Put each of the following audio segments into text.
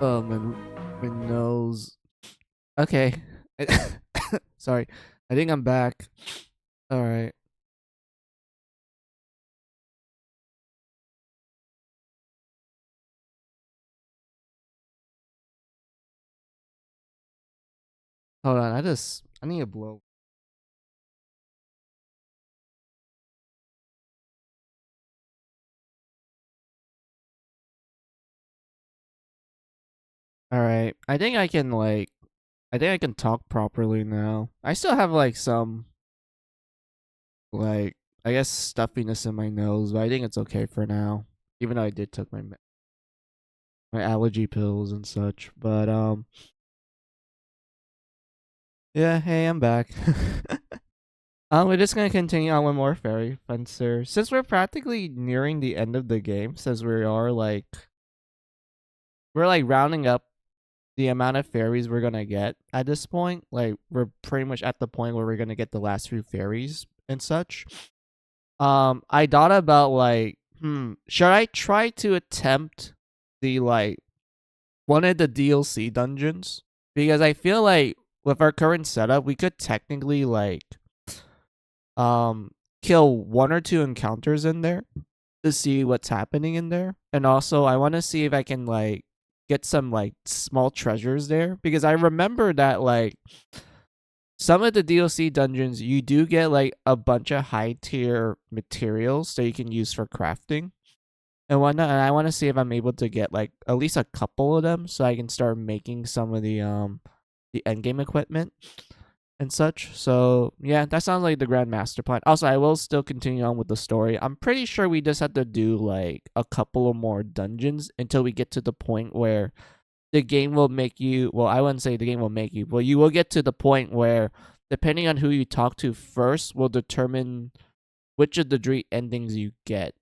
My nose. Okay. Sorry. I think I'm back. All right. Hold on. I need to blow. All right. I think I can talk properly now. I still have like some like I guess stuffiness in my nose, but I think it's okay for now. Even though I did took my allergy pills and such, but yeah, hey, I'm back. We're just gonna continue on with more fairy fencer. Since we're practically nearing the end of the game, since we're like rounding up the amount of fairies we're gonna get at this point. Like we're pretty much at the point where we're gonna get the last few fairies and such. I thought about like, should I try to attempt the like one of the DLC dungeons? Because I feel like with our current setup, we could technically like kill one or two encounters in there to see what's happening in there. And also I want to see if I can like get some like small treasures there because I remember that like some of the DLC dungeons you do get like a bunch of high tier materials that you can use for crafting and whatnot. And I want to see if I'm able to get like at least a couple of them so I can start making some of the end game equipment and such. So yeah, that sounds like the grand master plan. Also, I will still continue on with the story. I'm pretty sure we just have to do like a couple of more dungeons until we get to the point where the game will make you, well, I wouldn't say the game will make you, but you will get to the point where depending on who you talk to first will determine which of the three endings you get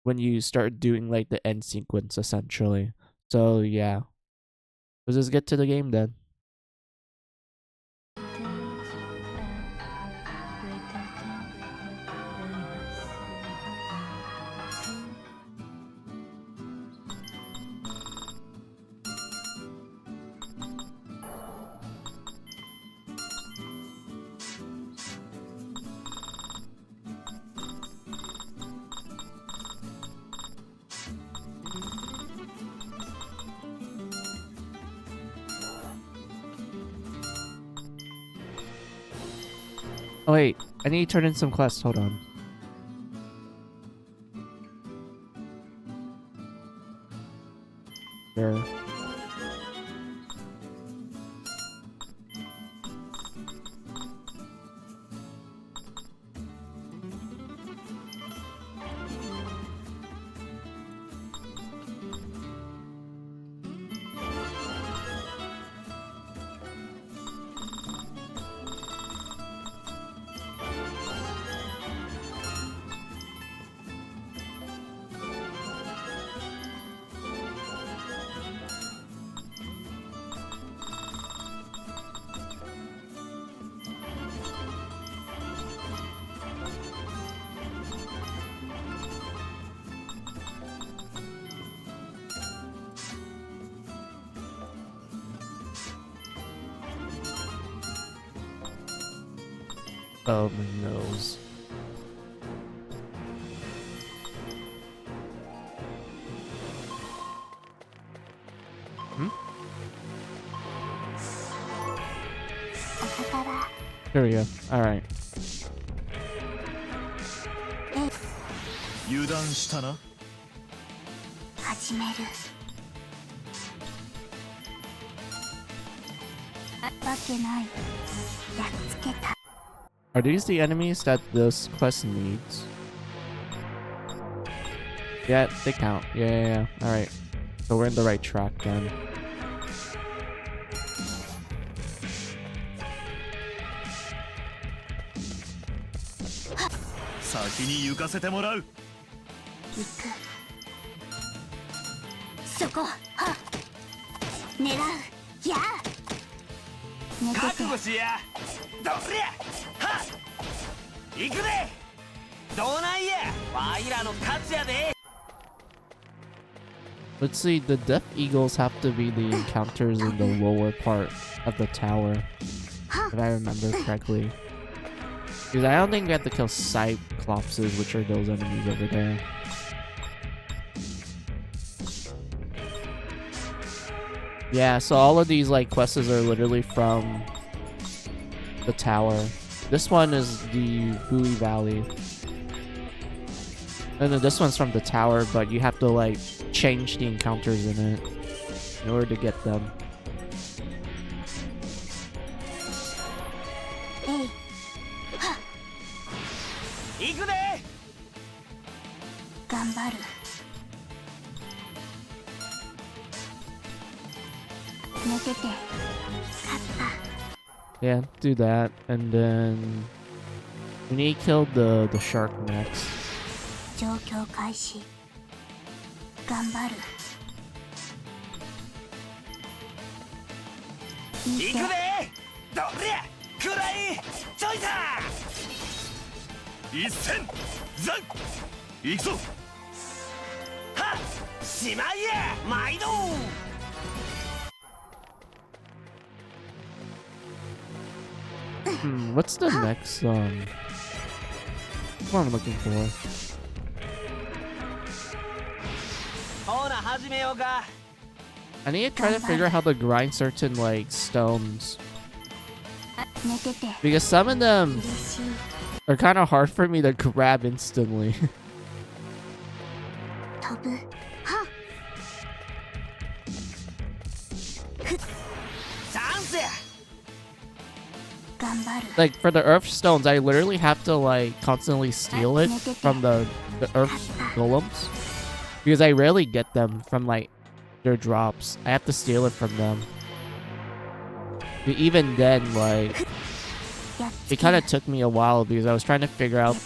when you start doing like the end sequence essentially. So yeah, let's just get to the game then. Oh wait, I need to turn in some quests. Hold on. There. Oh, my nose. There we go. All right. 油断したな。始める。わけない。やっつけた。 Are these the enemies that this quest needs? Yeah, they count. Yeah. All right. So we're in the right track then. Let's see, the Death Eagles have to be the encounters in the lower part of the tower, if I remember correctly. Because I don't think we have to kill Cyclopses, which are those enemies over there. Yeah, so all of these like quests are literally from the tower. This one is the Bowie Valley. And then this one's from the tower, but you have to like change the encounters in it in order to get them. Yeah, do that, and then we need to kill the shark next. What's the next what I'm looking for? I need to try to figure out how to grind certain like stones, because some of them are kind of hard for me to grab instantly. Like for the earth stones, I literally have to like constantly steal it from the earth golems, because I rarely get them from like their drops. I have to steal it from them. But even then, like it kind of took me a while because I was trying to figure out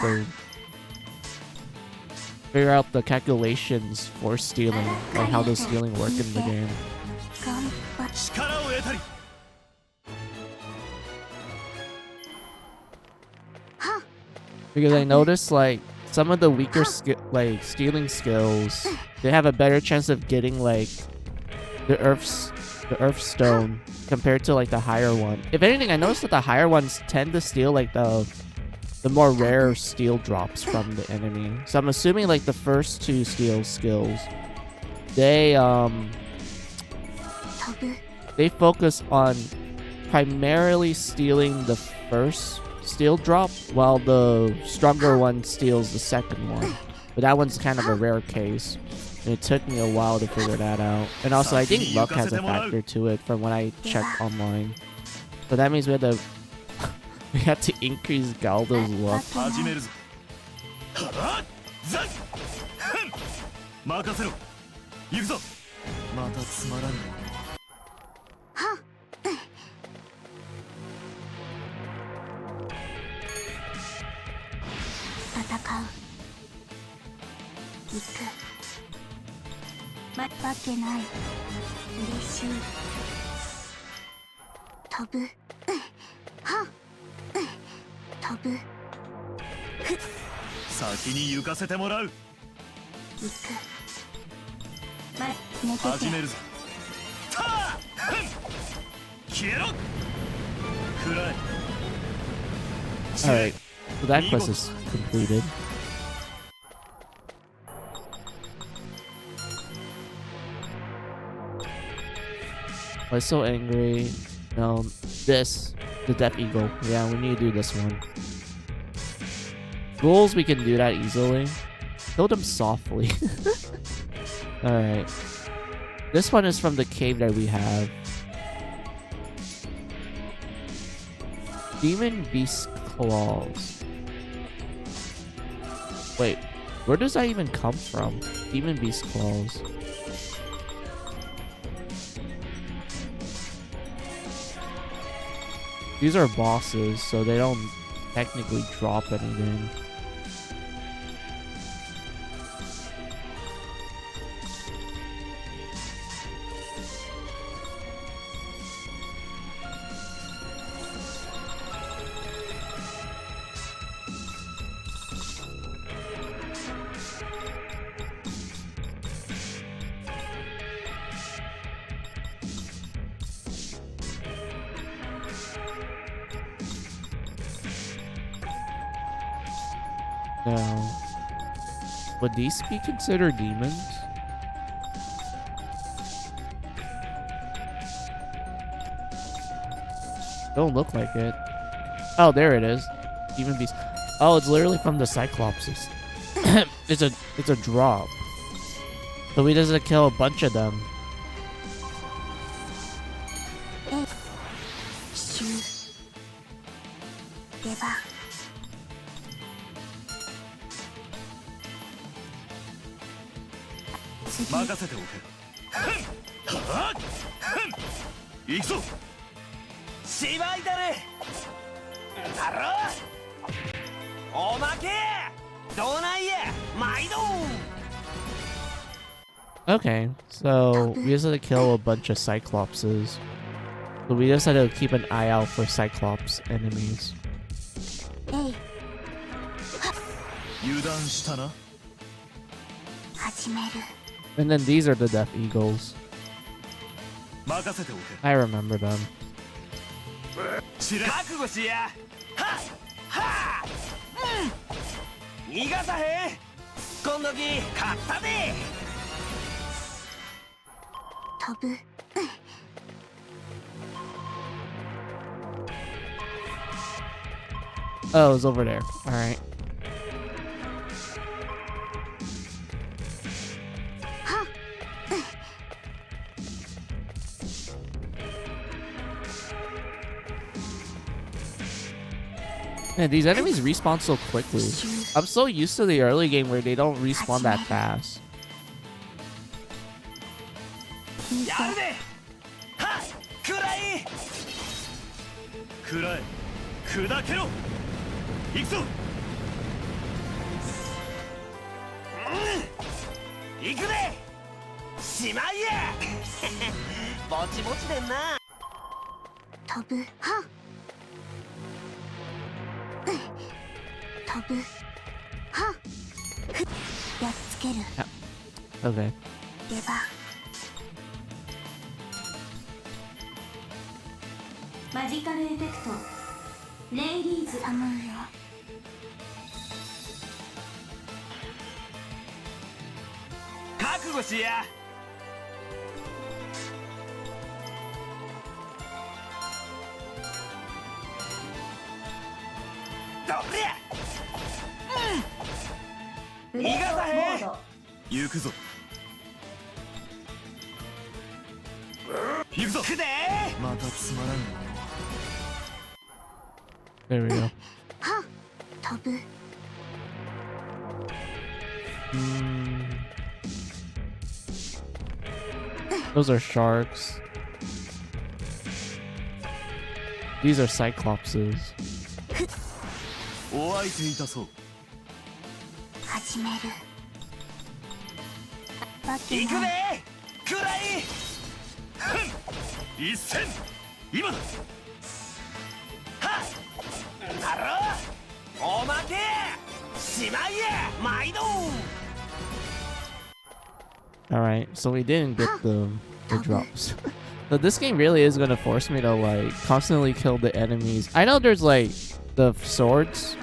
the calculations for stealing, like how does stealing work in the game. Because I noticed like some of the weaker stealing skills, they have a better chance of getting like the earth stone compared to like the higher one. If anything, I noticed that the higher ones tend to steal like the more rare steel drops from the enemy. So I'm assuming like the first two steel skills, they focus on primarily stealing the first steel drop, while the stronger one steals the second one. But that one's kind of a rare case, and it took me a while to figure that out. And also, I think luck has a factor to it from when I checked online. So that means we had to increase Galdo's luck. Alright, so that quest is completed. I was so angry. No, the Death Eagle. Yeah, we need to do this one. Ghouls, we can do that easily. Kill them softly. Alright. This one is from the cave that we have. Demon Beast Claws. Wait, where does that even come from? Demon Beast Claws. These are bosses, so they don't technically drop anything. Now, would these be considered demons? Don't look like it. Oh, there it is. Demon beast. Oh, it's literally from the Cyclopses. it's a drop. So we just kill a bunch of them. シュ出番次任せておけ。行くぞ。芝居だね。だろ。おまけ。どないや。毎度。 Okay, so we just had to kill a bunch of Cyclopses. So we just had to keep an eye out for Cyclops enemies. えい 油断したな。始める And then these are the Death Eagles. 任せておけ。 I remember them. 覚悟しや。はっはっ。逃がさへん。今度き勝ったで。 飛ぶ Oh, it's over there. Alright. Man, these enemies respawn so quickly. I'm so used to the early game where they don't respawn that fast. 引いてやるで。はっ食らい。食らえ。砕けろ。行くぞ。行くで。しまいや。ぼちぼちでんな。飛ぶはっ飛ぶはっやっつける Okay. 出番マジカルエフェクトレイリーズ頼むよ覚悟しや。どりゃ。逃がさへん。行くぞ。行くぞ。くで。またつまらんもの。 There we go. はっ飛ぶ Mm. Those are sharks. These are Cyclopses. お相手いたそう。始めるわけ行くでない。くらい。一戦。今だ。はっ。だろ。おまけ。しまいや。毎度。 Alright, so we didn't get the drops. So this game really is gonna force me to like constantly kill the enemies. I know there's like the swords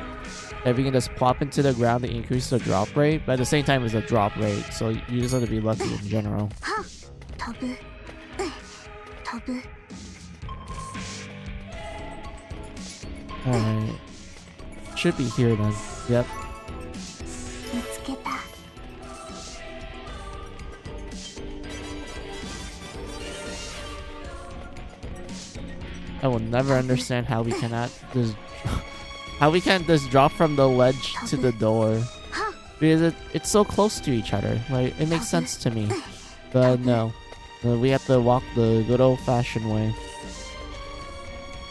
that we can just plop into the ground to increase the drop rate, but at the same time it's a drop rate, so you just have to be lucky in general. はっ飛ぶ飛ぶ Alright. Should be here then. Yep. 見つけた I will never understand how we cannot just how we can't just drop from the ledge to the door. Because it's so close to each other. Like, it makes sense to me. But no. We have to walk the good old-fashioned way.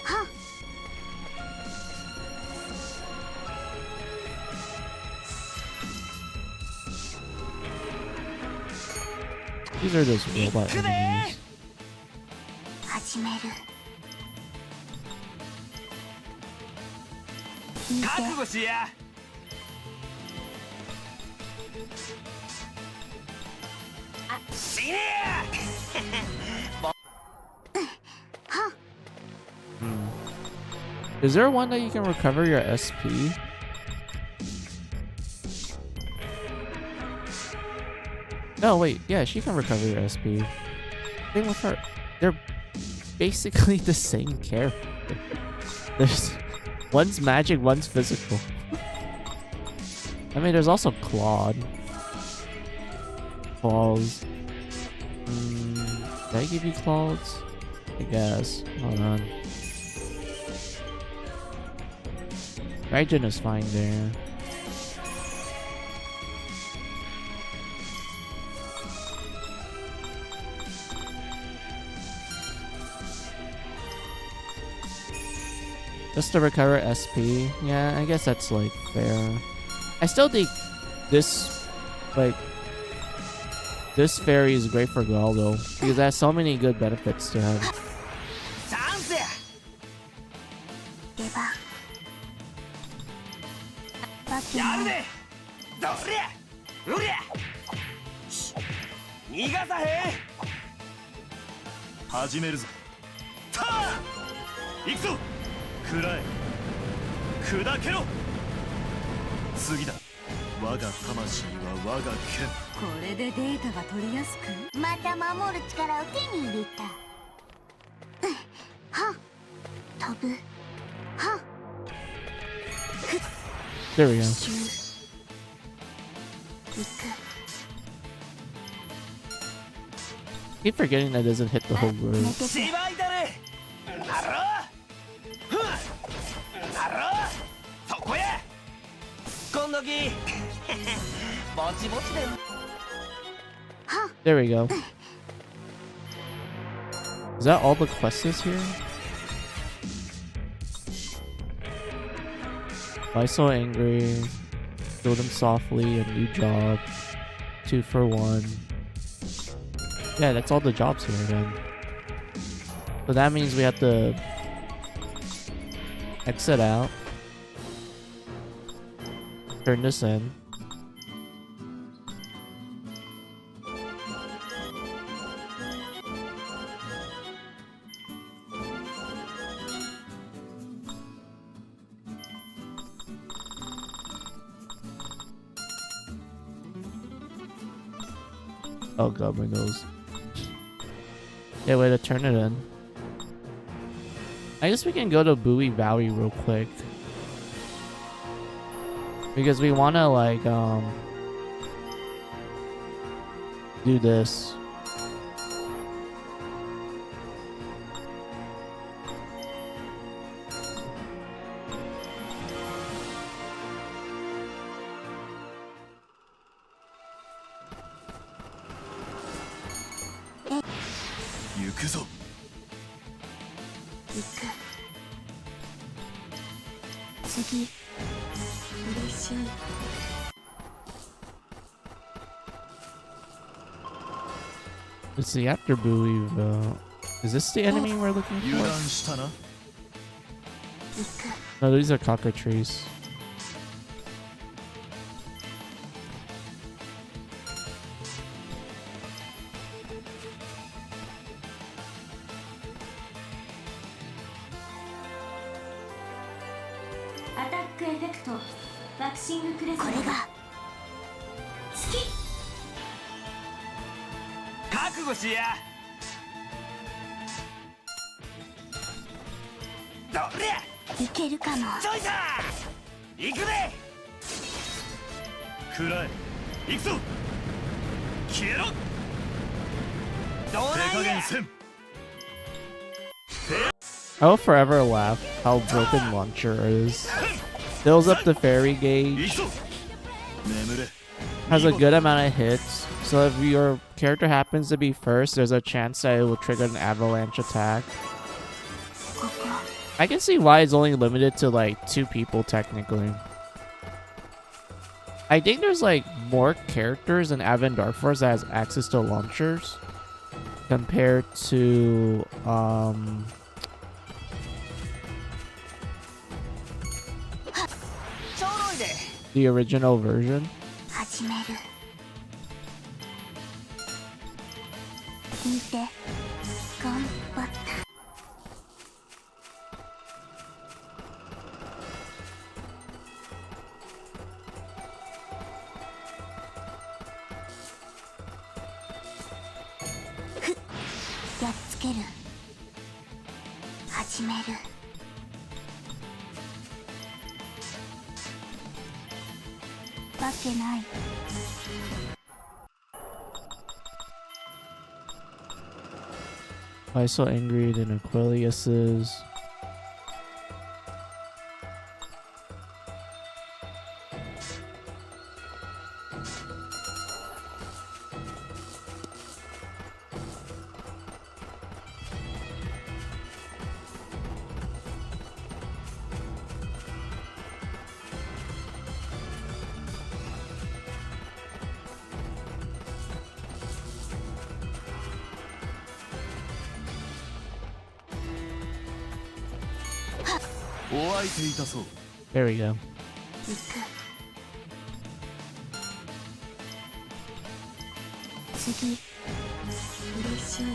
はっ These are just robot enemies. 始める引いて覚悟しや。死ねや。はっ Hmm. Is there one that you can recover your SP? No, wait. Yeah, she can recover your SP. Same with her. They're basically the same character. There's one's magic, one's physical. I mean, there's also Claude. Claws. Did I give you claws? I guess. Hold on. Raijin is fine there. Just to recover SP. Yeah, I guess that's like fair. I still think this, like, this fairy is great for Gal though, because it has so many good benefits to have. チャンスや出番わけないやるでどりゃうりゃし逃がさへん始めるぞたあ行くぞ食らえ砕けろ次だ我が魂は我が剣これでデータが取りやすくまた守る力を手に入れたはっ飛ぶはっ There we go. シュー行く Keep forgetting that doesn't hit the whole group. 寝てて芝居だねなろふんなろそこへ今度きぼちぼちで There we go. Is that all the quests here? Why so angry? Build him softly, a new job. 2 for 1. Yeah, that's all the jobs here then. So that means we have to exit out. Turn this in. Oh god, my nose. Yeah, way to turn it in. I guess we can go to Bowie Valley real quick. Because we want to, like, do this. Yukuzo. 行く次嬉しい Let's see, after Bowie, is this the enemy we're looking for? したな行く No, these are cockatrices.これが覚悟しやどりゃいけるかもちょいさ行くぜ食らえ行くぞ消えろどうなんや I will forever laugh how broken Launcher is. Fills up the fairy gauge. Has a good amount of hits. So if your character happens to be first, there's a chance that it will trigger an avalanche attack. ここ I can see why it's only limited to like 2 people technically. I think there's like more characters in Advent Dark Force that has access to launchers compared to the original version. 始める見て頑張ったやっつける。始める。わけない。Why so angry than Aquilius's? There we go. 行く。次。嬉しい。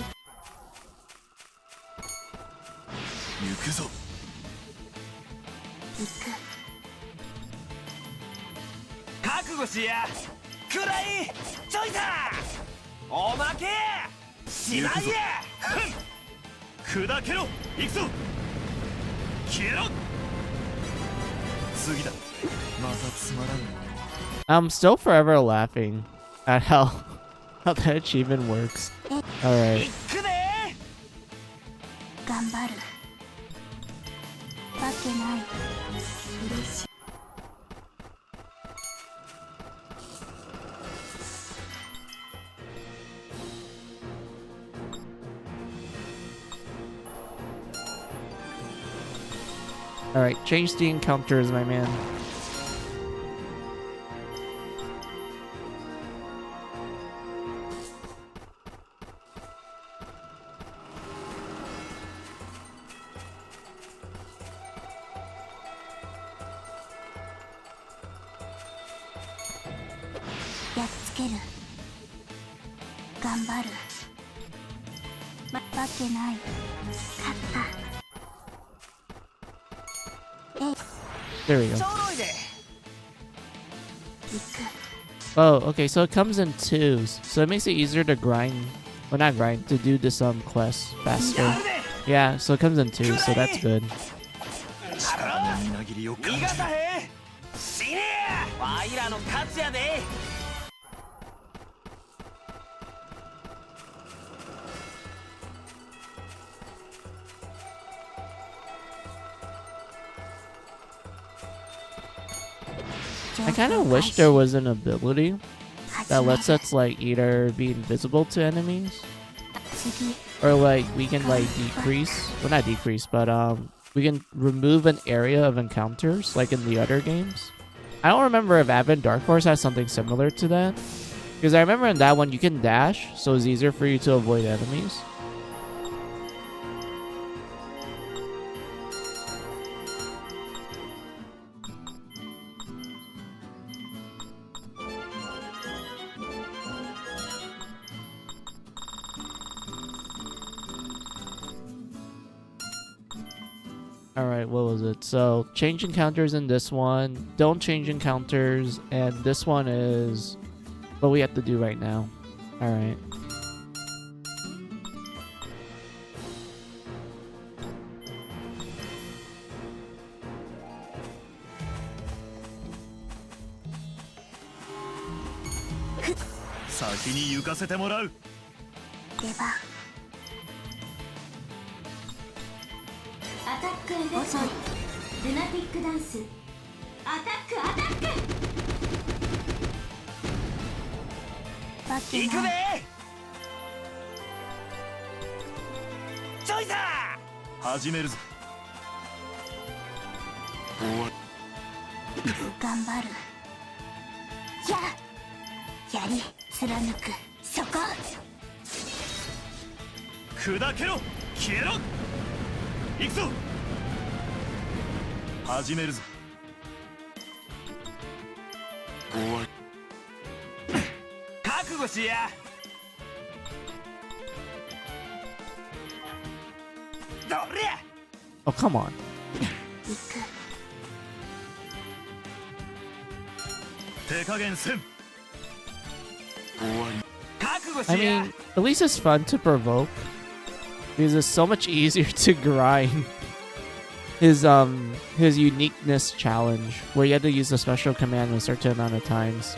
行くぞ。行く。覚悟しや。くらいちょいさ。おまけしまいや。砕けろ。行くぞ。消えろ。次だ。またつまらん。I'm still forever laughing at how that achievement works. Alright. 行くで。頑張る。わけない。嬉しい。Alright, change the encounters, my man.やっつける。頑張る。わけない。勝った。There we go. ちょろいで。行く。 Oh, okay, so it comes in twos. So it makes it easier to grind. Well, not grind, to do this quest faster. やるで。 Yeah, so it comes in twos, so that's good. 逃がさへん。死ねや。わいらの勝ちやで。I kind of wish there was an ability that lets us like either be invisible to enemies or like we can like decrease, well not decrease, but we can remove an area of encounters like in the other games. I don't remember if Advent Dark Force has something similar to that, because I remember in that one you can dash, so it's easier for you to avoid enemies. Alright, what was it? So, change encounters in this one, don't change encounters, and this one is what we have to do right now. Alright.遅い。ルナティックダンス。アタックアタック。わけ行くで。ない。ちょいさ。始めるぞ。頑張る。やり貫く。そこ。砕けろ。消えろ。行くぞ。始めるぞ。覚悟しや。どりゃ。 Oh, come on. 行く。手加減せん。覚悟し I や。 mean, at least it's fun to provoke Because it's so much easier to grind his uniqueness challenge, where you had to use a special command a certain amount of times.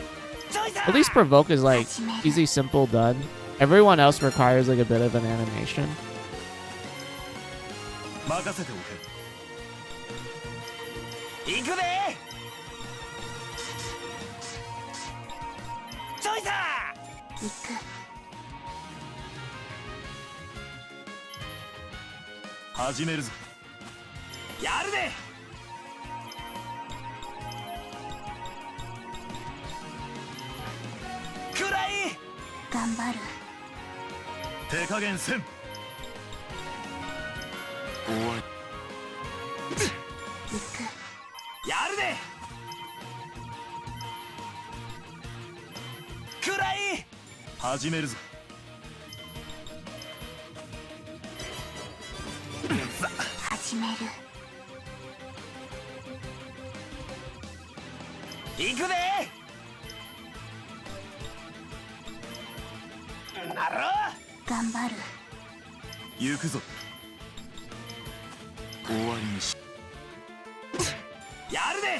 At least provoke is like easy, simple, done. Everyone else requires like a bit of an animation. 任せておけ。行くで。ちょいさ。行く。始めるぞ。やるで。くらい。頑張る。手加減せん。終わり。行く。やるで。くらい。始めるぞ。始める。行くで。なろ。頑張る。行くぞ。終わりにし。やるで。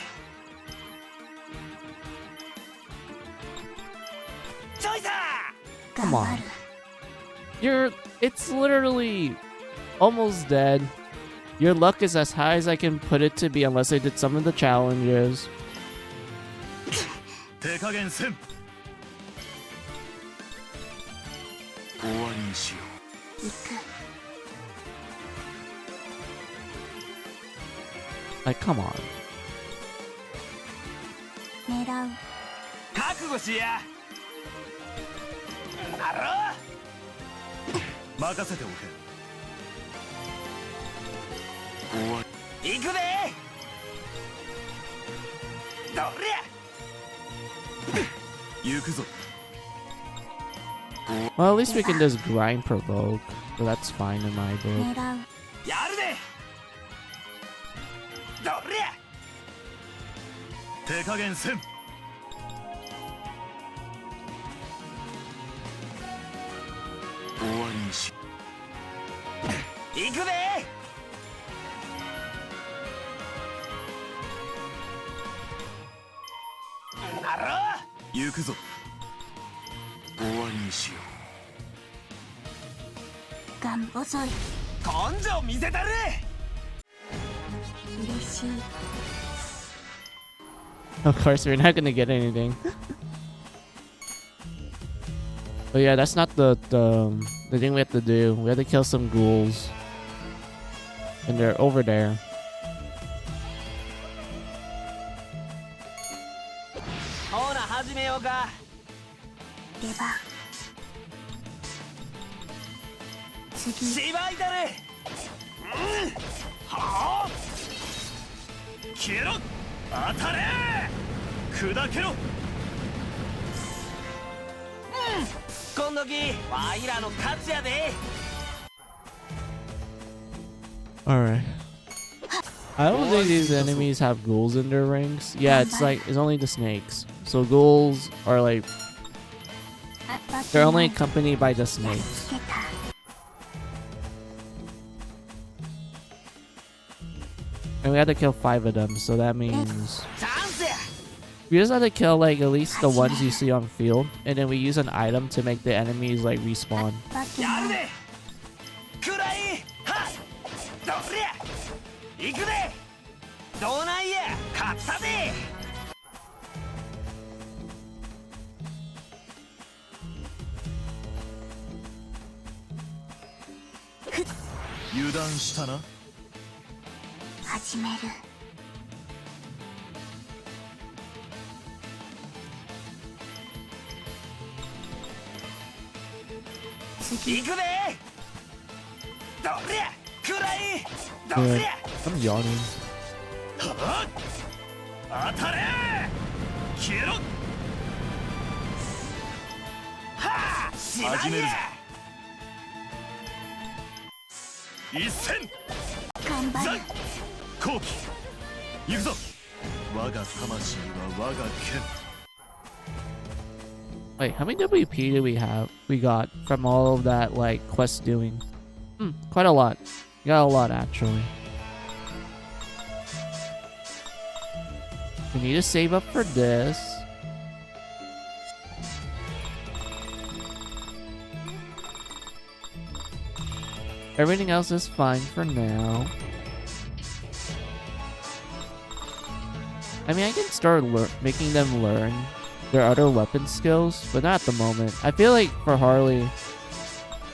ちょいさ。頑張る。It's literally almost dead. Your luck is as high as I can put it to be unless I did some of the challenges. 手加減せん。終わりにしよう。行く。Like, come on. 狙う。覚悟しや。なろ。任せておけ。終わり。行くで。どりゃ。行くぞ。Well, at least we can just grind provoke, but that's fine in my book. 狙う。やるで。どりゃ。手加減せん。終わりにし。行くで。なろ。行くぞ。終わりにしよう。がん遅い。根性見せたる。嬉しい。Of course, we're not gonna get anything. But yeah, that's not the thing we have to do. We have to kill some ghouls. And they're over there. ほな始めようか。出番。次。しばいたれ。はあ。消えろ。当たれ。砕けろ。今度きわいらの勝ちやで。Alright. I don't think these enemies have ghouls in their ranks. Yeah, it's like, it's only the snakes. So ghouls are like, they're only accompanied by the snakes. And we had to kill 5 of them, so that means we just had to kill like at least the ones you see on field, and then we use an item to make the enemies like respawn. やるで。くらい。は。どりゃ。行くで。どうなんや。勝ったで。油断したな。始める。次。行くで。どりゃ。くらい。ど Yeah, りゃ。 I'm yawning. はあ。当たれ。消えろ。はあ。しまいや。一戦。頑張る。後期。行くぞ。我が魂は我が剣。 Wait, how many WP do we have? We got from all of that like quest doing. Quite a lot. Got a lot, actually. We need to save up for this. Everything else is fine for now. I mean, I can start making them learn their other weapon skills, but not at the moment. I feel like for Harley,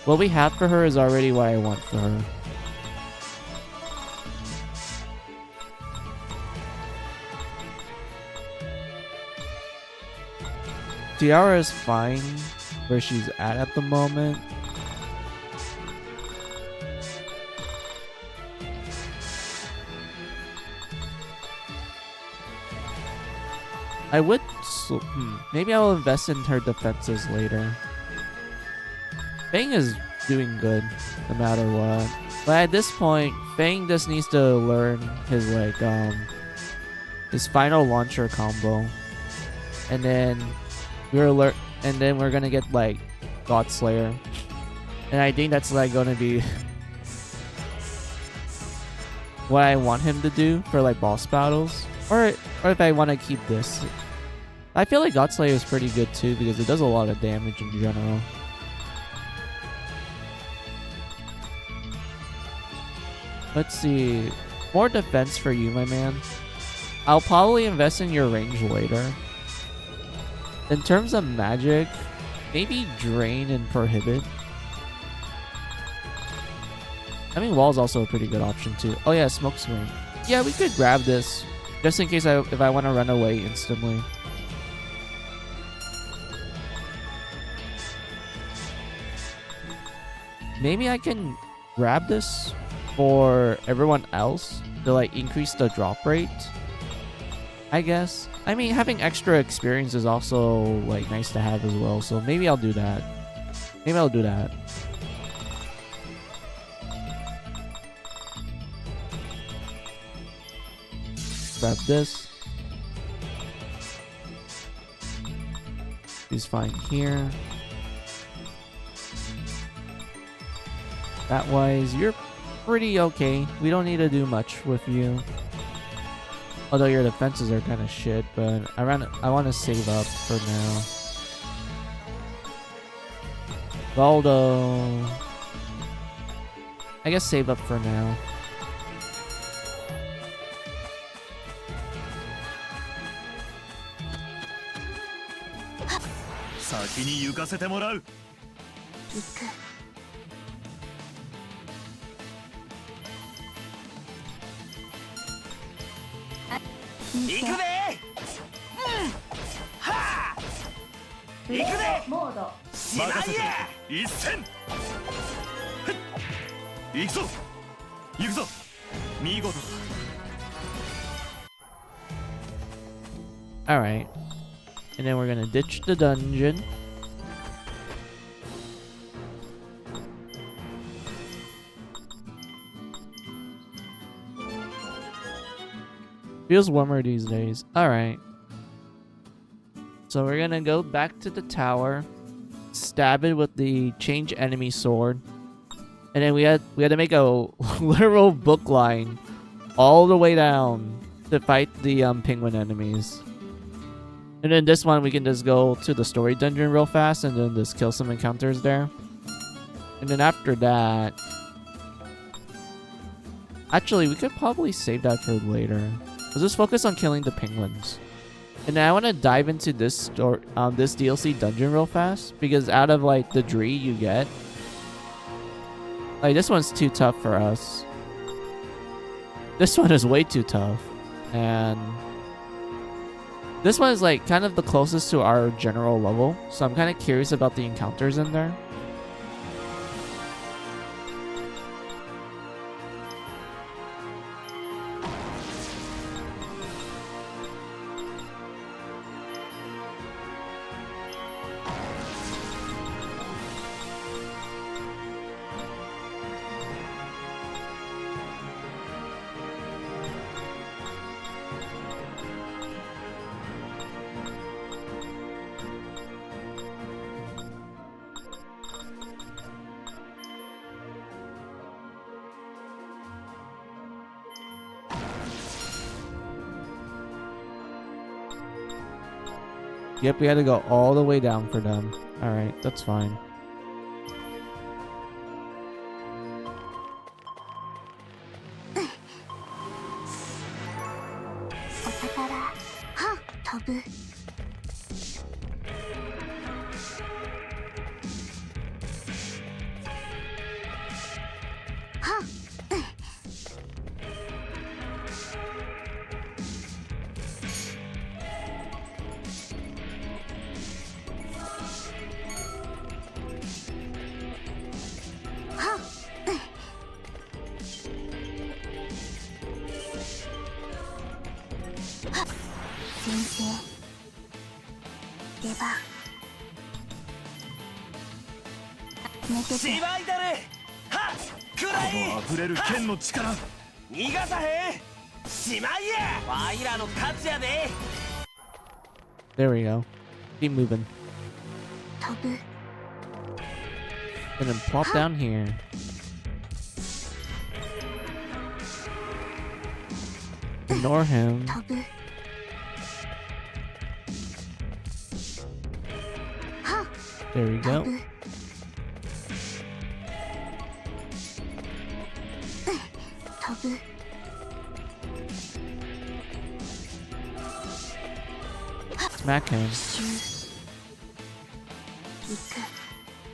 what we have for her is already what I want for her. Tiara is fine where she's at the moment. I would... maybe I'll invest in her defenses later. Fang is doing good, no matter what. But at this point, Fang just needs to learn his, like, his final launcher combo. And then we're gonna get, like, God Slayer. And I think that's, like, gonna be what I want him to do for, like, boss battles. Or if I want to keep this. I feel like God Slayer is pretty good too because it does a lot of damage in general. Let's see. More defense for you, my man. I'll probably invest in your range later. In terms of magic, maybe Drain and Prohibit. I mean, Wall's also a pretty good option too. Oh yeah, Smoke Swing. Yeah, we could grab this. Just in case if I want to run away instantly. Maybe I can grab this for everyone else to like increase the drop rate. I guess. I mean, having extra experience is also like nice to have as well. So maybe I'll do that. Maybe I'll do that. Grab this. He's fine here. That wise, you're pretty okay. We don't need to do much with you. Although your defenses are kind of shit, but I want to save up for now. Valdo. I guess save up for now. Alright. And then we're gonna ditch the dungeon. Feels warmer these days. Alright. So we're gonna go back to the tower. Stab it with the change enemy sword. And then we had to make a literal book line all the way down to fight the penguin enemies. And then this one we can just go to the story dungeon real fast and then just kill some encounters there. And then after that... Actually, we could probably save that for later. Let's just focus on killing the penguins. And now I want to dive into this this DLC dungeon real fast. Because out of like the Dree you get... Like this one's too tough for us. This one is way too tough. And... This one is like kind of the closest to our general level. So I'm kind of curious about the encounters in there. Yep, we had to go all the way down for them. Alright, that's fine. There we go. Keep moving. And then plop down here. Ignore him. There we go. Smack him.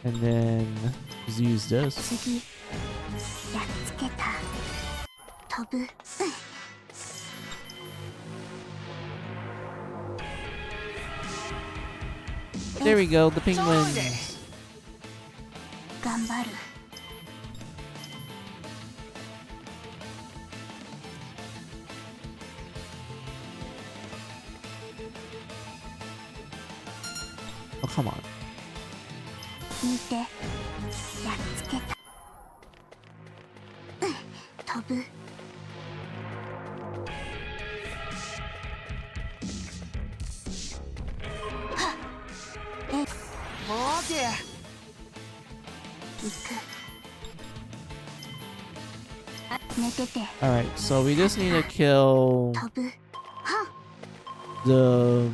And then just use this. There we go, the penguins. Oh, come on. Alright, so we just need to kill the...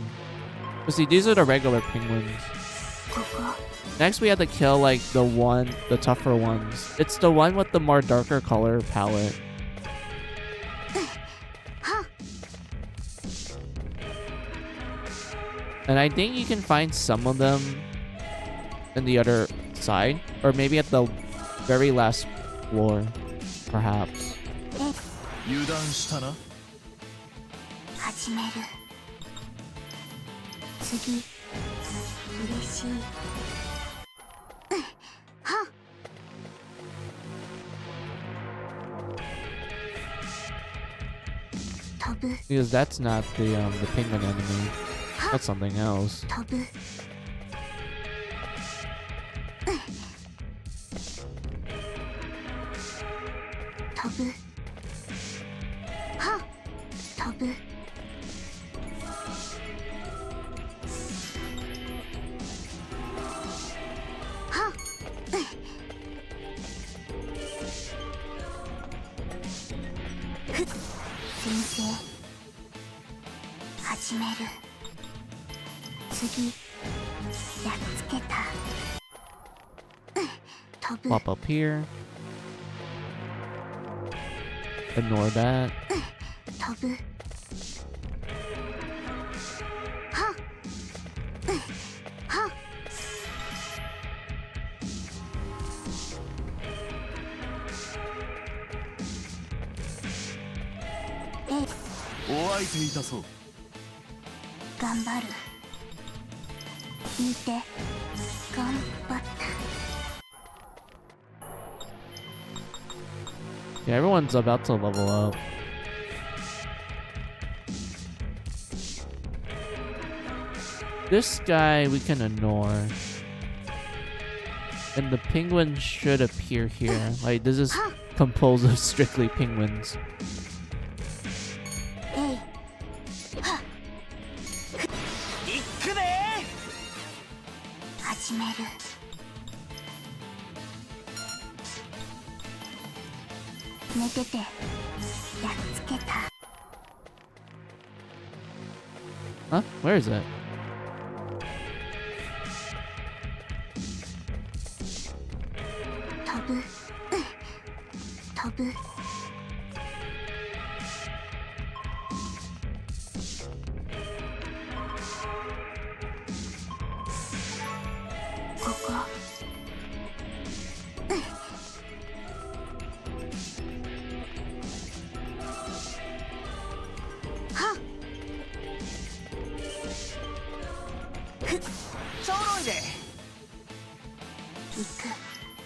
Let's see, these are the regular penguins. Next we have to kill like the tougher ones. It's the one with the more darker color palette. And I think you can find some of them in the other side. Or maybe at the very last floor, perhaps. Because that's not the penguin enemy. That's something else. Pop up here. Ignore that. Yeah, everyone's about to level up. This guy we can ignore. And the penguin should appear here. Like, this is composed of strictly penguins. Huh? Where is it? 飛ぶ、飛ぶ。ここ。はっ。ちょろいで。行く。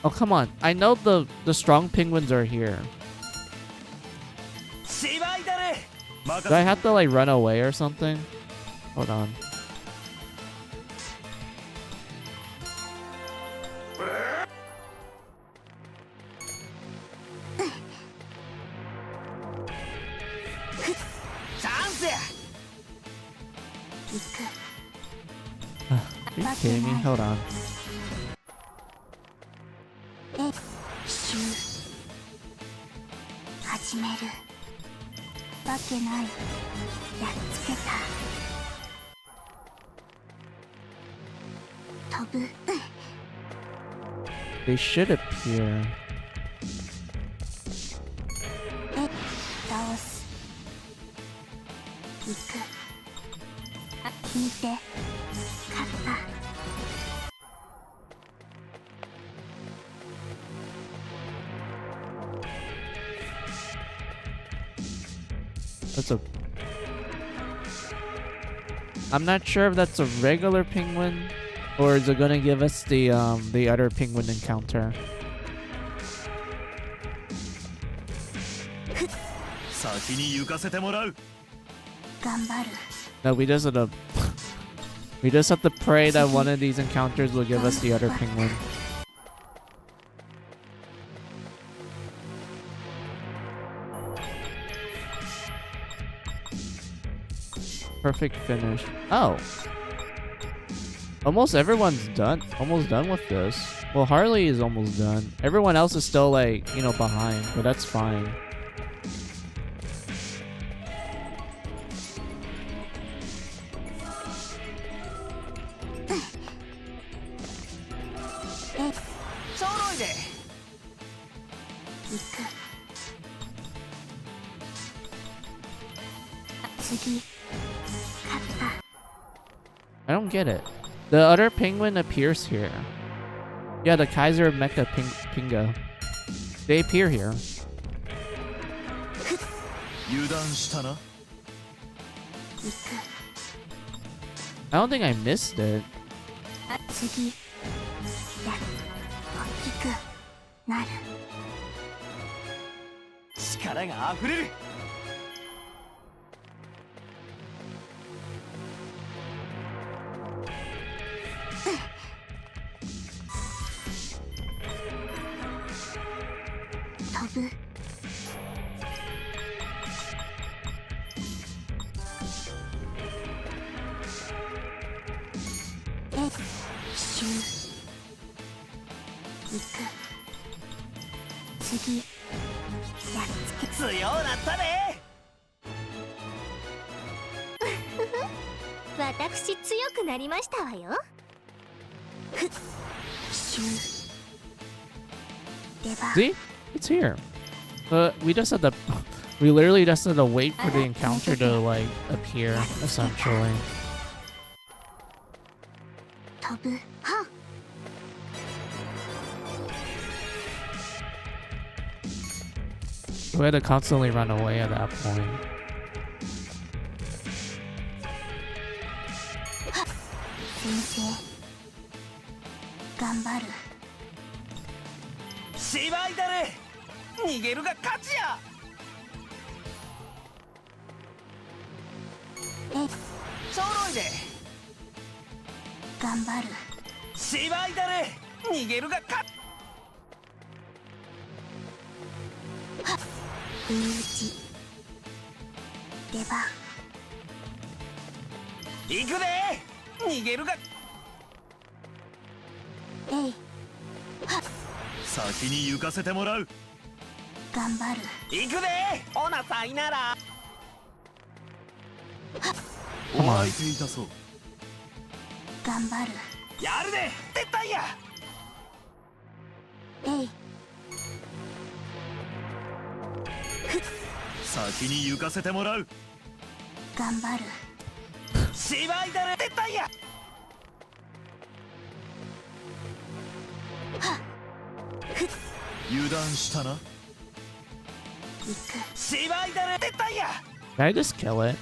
Oh, come on. I know the strong penguins are here. 芝居だね。 Do I have to like run away or something? Hold on. Are you kidding me? Hold on. 始めるわけない。やっつけた。飛ぶ。 They should appear. 倒す。行く。あ、引いて。勝った。 That's a... I'm not sure if that's a regular penguin or is it gonna give us the other penguin encounter. 先に行かせてもらう。頑張る。 No, we just have to we just have to pray that one of these encounters will give us the other penguin. Perfect finish. Oh. Almost everyone's done. Almost done with this. Well, Harley is almost done. Everyone else is still like, you know, behind, but that's fine. I don't get it. The other penguin appears here. Yeah, the Kaiser Mecha Pingo. They appear here. 油断したな。 I don't think I missed it. 次。や、大きくなる。力が溢れる。 飛ぶ。周。行く。次。やっつけ。強うなったね。私強くなりましたわよ。周。出番。 See? It's here. We just had to... We literally just had to wait for the encounter to, like, appear, essentially. 飛ぶ。はっ。 We had to constantly run away at that point. 先生。頑張る。 芝居だね。逃げるが勝ちや。ちょろいで。頑張る。芝居だね。逃げるが勝ち。不意打ち。出番。行くで。逃げるが。えい。先に行かせてもらう。頑張る。行くで。おなさいなら。お前空いていたそう。頑張る。やるで。絶対や。えい。先に行かせてもらう。頑張る。芝居だね。絶対や。油断したな。行く。芝居だね。絶対や。Can I just kill it?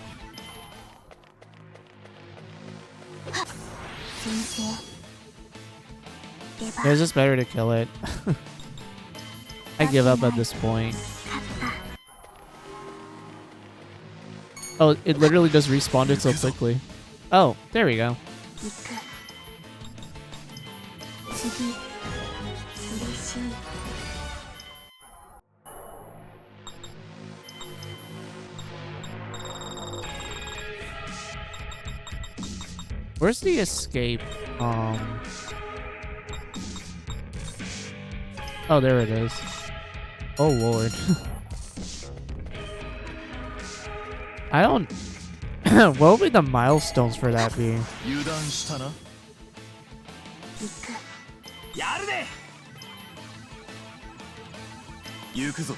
先生。出 It's 番。 just better to kill it. I give up at this point. 勝った。 Oh, it literally just respawned so quickly. Oh, there we go. 行く。次。嬉しい。 Where's the escape? Oh, there it is. Oh, Lord. I don't... What would the milestones for that be? 油断したな。行く。やるね。行くぞ。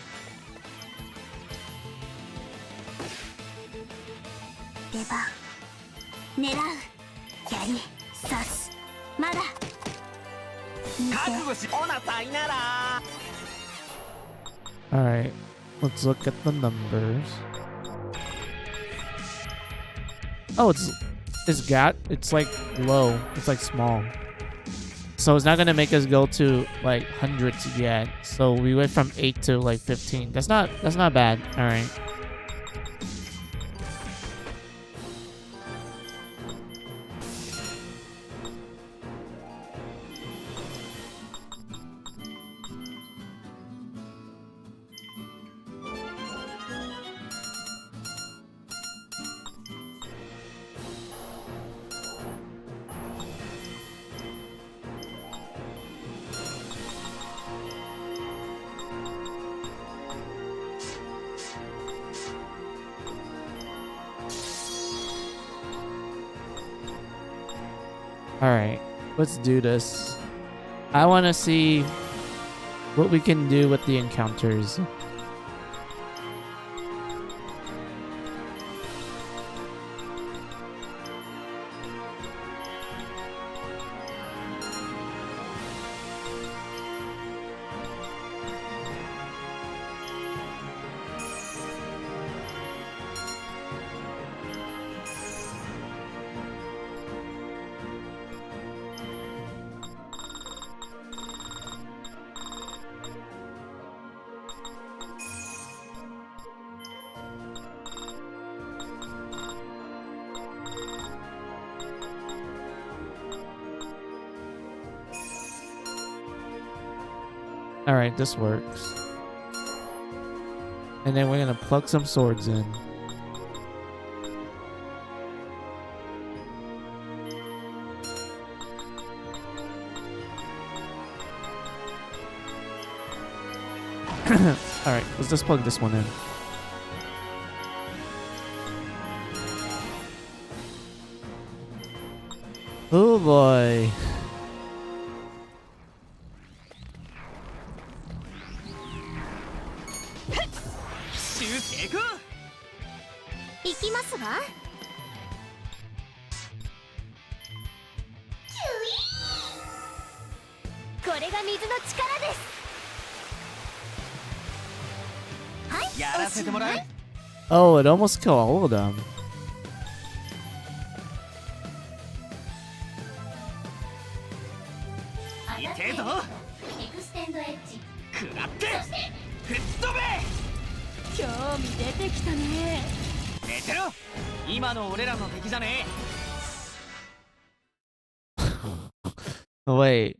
出番。狙う。やり。刺す。まだ。見て。覚悟し。おなさいなら。 Alright, let's look at the numbers. Oh, it's like low. It's like small. So it's not gonna make us go to like hundreds yet. So we went from 8 to like 15. That's not bad. Alright. Alright, let's do this. I want to see what we can do with the encounters. Alright, this works. And then we're gonna plug some swords in. Alright, let's just plug this one in. Oh boy. Shoot, 行きますわ。これが水の力です。はい、やらせてもらう。 Oh, it almost killed all of them. 痛えぞ。エクステンドエッジ。食らって吹っ飛べ。興味出てきたね。寝てろ。今の俺らの敵じゃね Wait,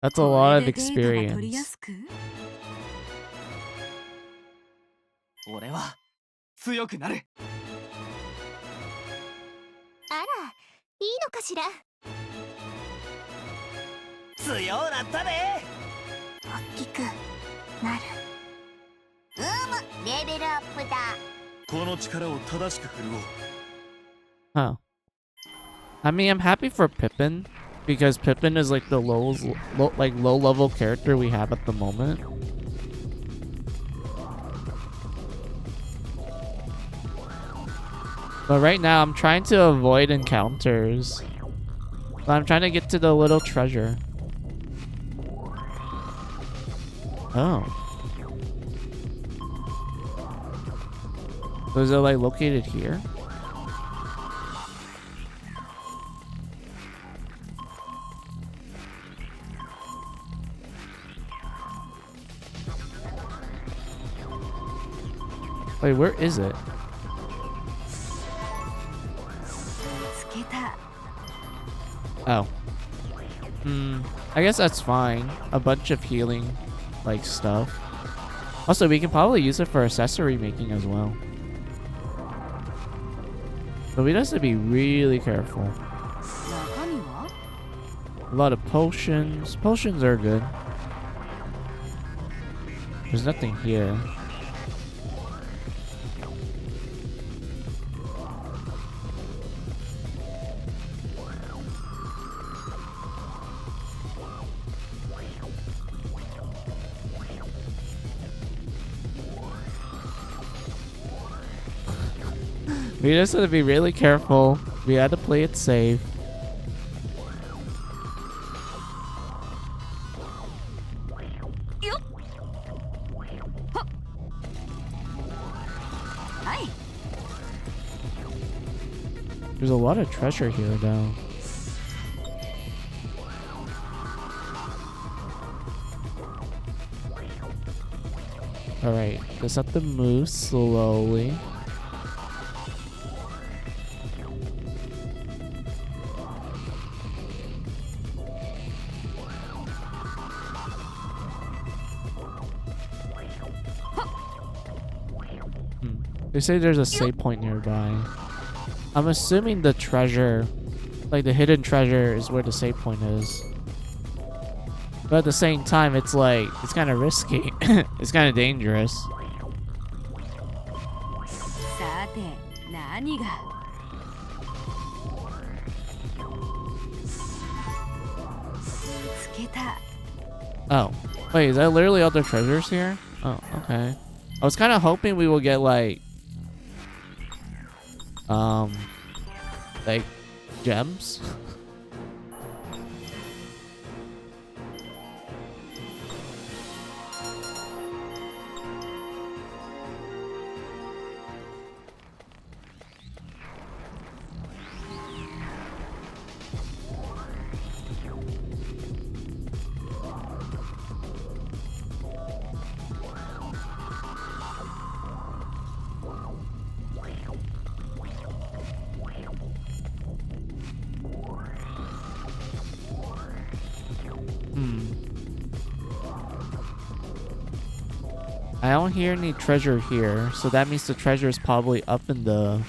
that's a lot of experience. え。俺は強くなる。あら、いいのかしら。強うなったね。大きくなる。レベルアップだ。この力を正しく振るおう。 Huh. I mean, I'm happy for Pippin because Pippin is like the low level character we have at the moment. But right now, I'm trying to avoid encounters. But I'm trying to get to the little treasure. Oh. So is it like located here? Wait, where is it? Oh. I guess that's fine. A bunch of healing, like, stuff. Also, we can probably use it for accessory making as well. But we just have to be really careful. A lot of potions. Potions are good. There's nothing here. We just have to be really careful. We had to play it safe. There's a lot of treasure here, though. Alright, just have to move slowly. They say there's a save point nearby. I'm assuming the treasure, like the hidden treasure, is where the save point is. But at the same time, it's like, it's kind of risky. It's kind of dangerous. Oh, wait, is that literally all the treasures here? Oh, okay. I was kind of hoping we will get like gems. I don't hear any treasure here, so that means the treasure is probably up in the...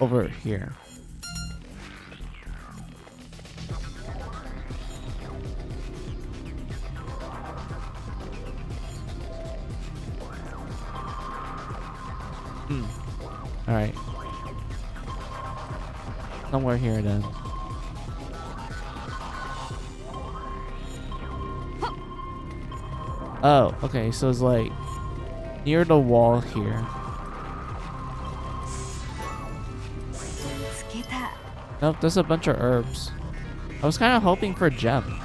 over here. Alright. Somewhere here then. Oh, okay, so it's like near the wall here. Nope, there's a bunch of herbs. I was kind of hoping for a gem.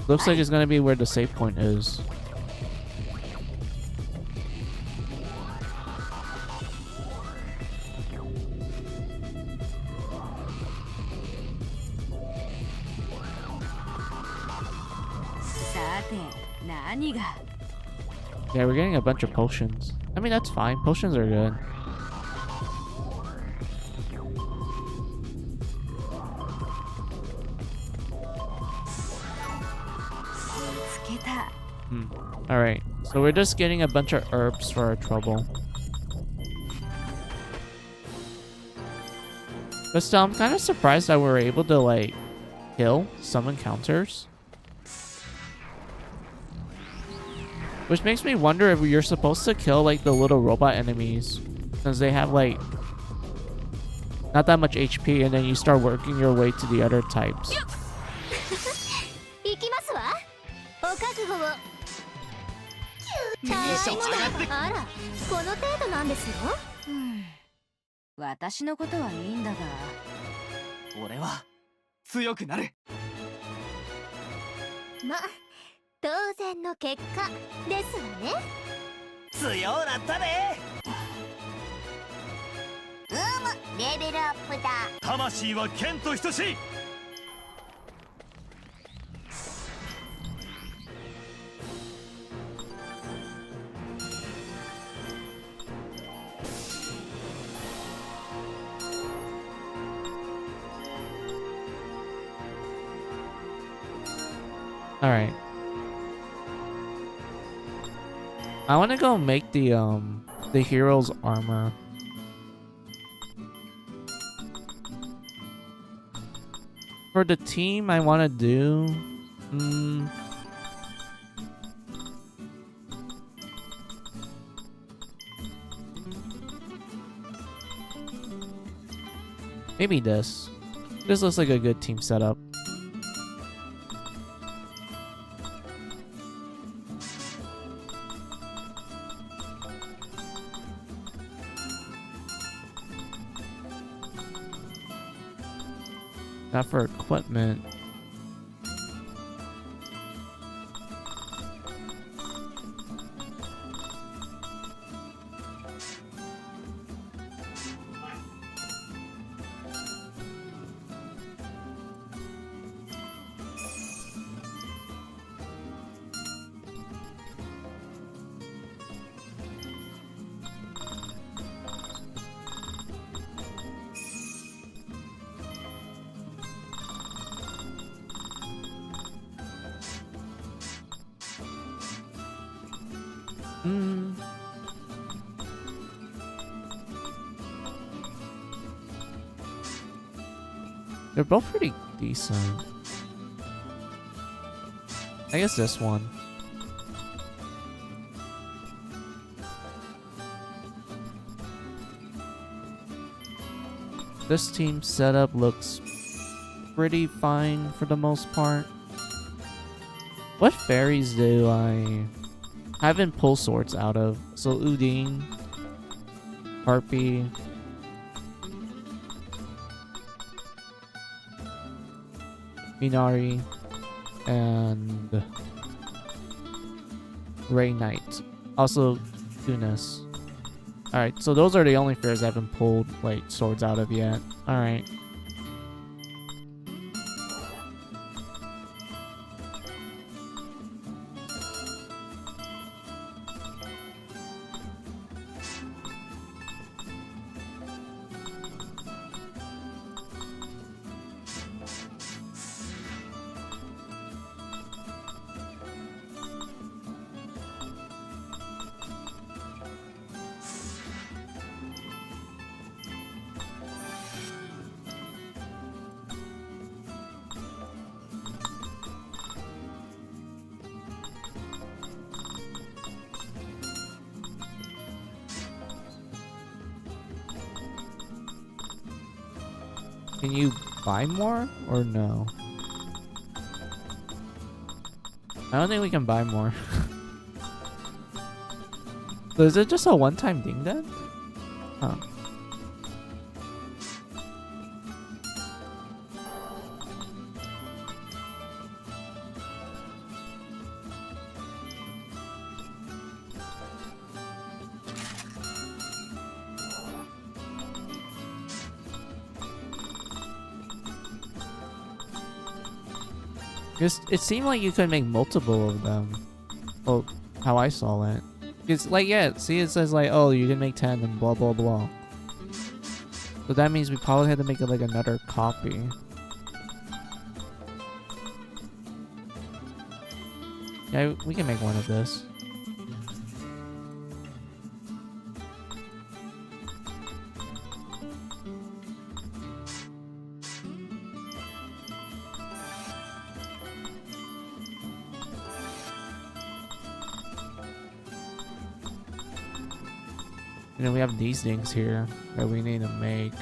Looks like it's gonna be where the save point is. Yeah, we're getting a bunch of potions. I mean, that's fine. Potions are good. Alright, so we're just getting a bunch of herbs for our trouble. But still, I'm kind of surprised that we're able to, like, kill some encounters. Which makes me wonder if you're supposed to kill, like, the little robot enemies. Since they have, like, not that much HP, and then you start working your way to the other types. 行きますわ。お覚悟を。テンション上がってあら、この程度なんですよ。私のことはいいんだが。俺は強くなる。ま、当然の結果ですわね。強うなったね。レベルアップだ。魂は剣と等しい。Alright. I want to go make the hero's armor. For the team I want to do... maybe this. This looks like a good team setup. Not for equipment. They're both pretty decent. I guess this one. This team setup looks pretty fine for the most part. What fairies do I haven't pulled swords out of? So Udine, Harpy, Minari, and Ray Knight. Also Tunis. Alright, so those are the only fairies I haven't pulled like swords out of yet. Alright. Can you buy more or no? I don't think we can buy more. So is it just a one-time thing then? Huh. It seemed like you could make multiple of them. Well, how I saw it. It's like, yeah, see, it says like, oh, you can make 10 and blah, blah, blah. So that means we probably had to make it like another copy. Yeah, we can make one of this. And then we have these things here that we need to make.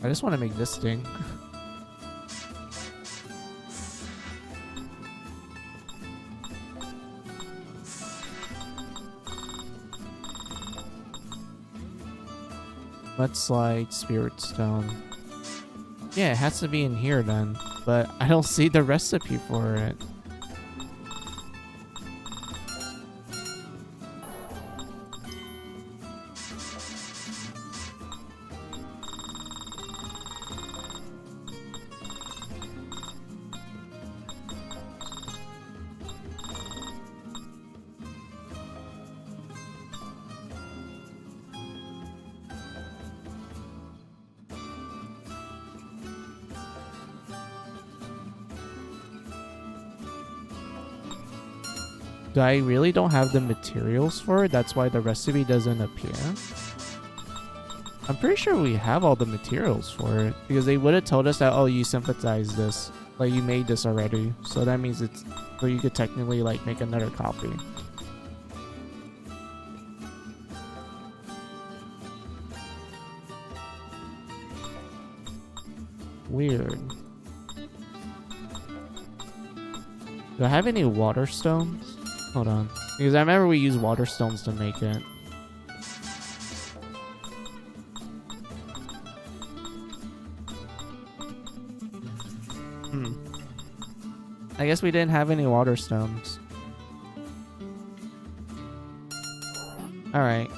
I just want to make this thing. Mudslide, Spirit Stone. Yeah, it has to be in here then, but I don't see the recipe for it. I really don't have the materials for it. That's why the recipe doesn't appear. I'm pretty sure we have all the materials for it because they would have told us that, oh, you synthesized this, like you made this already. So that means it's, so you could technically like make another copy. Weird. Do I have any water stones? Hold on. Because I remember we used water stones to make it. I guess we didn't have any water stones. Alright.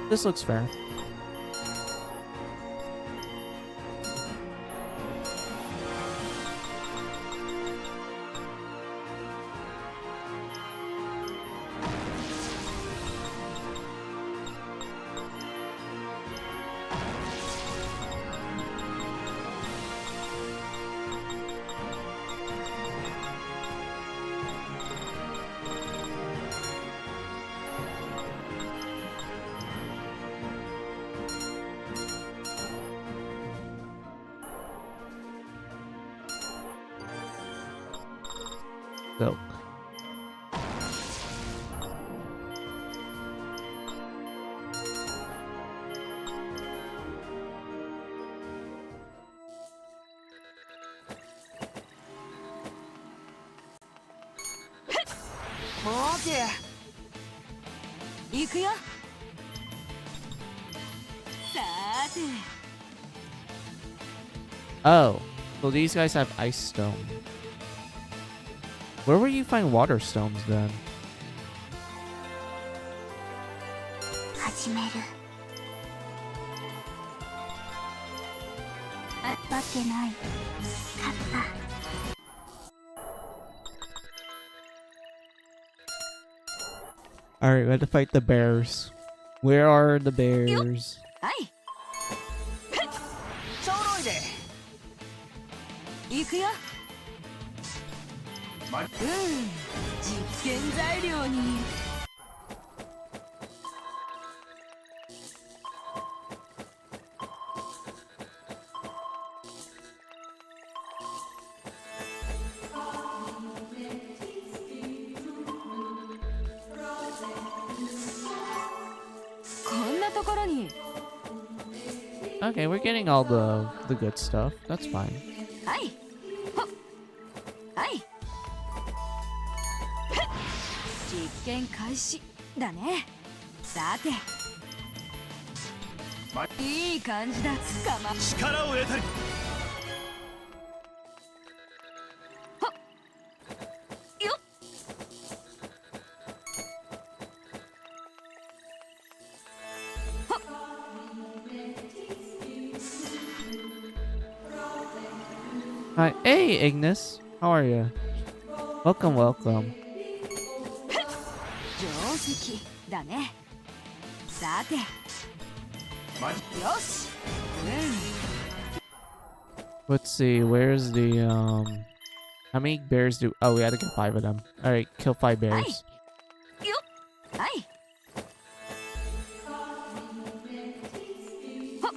This looks fair. Silk. Okay. 行くよ。さて。 Oh, so these guys have ice stone. Where will you find water stones then? 始める。わけない。勝った。Alright, we have to fight the bears. Where are the bears? はい。ちょろいで。行くよ。実験材料に。こんなところに。Okay, we're getting all the good stuff. That's fine. はい。ほっ。はい。実験開始だね。さて。いい感じだ。力を得たり。ほっ。よっ。ほっ。Hi, hey Ignis, how are you? Welcome, welcome. 定石だね。さて。よし。Let's see, where's the how many bears do oh we had to get 5 of them. Alright, kill 5 bears. よっ。はい。ほっ。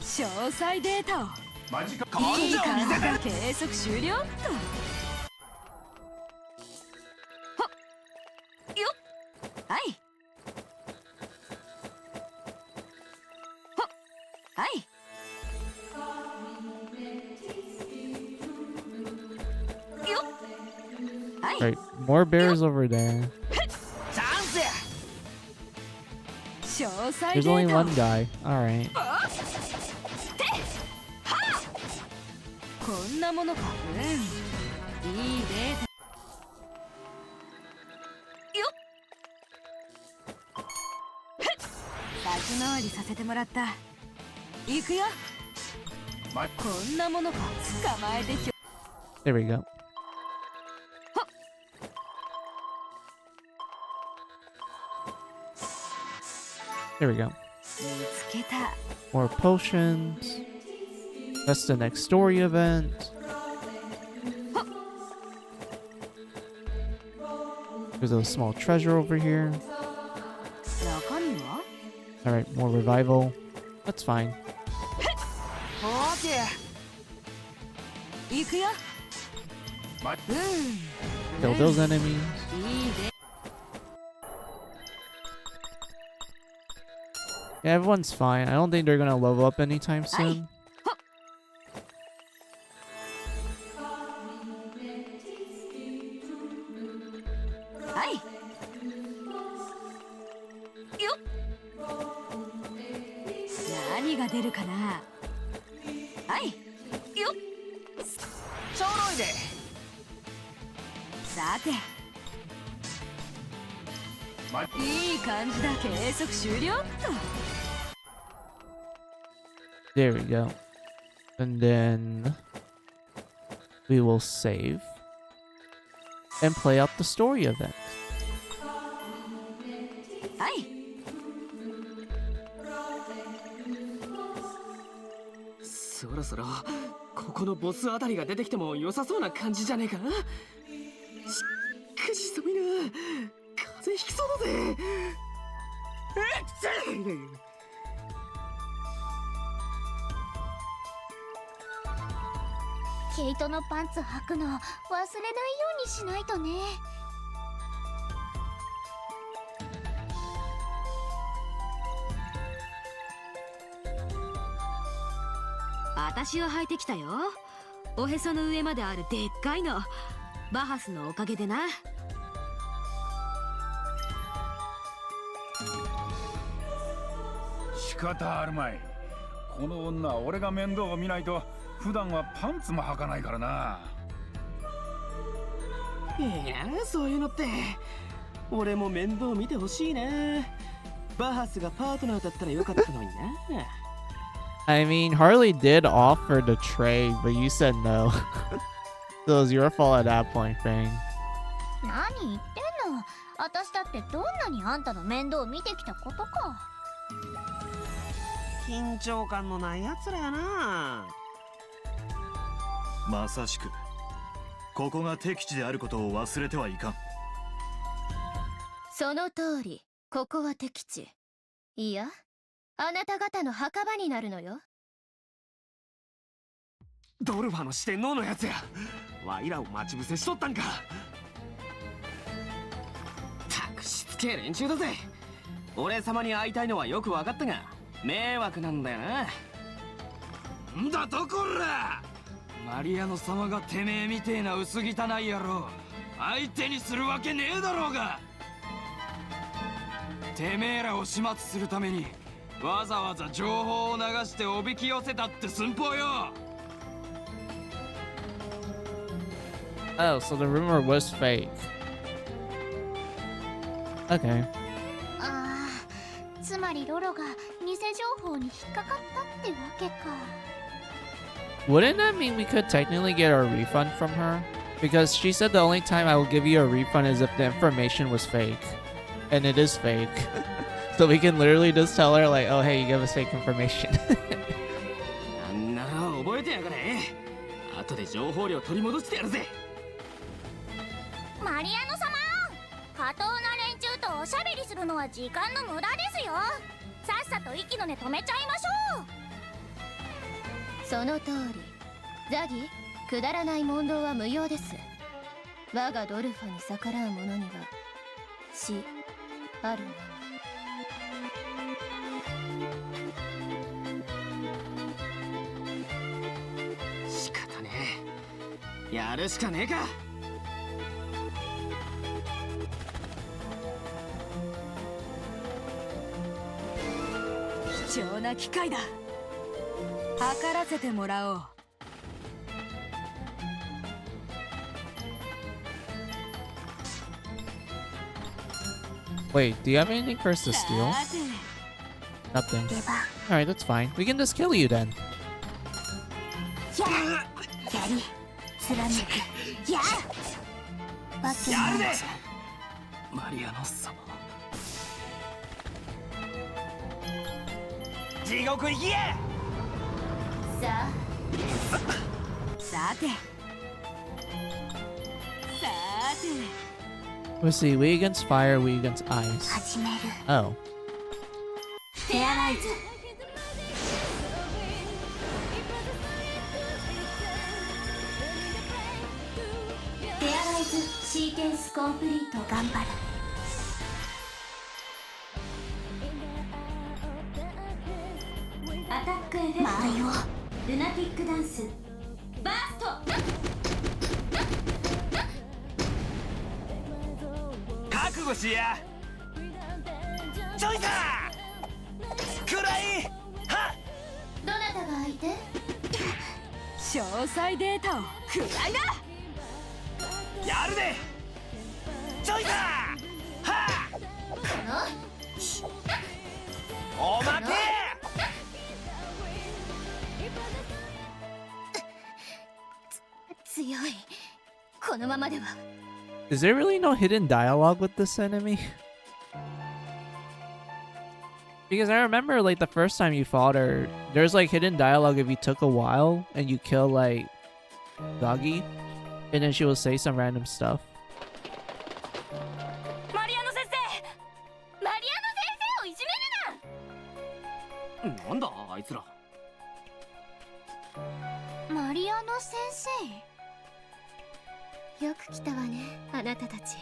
詳細データを。マジか。いい感じだ。計測終了っと。ほっ。よっ。はい。ほっ。はい。よっ。はい。Right, more bears over there. チャンスや。詳細 There's デ only ータを。 one guy. Alright. こんなものか。いいデータ。よっ。先回りさせてもらった。行くよ。こんなものか。捕まえてきょ。 There we go. There we go. 見つけた。 More potions. That's the next story event. There's a small treasure over here. 中身は？ Alright, more revival. That's fine. オーケー。行くよ。Kill those enemies. いいで。 Yeah, everyone's fine. I don't think they're gonna level up anytime soon. はい。よっ。何が出るかな。はい。よっ。ちょろいで。さて。いい感じだ。計測終了っと。 There we go. And then we will save and play out the story event. はい。そろそろここのボスあたりが出てきても良さそうな感じじゃねえか。しかし寒いな。風邪ひきそうだぜ。毛糸のパンツ履くの忘れないようにしないとね。私は履いてきたよ。おへその上まであるでっかいの。バハスのおかげでな。仕方あるまい。この女は俺が面倒を見ないと普段はパンツも履かないからな。いや、そういうのって俺も面倒見てほしいな。バハスがパートナーだったらよかったのにな。I mean, Harley did offer to trade, but you said no. So it was your fault at that point, Fang. 何言ってんの。私だってどんなにあんたの面倒を見てきたことか。緊張感のないやつらやな。まさしくここが敵地であることを忘れてはいかん。その通り、ここは敵地。いや、あなた方の墓場になるのよ。ドルファの四天王のやつや。ワイらを待ち伏せしとったんか。たくしつけえ連中だぜ。俺様に会いたいのはよく分かったが、迷惑なんだよな。んだとこら。マリアノ様がてめえみてえな薄汚い野郎相手にするわけねえだろうが。てめえらを始末するためにわざわざ情報を流しておびき寄せたって寸法よ。Oh, so the rumor was fake. Okay. ああ、つまりロロが偽情報に引っかかったってわけか。Wouldn't that mean we could technically get a refund from her? Because she said the only time I will give you a refund is if the information was fake. And it is fake. So we can literally just tell her like, oh hey, you gave us fake information. あんなの覚えてやがれ。後で情報量取り戻してやるぜ。マリアノ様、過当な連中とおしゃべりするのは時間の無駄ですよ。さっさと息の根止めちゃいましょう。その通り。ザギ、くだらない問答は無用です。我がドルファに逆らう者には死あるの。仕方ねえ。やるしかねえか。貴重な機会だ。測らせてもらおう。Wait, do you have anything for us to steal? さて Nothing. 出番。 Alright, that's fine. We can just kill you then. ややり貫く。やわけやるで。マリアノ様。地獄行きや。さあ、さてさて Let's see, we against fire, we against ice. 始める。 Oh. 手洗いず。手洗いずシーケンスコンプリート。頑張る。アタックエフェクト。間合いを。ルナティックダンス。バースト。覚悟しや。ちょいさくらいはっ。どなたが相手？詳細データをくらいだ。やるで。ちょいさはっ。おまけ。強い。このままでは。 Is there really no hidden dialogue with this enemy? Because I remember like the first time you fought her, there's like hidden dialogue if you took a while and you kill like Doggy, and then she will say some random stuff. マリアノ先生。マリアノ先生をいじめるな。なんだあいつら。マリアノ先よく来たわね、あなたたち。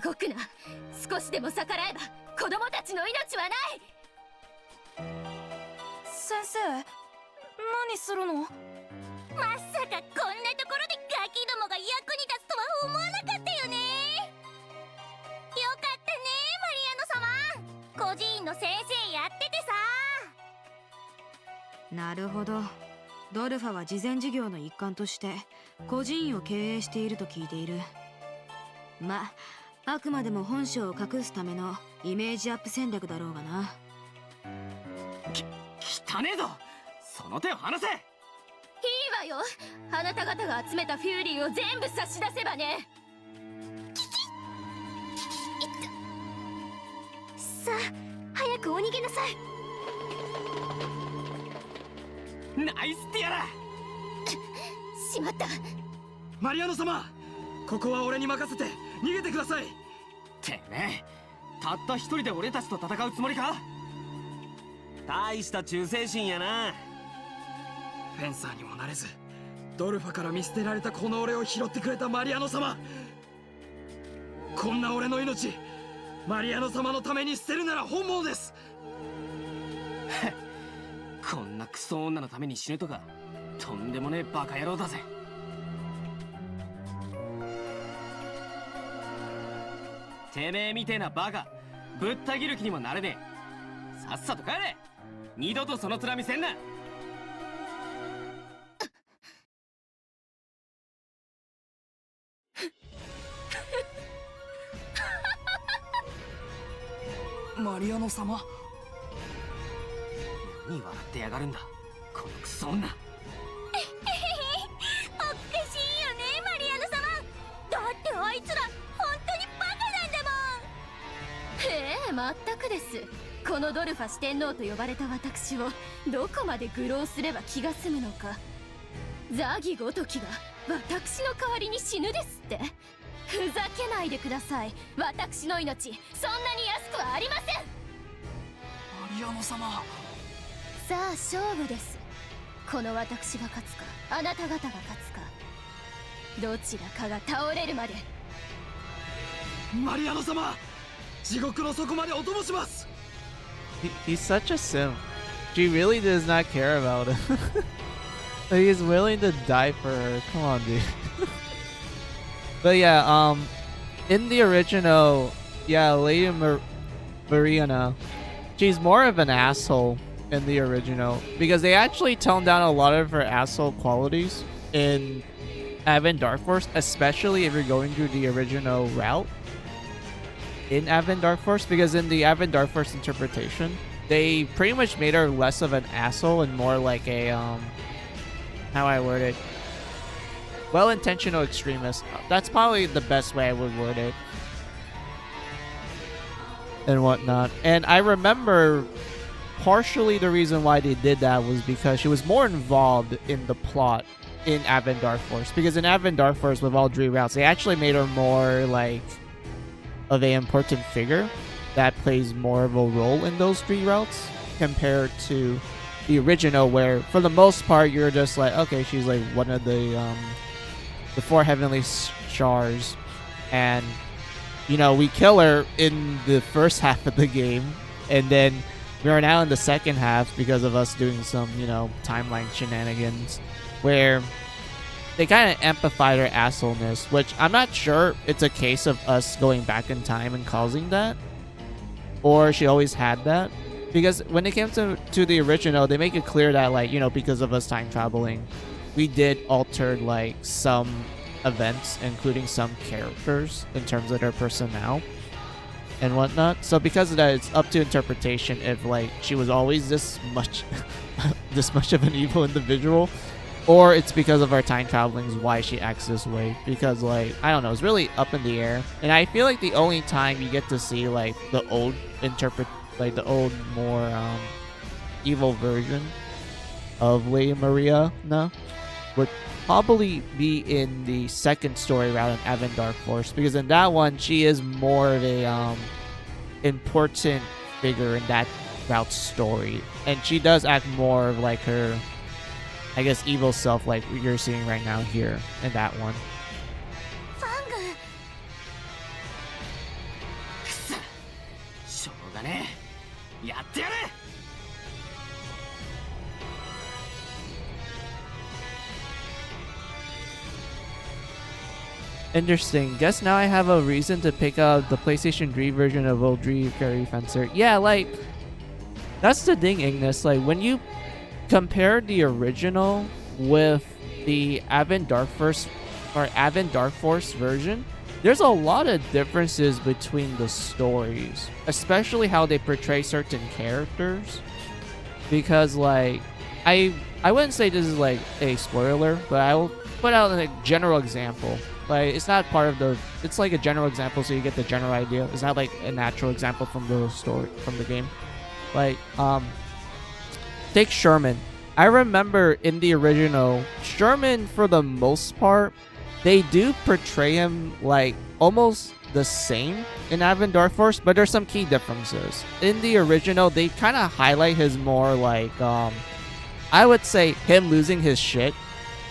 動くな。少しでも逆らえば子供たちの命はない。先生、何するの？生。まさかこんなところでガキどもが役に立つとは思わなかったよね。よかったね、マリアノ様。孤児院の先生やっててさ。なるほど。ドルファは慈善事業の一環として孤児院を経営していると聞いている。まあ、あくまでも本性を隠すためのイメージアップ戦略だろうがな。汚ねえぞ。その手を離せ。いいわよ。あなた方が集めたフューリーを全部差し出せばね。さあ早くお逃げなさい。ナイスティアラ。しまった。マリアノ様、ここは俺に任せて逃げてください。てめえ、たった一人で俺たちと戦うつもりか。大した忠誠心やな。フェンサーにもなれずドルファから見捨てられたこの俺を拾ってくれたマリアノ様、こんな俺の命マリアノ様のために捨てるなら本望です。こんなクソ女のために死ぬとかとんでもねえバカ野郎だぜ。てめえみてえなバカぶった切る気にもなれねえ。さっさと帰れ。二度とその面見せんな。マリアノ様、何笑ってやがるんだこのクソ女。おかしいよねマリアノ様。だってあいつら本当にバカなんだもん。全くです。このドルファ四天王と呼ばれた私をどこまで愚弄すれば気が済むのか。ザギごときが私の代わりに死ぬですって。ふざけないでください。私の命そんなに安くはありません。マリアノ様、さあ勝負です。この私が勝つかあなた方が勝つか、どちらかが倒れるまで。マリアノ様、地獄の底までお供します。He's such a simp. She really does not care about him. Like, he's willing to die for her. Come on, dude. But yeah, in the original, yeah, Lady Mariana, she's more of an asshole in the original because they actually toned down a lot of her asshole qualities in Advent Dark Force, especially if you're going through the original route in Advent Dark Force, because in the Advent Dark Force interpretation, they pretty much made her less of an asshole and more like a, how I word it, well-intentional extremist. That's probably the best way I would word it. And whatnot. And I remember partially the reason why they did that was because she was more involved in the plot in Advent Dark Force. Because in Advent Dark Force, with all three routes, they actually made her more like of an important figure that plays more of a role in those three routes compared to the original, where for the most part you're just like, okay, she's like one of the four heavenly stars, and you know, we kill her in the first half of the game, and then we are now in the second half because of us doing some, you know, timeline shenanigans where they kind of amplified her assholeness, which I'm not sure it's a case of us going back in time and causing that, or she always had that. Because when it came to the original, they make it clear that, like, you know, because of us time traveling, we did alter, like, some events, including some characters in terms of their personnel and whatnot. So because of that, it's up to interpretation if, like, she was always this much of an evil individual, or it's because of our time traveling is why she acts this way. Because, like, I don't know, it's really up in the air. And I feel like the only time you get to see, like, the old the old, more evil version of Lady Maria would probably be in the second story route in Advent Dark Force, because in that one she is more of a important figure in that route story, and she does act more of like her, I guess, evil self, like you're seeing right now here in that one. ファング、くそ、しょうがねえ、やってやれ。Interesting. Guess now I have a reason to pick up the PlayStation 3 version of Oldri Fairy Fencer. Yeah, like, that's the thing, Ignis. Like, when you compare the original with the Advent Dark Force version, there's a lot of differences between the stories, especially how they portray certain characters. Because, like, I wouldn't say this is like a spoiler, but I will put out a general example. Like it's not part of the. It's like a general example, so you get the general idea. It's not like a natural example from the story from the game. Like take Sherman. I remember in the original, Sherman for the most part, they do portray him like almost the same in Advent Dark Force, but there's some key differences. In the original, they kind of highlight his more like I would say him losing his shit.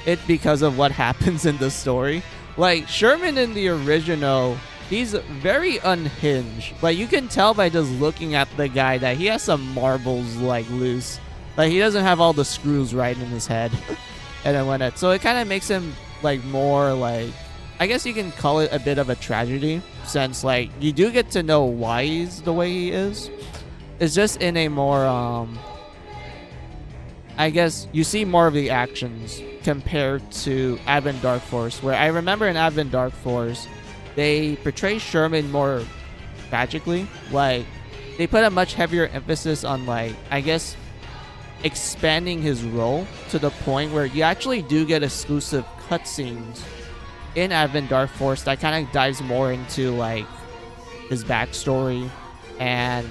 It because of what happens in the story. Like Sherman in the original, he's very unhinged. Like you can tell by just looking at the guy that he has some marbles like loose. Like he doesn't have all the screws right in his head. And then so it kind of makes him like more like, I guess you can call it a bit of a tragedy, since like you do get to know why he's the way he is. It's just in a more I guess you see more of the actions compared to Advent Dark Force, where I remember in Advent Dark Force, they portray Sherman more tragically. Like, they put a much heavier emphasis on, like, I guess, expanding his role to the point where you actually do get exclusive cutscenes in Advent Dark Force that kind of dives more into, like, his backstory and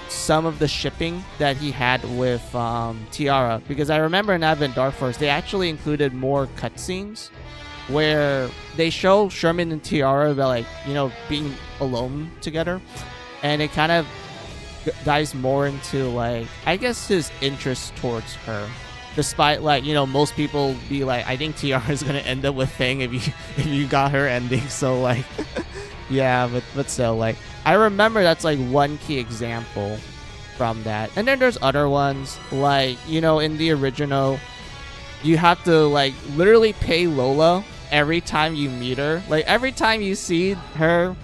some of the shipping that he had with Tiara, because I remember in Advent Dark Force they actually included more cutscenes where they show Sherman and Tiara like, you know, being alone together, and it kind of dives more into like, I guess, his interest towards her, despite like, you know, most people be like, I think Tiara is gonna end up with Fang if you got her ending, so like yeah, but still, like, I remember that's like one key example from that. And then there's other ones, like, you know, in the original, you have to like literally pay Lola every time you meet her. Like every time you see her,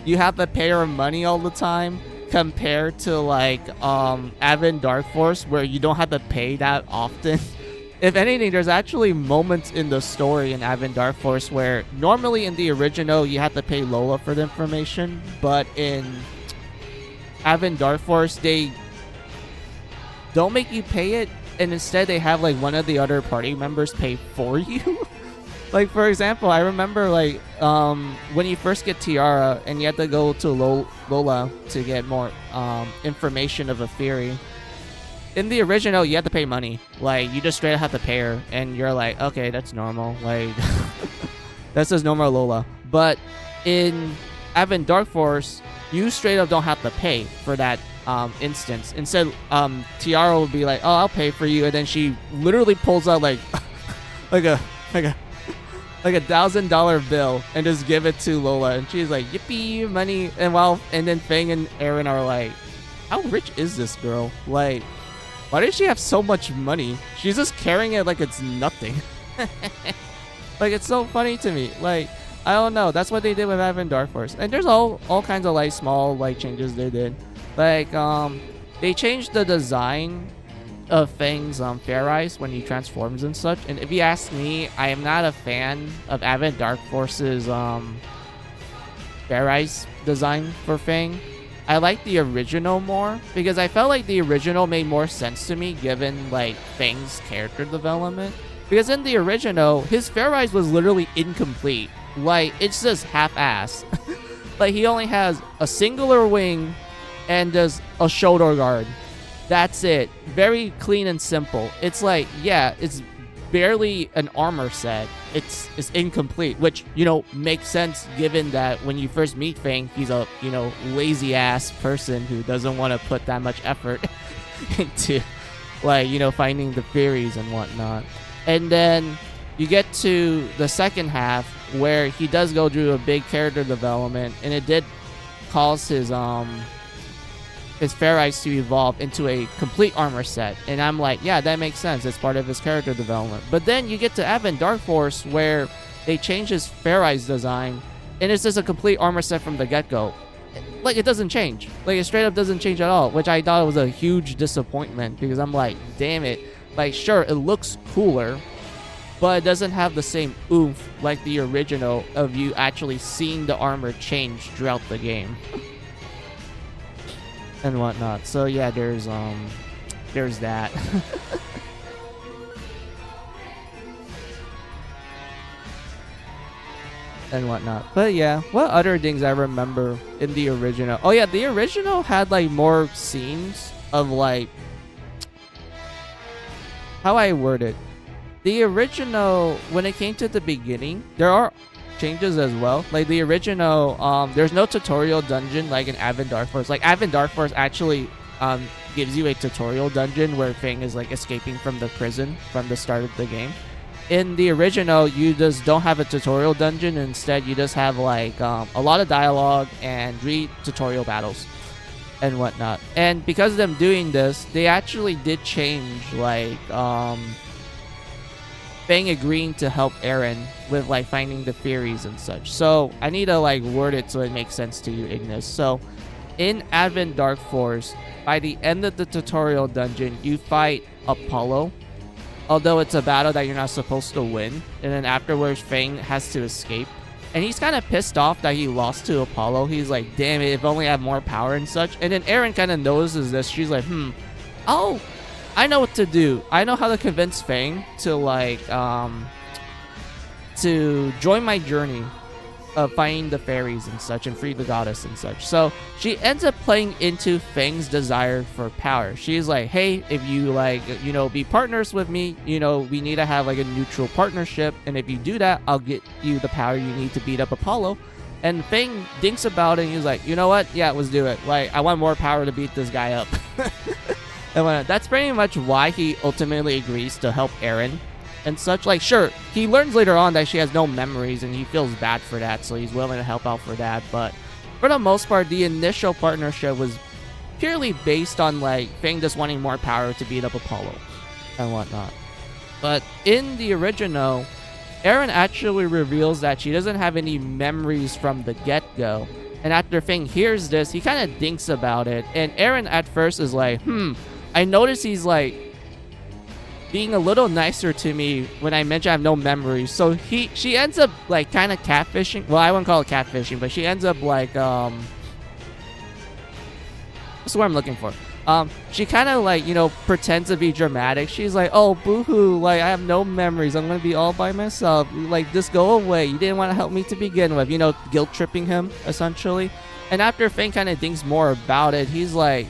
you have to pay her money all the time, compared to like Advent Dark Force where you don't have to pay that often. If anything, there's actually moments in the story in Advent Dark Force where normally in the original you have to pay Lola for the information, but in Advent Dark Force they don't make you pay it, and instead they have like one of the other party members pay for you. Like for example, I remember like when you first get Tiara and you have to go to Lola to get more information of a theory. In the original, you have to pay money. Like, you just straight up have to pay her, and you're like, okay, that's normal. Like, that's just normal Lola. But in Advent Dark Force, you straight up don't have to pay for that instance. Instead, Tiara will be like, oh, I'll pay for you, and then she literally pulls out like like a $1,000 bill and just give it to Lola, and she's like, yippee, money. And then Fang and Aaron are like, how rich is this girl? Like, why does she have so much money? She's just carrying it like it's nothing. Like, it's so funny to me. Like, I don't know. That's what they did with Advent Dark Force. And there's all kinds of like small like changes they did. Like, they changed the design of Fang's Fair Eyes when he transforms and such. And if you ask me, I am not a fan of Advent Dark Force's Fair Eyes design for Fang. I like the original more because I felt like the original made more sense to me given like Fang's character development. Because in the original, his Fair Eyes was literally incomplete. Like, it's just half-assed. Like, he only has a singular wing and does a shoulder guard. That's it. Very clean and simple. It's like, yeah, it's barely an armor set. It's incomplete, which, you know, makes sense given that when you first meet Fang, he's a, you know, lazy ass person who doesn't want to put that much effort into, like, you know, finding the theories and whatnot. And then you get to the second half where he does go through a big character development, and it did cause his Fair Eyes to evolve into a complete armor set. And I'm like, yeah, that makes sense. It's part of his character development. But then you get to Advent Dark Force where they change his Fair Eyes design, and it's just a complete armor set from the get-go. Like, it doesn't change. Like, it straight up doesn't change at all, which I thought was a huge disappointment because I'm like, damn it. Like, sure, it looks cooler, but it doesn't have the same oomph like the original of you actually seeing the armor change throughout the game. And whatnot. So yeah, there's that. and whatnot. But yeah, what other things I remember in the original? Oh yeah, the original had like more scenes of like, how I word it. The original, when it came to the beginning, there are changes as well. Like the original, there's no tutorial dungeon like in Advent Dark Force. Like Advent Dark Force actually gives you a tutorial dungeon where Fang is like escaping from the prison from the start of the game. In the original, you just don't have a tutorial dungeon. Instead, you just have like a lot of dialogue and 3 tutorial battles and whatnot. And because of them doing this, they actually did change like Fang agreeing to help Eren with like finding the theories and such. So I need to like word it so it makes sense to you, Ignis. So in Advent Dark Force, by the end of the tutorial dungeon, you fight Apollo. Although it's a battle that you're not supposed to win. And then afterwards, Fang has to escape. And he's kind of pissed off that he lost to Apollo. He's like, damn it, if only I have more power and such. And then Eren kind of notices this. She's like, oh, I know what to do. I know how to convince Fang to like, to join my journey of finding the fairies and such and free the goddess and such. So she ends up playing into Fang's desire for power. She's like, hey, if you like, you know, be partners with me, you know, we need to have like a neutral partnership. And if you do that, I'll get you the power you need to beat up Apollo. And Fang thinks about it and he's like, you know what? Yeah, let's do it. Like, I want more power to beat this guy up. And that's pretty much why he ultimately agrees to help Eren and such. Like, sure, he learns later on that she has no memories and he feels bad for that, so he's willing to help out for that. But for the most part, the initial partnership was purely based on like Fang just wanting more power to beat up Apollo and whatnot. But in the original, Eren actually reveals that she doesn't have any memories from the get-go. And after Fang hears this, he kind of thinks about it. And Eren at first is like, I notice he's like being a little nicer to me when I mention I have no memories. So she ends up like kind of catfishing. Well, I wouldn't call it catfishing, but she ends up like what's the word I'm looking for? She kind of like, you know, pretends to be dramatic. She's like, oh, boo-hoo, like I have no memories. I'm gonna be all by myself. Like, just go away. You didn't want to help me to begin with. You know, guilt-tripping him essentially. And after Fang kind of thinks more about it, he's like,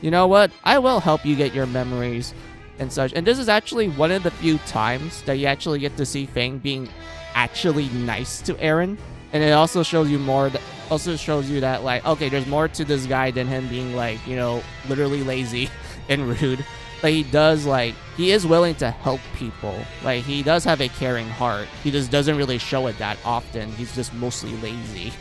you know what? I will help you get your memories and such. And this is actually one of the few times that you actually get to see Fang being actually nice to Eren. And it also shows you more that also shows you that like, okay, there's more to this guy than him being like, you know, literally lazy and rude. Like he is willing to help people. Like he does have a caring heart. He just doesn't really show it that often. He's just mostly lazy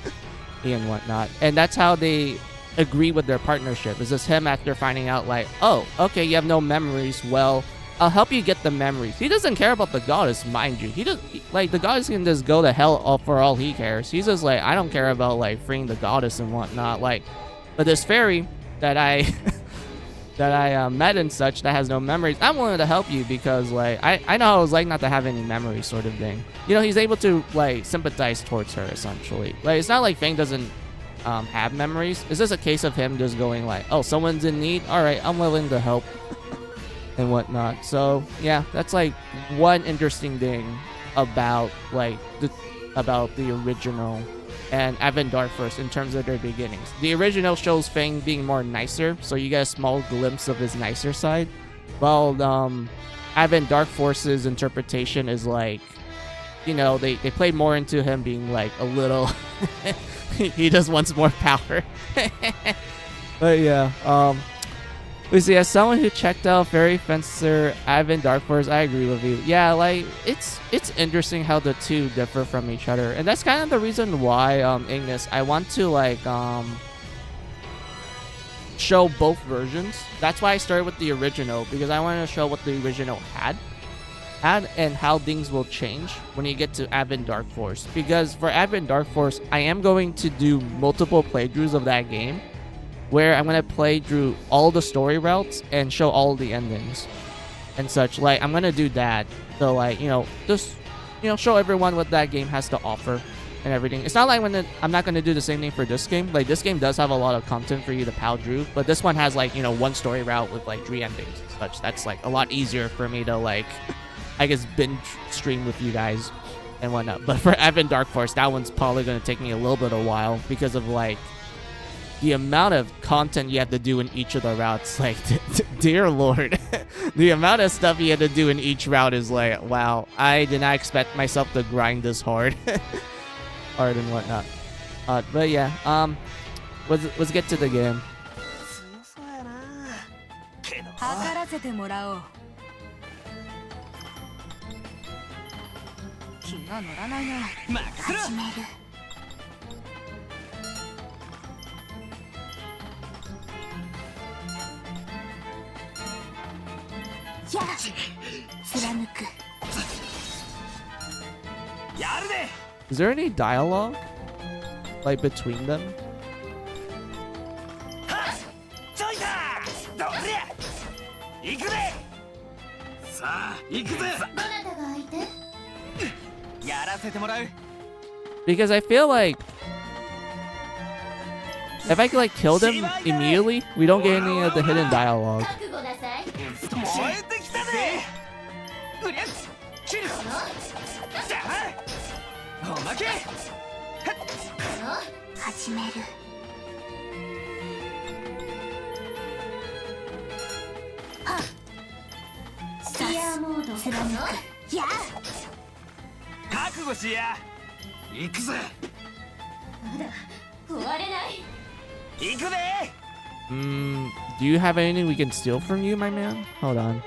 and whatnot. And that's how they agree with their partnership. Is just him after finding out like, oh, okay, you have no memories. Well, I'll help you get the memories. He doesn't care about the goddess, mind you. Like the goddess can just go to hell for all he cares. He's just like, I don't care about like freeing the goddess and whatnot. Like, but this fairy that I met and such that has no memories, I'm willing to help you because like I know how it was like not to have any memories, sort of thing. You know, he's able to like sympathize towards her essentially. Like it's not like Fang doesn't have memories. It's just a case of him just going like, oh, someone's in need, all right, I'm willing to help and whatnot. So yeah, that's like one interesting thing about like the original and Advent Dark Force in terms of their beginnings. The original shows Fang being more nicer, so you get a small glimpse of his nicer side, while Advent Dark Force's interpretation is like, you know, they play more into him being like a little he just wants more power. But yeah, we see, as someone who checked out Fairy Fencer, Advent Dark Force, I agree with you. Yeah, like it's interesting how the two differ from each other, and that's kind of the reason why Ignis, I want to like show both versions. That's why I started with the original, because I wanted to show what the original had and how things will change when you get to Advent Dark Force. Because for Advent Dark Force, I am going to do multiple playthroughs of that game, where I'm going to play through all the story routes and show all the endings and such. Like, I'm going to do that. So, like, you know, just, you know, show everyone what that game has to offer and everything. It's not like I'm not going to do the same thing for this game. Like, this game does have a lot of content for you to power through, but this one has, like, you know, one story route with, like, 3 endings and such. That's, like, a lot easier for me to, like, I guess, binge stream with you guys and whatnot. But for Evan Dark Force, that one's probably going to take me a little bit of a while because of like the amount of content you have to do in each of the routes. Like, dear lord, the amount of stuff you have to do in each route is like, wow, I did not expect myself to grind this hard. Hard and whatnot. But yeah, let's get to the game. 強そうやなけど測らせてもらおう。気が乗らないな。任せろ始める。やあ、貫く。やるで Is there any dialogue like between them? はっちょいたどりゃ行くでさあ行くぜどなたが相手？やらせてもらう Because I feel like if I could like kill them immediately, we don't get any of the hidden dialogue. 覚悟なさい。燃えてきたぜうりゃ切るじゃあおまけ始める。はっ。スピアモード貫く。やあ。覚悟しや行くぜまだ終われない。行くぜ Do you have anything we can steal from you, my man? Hold on. ど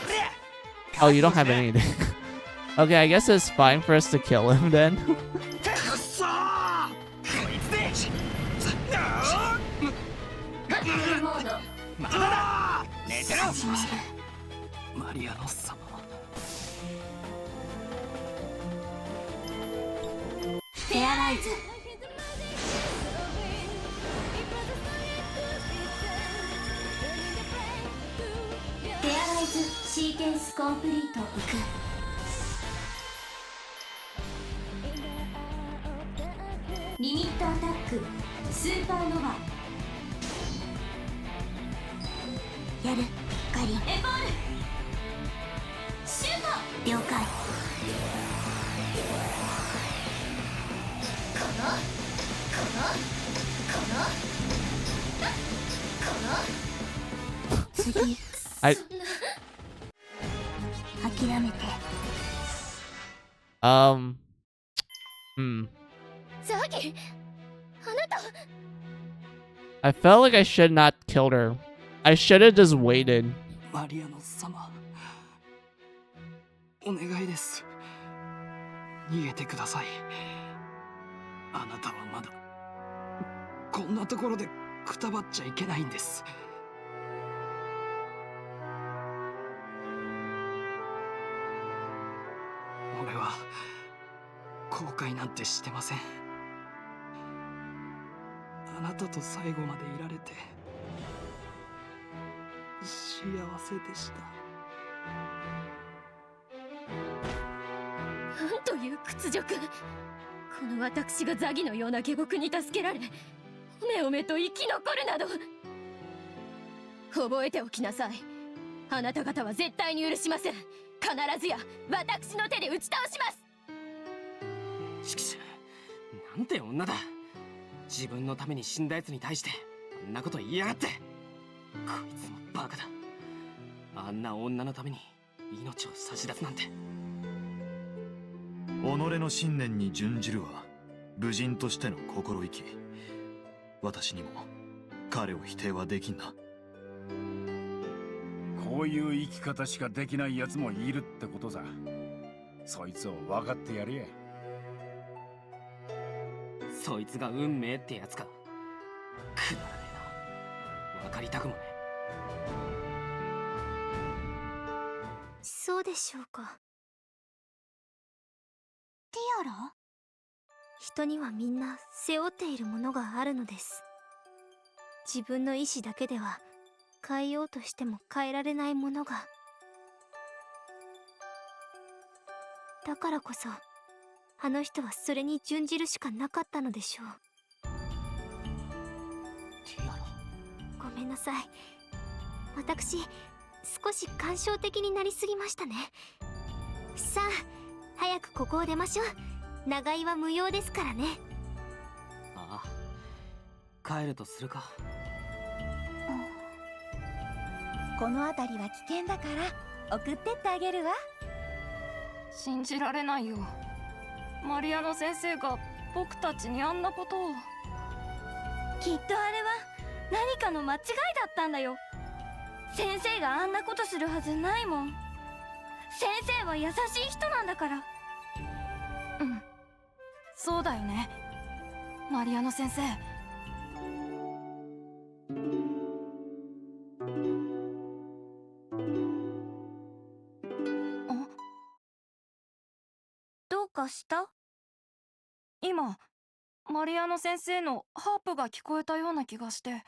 りゃ Oh, you don't have anything. Okay, I guess it's fine for us to kill him then. くっそーこいつでスピアモードまだだ寝てろ始める。マリアノ様。ペアライズ。ペアライズシーケンスコンプリート。いく。リミットアタックスーパーノヴァ。やるガリン。エボールシュート。了解。次 I 諦めて。ザギ、あなた。 I felt like I should not killed her. I should have just waited. マリアノ様、お願いです。逃げてください。あなたはまだこんなところでくたばっちゃいけないんです。俺は後悔なんてしてません。あなたと最後までいられて幸せでした。なんという屈辱。この私がザギのような下僕に助けられ、めおめと生き残るなど。覚えておきなさい。あなた方は絶対に許しません。必ずや私の手で打ち倒します。しきしなんて女だ。自分のために死んだ奴に対してあんなこと言いやがって。こいつもバカだ。あんな女のために命を差し出すなんて。己の信念に準じるは武人としての心意気。私にも彼を否定はできんな。こういう生き方しかできない奴もいるってことさ。そいつを分かってやれや。そいつが運命ってやつか。くだらねえな。分かりたくもね。そうでしょうか。ティアラ？人にはみんな背負っているものがあるのです。自分の意志だけでは変えようとしても変えられないものが。だからこそあの人はそれに準じるしかなかったのでしょう。ティアラ。ごめんなさい。私少し感傷的になりすぎましたね。さあ早くここを出ましょう。長居は無用ですからね。ああ、帰るとするか。この辺りは危険だから送ってってあげるわ。信じられないよ。マリアノ先生が僕たちにあんなことを。きっとあれは何かの間違いだったんだよ。先生があんなことするはずないもん。先生は優しい人なんだから。うん、そうだよね、マリアノ先生。どうかした？今マリアノ先生のハープが聞こえたような気がして。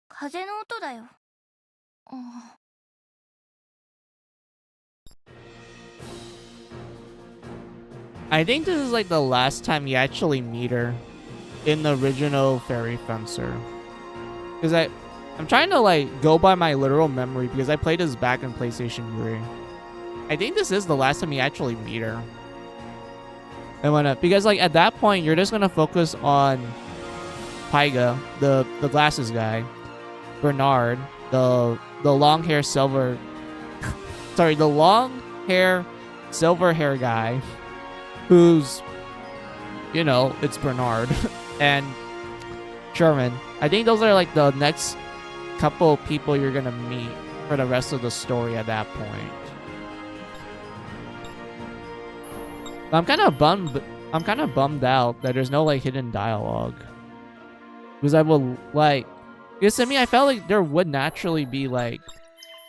風の音だよ。I think this is like the last time you actually meet her in the original Fairy Fencer. Because I'm trying to like go by my literal memory because I played this back in PlayStation 3. I think this is the last time you actually meet her. And because like at that point you're just gonna focus on Paiga, the glasses guy, Bernard, the long hair silver sorry, the long hair silver hair guy who's, you know, it's Bernard and Sherman. I think those are like the next couple of people you're gonna meet for the rest of the story at that point. I'm kind of bummed out that there's no like hidden dialogue. Because I will like, because to me I felt like there would naturally be like,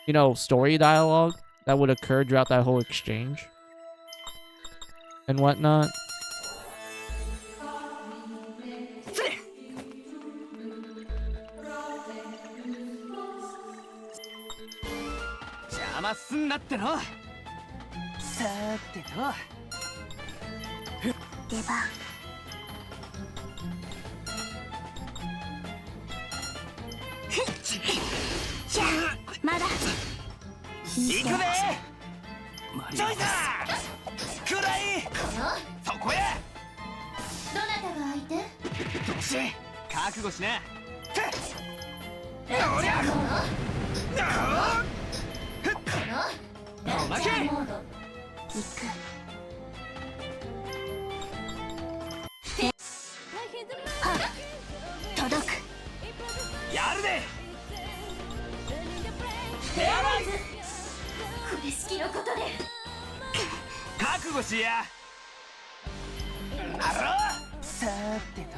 you know, story dialogue that would occur throughout that whole exchange and whatnot. 邪魔すんなっての。さーてと。出番。まだ。行くぜ。ちょいさ。くらい。そこへ。どなたが相手？どうし。覚悟しな。おりゃ。おまけ。行く。届く。やるで。手合わず。これ式のことで。覚悟しや。あろ。さーてと。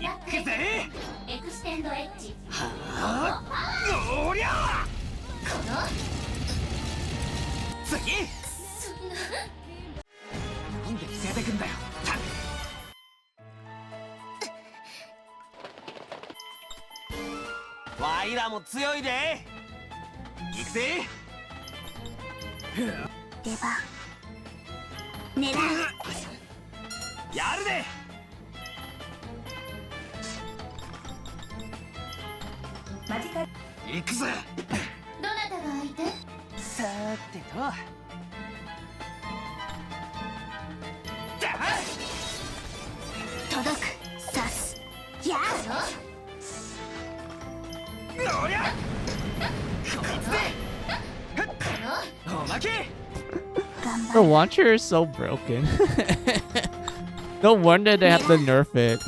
行くぜ。エクステンドエッジ。はあ。おりゃ。この。次。なんで連れてくんだよ。ワイらも強いで。行くぜ。出番。狙う。やるで。間近。行くぜ。どなたが相手？さーてと。届く。刺す。やあ。おりゃ。こいつで。おまけ。The launcher is so broken. No wonder they have to nerf it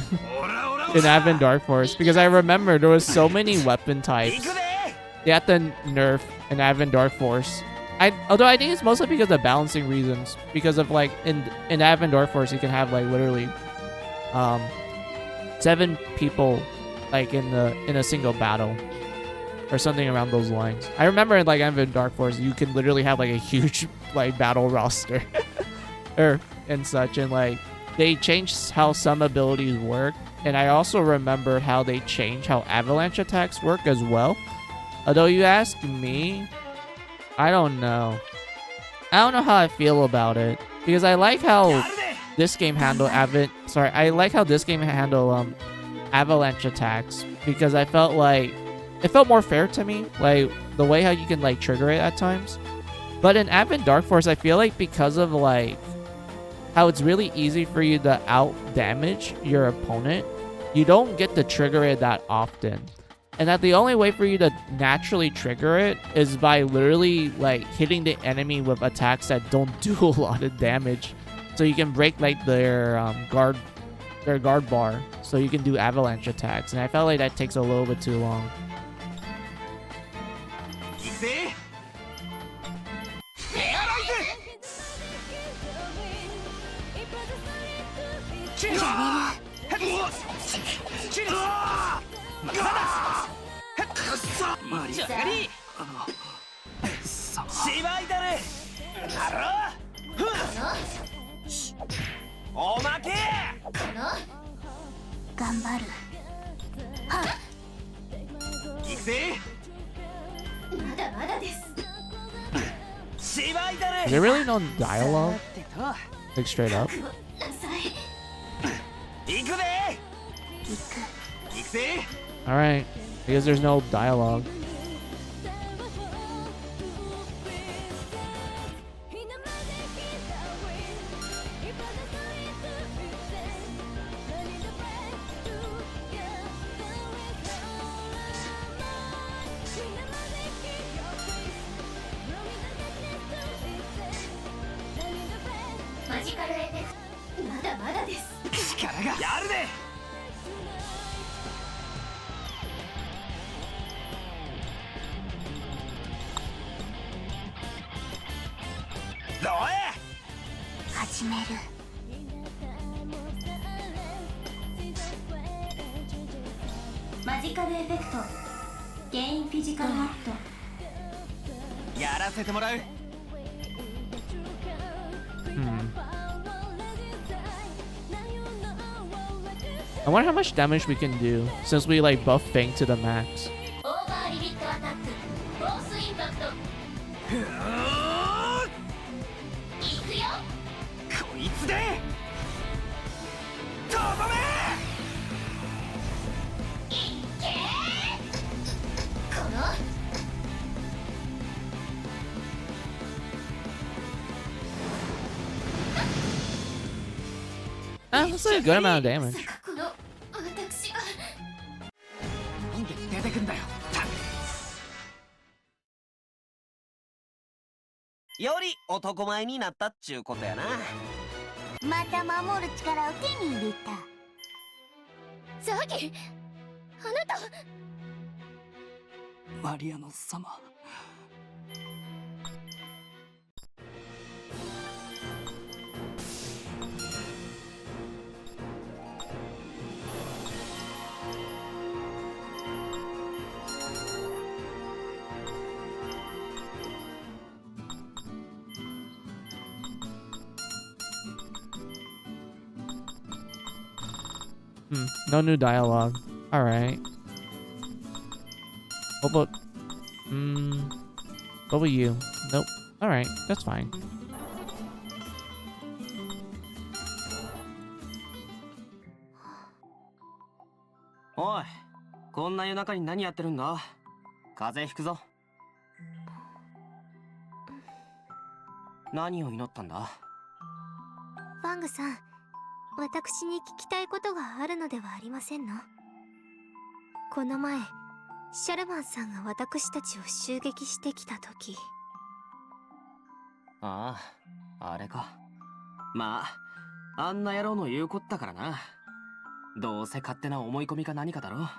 in Advent Dark Force, because I remember there was so many weapon types they had to nerf in Advent Dark Force. Although I think it's mostly because of balancing reasons, because of like in Advent Dark Force you can have like literally 7 people like in a single battle or something around those lines. I remember in like Advent Dark Force you can literally have like a huge like battle roster and such, and like they changed how some abilities work, and I also remember how they changed how avalanche attacks work as well. Although you ask me, I don't know. I don't know how I feel about it, because I like how this game handle I like how this game handle avalanche attacks because I felt like it felt more fair to me, like the way how you can like trigger it at times. But in Advent Dark Force, I feel like because of like how it's really easy for you to out damage your opponent, you don't get to trigger it that often. And that the only way for you to naturally trigger it is by literally like hitting the enemy with attacks that don't do a lot of damage. So you can break like their guard bar, so you can do avalanche attacks. And I felt like that takes a little bit too long. Is there really no dialogue? Like straight up? Alright, because there's no dialogue. I wonder how much damage we can do since we like buff Fang to the max. That's a good amount of damage. より男前になったっちゅうことやな。また守る力を手に入れた。ザギ、あなた。マリアノ様。No new dialogue. Alright. What about... What about you? Nope. Alright, that's fine. Oi, こんな夜中に何やってるんだ? 風邪ひくぞ。何を祈ったんだ? ファングさん、私に聞きたいことがあるのではありませんの？この前、シャルマンさんが私たちを襲撃してきた時。ああ、あれか。まあ、あんな野郎の言うこったからな。どうせ勝手な思い込みか何かだろ。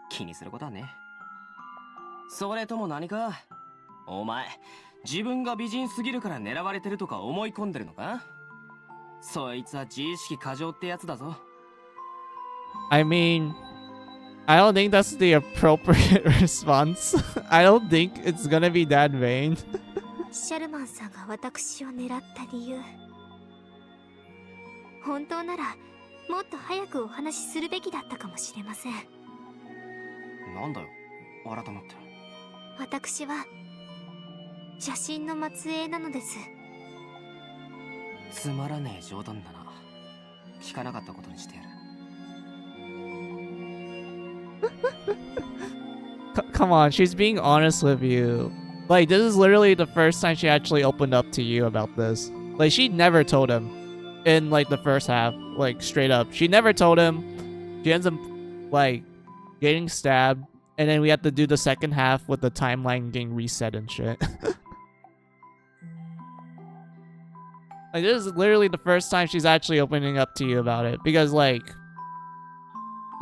気にすることはね。それとも何か、お前、自分が美人すぎるから狙われてるとか思い込んでるのか？そいつは自意識過剰ってやつだぞ。I mean, I don't think that's the appropriate response. I don't think it's gonna be that vain. シャルマンさんが私を狙った理由。本当なら、もっと早くお話しするべきだったかもしれません。なんだよ、改まって。私は、邪神の末裔なのです。つまらねえ冗談だな。聞かなかったことにしてやる。Come on, she's being honest with you. Like, this is literally the first time she actually opened up to you about this. Like, she never told him in, like, the first half. Like, straight up. She never told him. She ends up, like, getting stabbed. And then we have to do the second half with the timeline getting reset and shit. Like, this is literally the first time she's actually opening up to you about it. Because, like...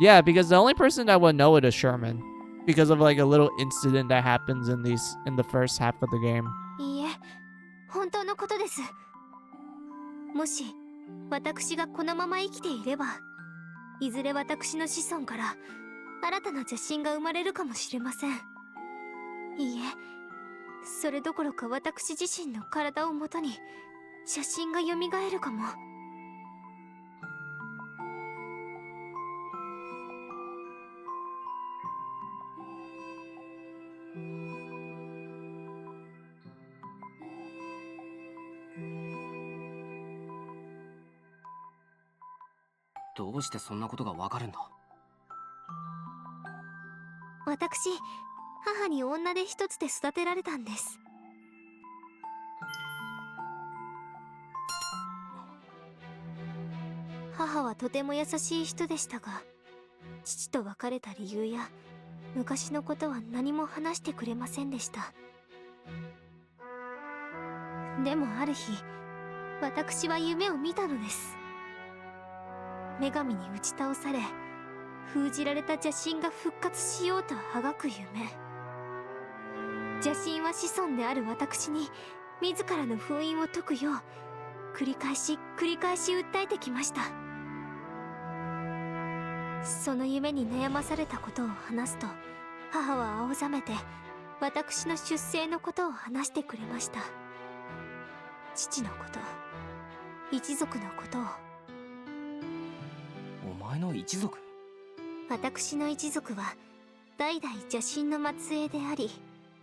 Yeah, because the only person that would know it is Sherman. Because of, like, a little incident that happens in the first half of the game. いいえ、本当のことです。もし私がこのまま生きていれば、いずれ私の子孫から新たな邪神が生まれるかもしれません。いいえ、それどころか私自身の体をもとに邪神が蘇るかも。どうしてそんなことがわかるんだ？私、母に女手一つで育てられたんです。母はとても優しい人でしたが、父と別れた理由や昔のことは何も話してくれませんでした。でもある日、私は夢を見たのです。女神に打ち倒され、封じられた邪神が復活しようとあがく夢。邪神は子孫である私に自らの封印を解くよう繰り返し訴えてきました。その夢に悩まされたことを話すと、母は青ざめて私の出生のことを話してくれました。父のこと、一族のことを。お前の一族？私の一族は代々邪神の末裔であり、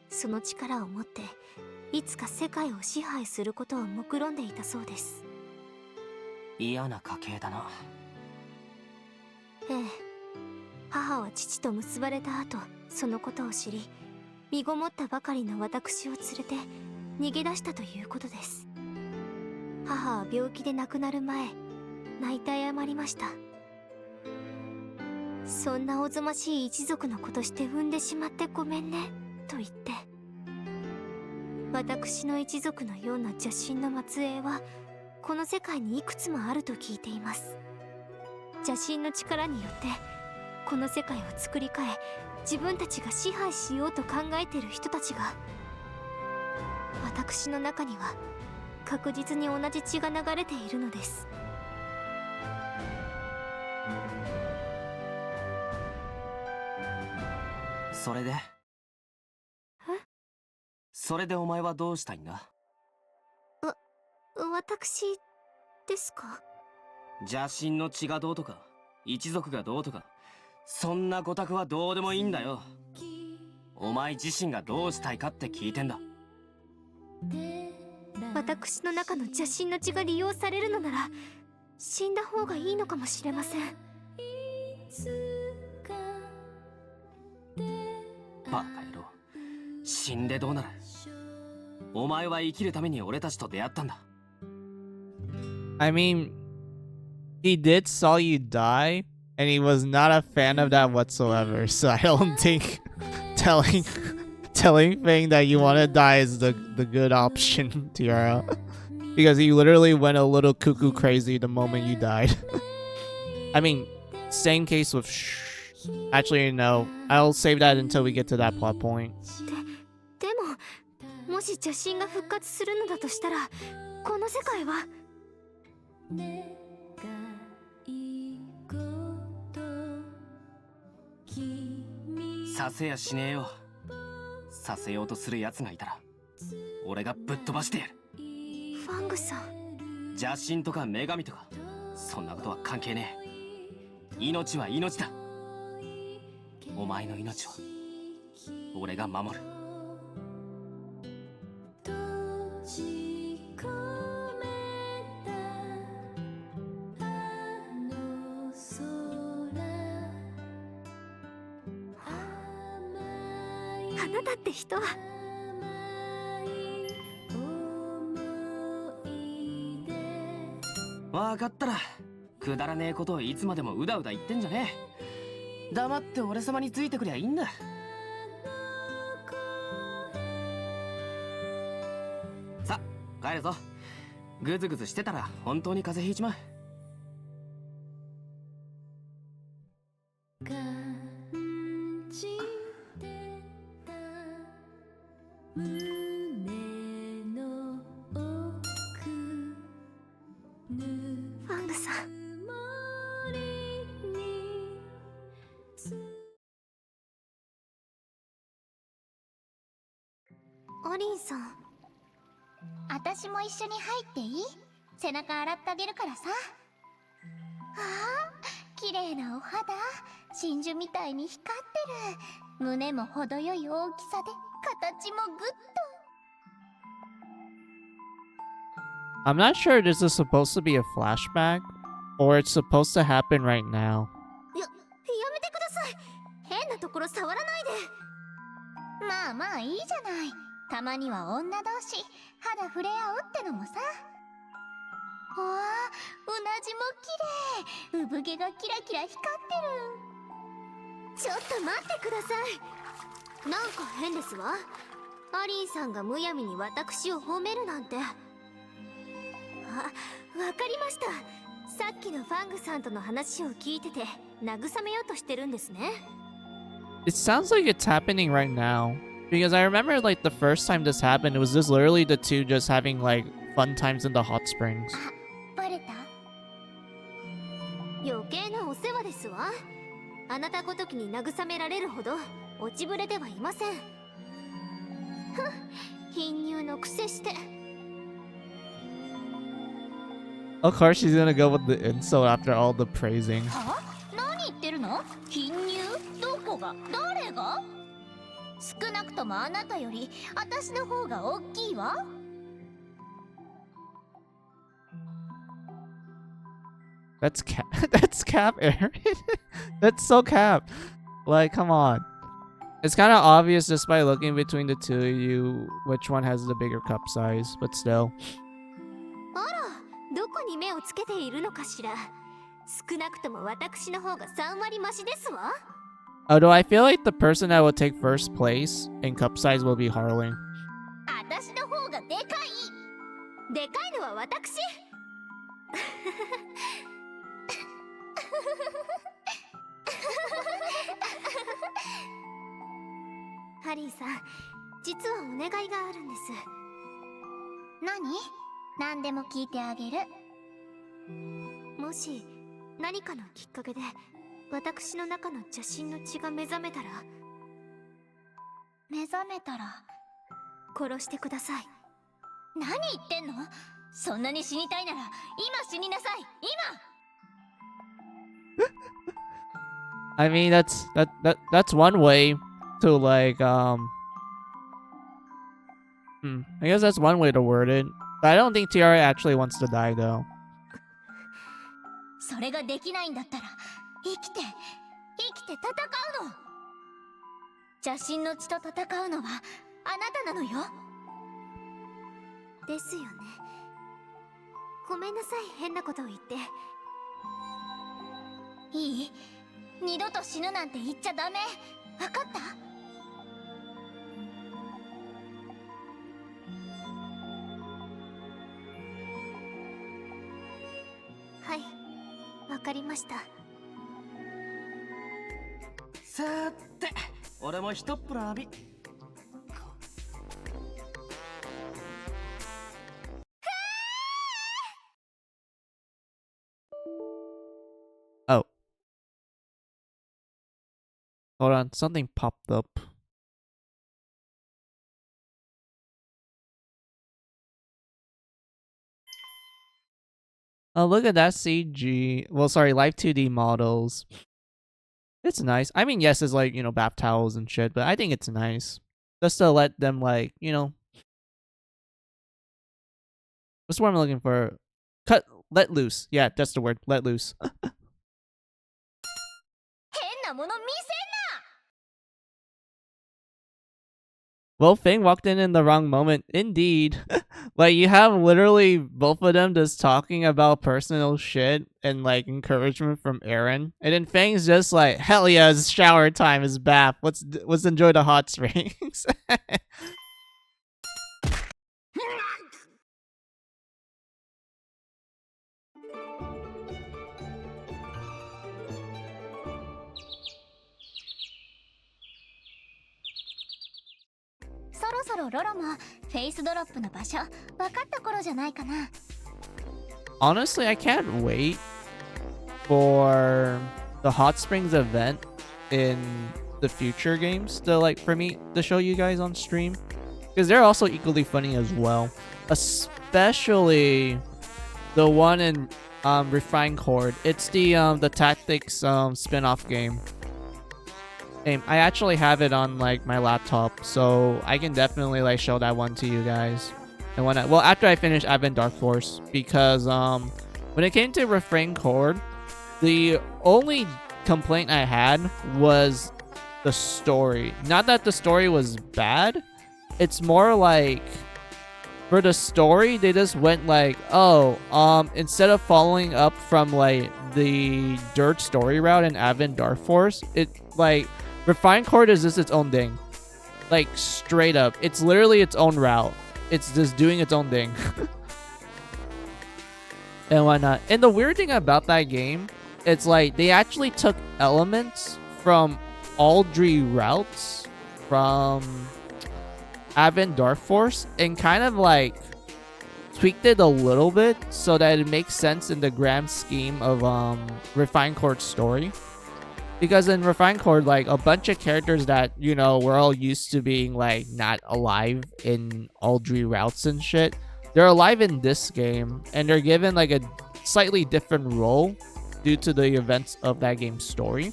その力を持っていつか世界を支配することを目論んでいたそうです。嫌な家系だな。ええ、母は父と結ばれた後、そのことを知り、身ごもったばかりの私を連れて逃げ出したということです。母は病気で亡くなる前、泣いて謝りました。そんなおぞましい一族の子として産んでしまってごめんねと言って。私の一族のような邪神の末裔はこの世界にいくつもあると聞いています。邪神の力によってこの世界を作り変え、自分たちが支配しようと考えている人たちが、私の中には確実に同じ血が流れているのです。それで？それでお前はどうしたいんだ？私ですか？邪神の血がどうとか一族がどうとか、そんなごたくはどうでもいいんだよ。お前自身がどうしたいかって聞いてんだ。私の中の邪神の血が利用されるのなら死んだ方がいいのかもしれません。バカ野郎、死んでどうなる？お前は生きるために俺たちと出会ったんだ。I mean, he did saw you die, and he was not a fan of that whatsoever. So I don't think telling Fang that you want to die is the good option, Tiara, because he literally went a little cuckoo crazy the moment you died. I mean, same case with actually, no. I'll save that until we get to that plot point. でも、もし邪神が復活するのだとしたら、この世界は。させやしねえよ。させようとする奴がいたら、俺がぶっ飛ばしてやる。ファングさん。邪神とか女神とか、そんなことは関係ねえ。命は命だ。お前の命は俺が守る。あなたって人は分かったらくだらねえことをいつまでもうだうだ言ってんじゃねえ。黙って俺様についてくりゃいいんだ。さあ帰るぞ。グズグズしてたら本当に風邪ひいちまう。ファングさん。オリンさん、私も一緒に入っていい？背中洗ってあげるからさ。ああ、綺麗なお肌、真珠みたいに光ってる。胸も程よい大きさで形もグッと。 I'm not sure this is supposed to be a flashback or it's supposed to happen right now. やめてください。変なところ触らないで。まあまあいいじゃない。たまには女同士肌触れ合うってのもさ。わあ、うなじも綺麗。産毛がキラキラ光ってる。ちょっと待ってください。なんか変ですわ。アリンさんがむやみに私を褒めるなんて。あ、わかりました。さっきのファングさんとの話を聞いてて慰めようとしてるんですね。It sounds like it's happening right now. Because I remember like the first time this happened, it was just literally the two just having like fun times in the hot springs. バレた？余計なお世話ですわ。あなたごときに慰められるほど落ちぶれではいません。ふん、貧乳の癖して。Of course she's gonna go with the insult after all the praising. は？何言ってるの？貧乳？どこが？誰が？少なくともあなたより私の方が大きいわ。That's cap. That's cap, Aaron. That's so cap. Like, come on. It's kind of obvious just by looking between the two of you which one has the bigger cup size, but still. あら、どこに目をつけているのかしら。少なくとも私の方が3割増しですわ。Although I feel like the person that will take first place in cup size will be Harling. 私の方がでかい。でかいのは私。ハリーさん、実はお願いがあるんです。何？何でも聞いてあげる。もし何かのきっかけで私の中の邪神の血が目覚めたら。目覚めたら殺してください。何言ってんの？そんなに死にたいなら今死になさい。今。I mean, that's one way to like I guess that's one way to word it. But I don't think Tiara actually wants to die though. それができないんだったら生きて戦うの。邪神の血と戦うのはあなたなのよ。ですよね。ごめんなさい、変なことを言って。いい？二度と死ぬなんて言っちゃダメ。わかった？はい、わかりました。さーて、俺も一っ風呂浴び。Oh. Hold on, something popped up. Oh, look at that CG. Well, sorry, Live 2D models. It's nice. I mean, yes, it's like, you know, bath towels and shit, but I think it's nice. Just to let them, like, you know. What's the word I'm looking for? Let loose. Yeah, that's the word. Let loose. 変なもの見せんな。Well, Fang walked in the wrong moment. Indeed. Like, you have literally both of them just talking about personal shit and, like, encouragement from Aaron. And then Fang's just like, hell yeah, it's shower time, it's bath. Let's enjoy the hot springs. そろそろロロもフェイスドロップの場所分かった頃じゃないかな。 Honestly, I can't wait for the hot springs event in the future games to, like, for me to show you guys on stream, because they're also equally funny as well, especially the one in Refined Chord. It's the tactics spin-off game. I actually have it on, like, my laptop, so I can definitely, like, show that one to you guys. And well, after I finish Advent Dark Force, because when it came to Refrain Chord, the only complaint I had was the story. Not that the story was bad, it's more like, for the story, they just went like, oh, instead of following up from, like, the dirt story route in Advent Dark Force, it, like, Refined Chord is just its own thing. Like, straight up. It's literally its own route. It's just doing its own thing. And whatnot. And the weird thing about that game, it's like, they actually took elements from all three routes from Advent Dark Force and kind of, like, tweaked it a little bit so that it makes sense in the grand scheme of Refined Chord's story. Because in Refined Chord, like, a bunch of characters that, you know, we're all used to being, like, not alive in all three routes and shit, they're alive in this game, and they're given, like, a slightly different role due to the events of that game's story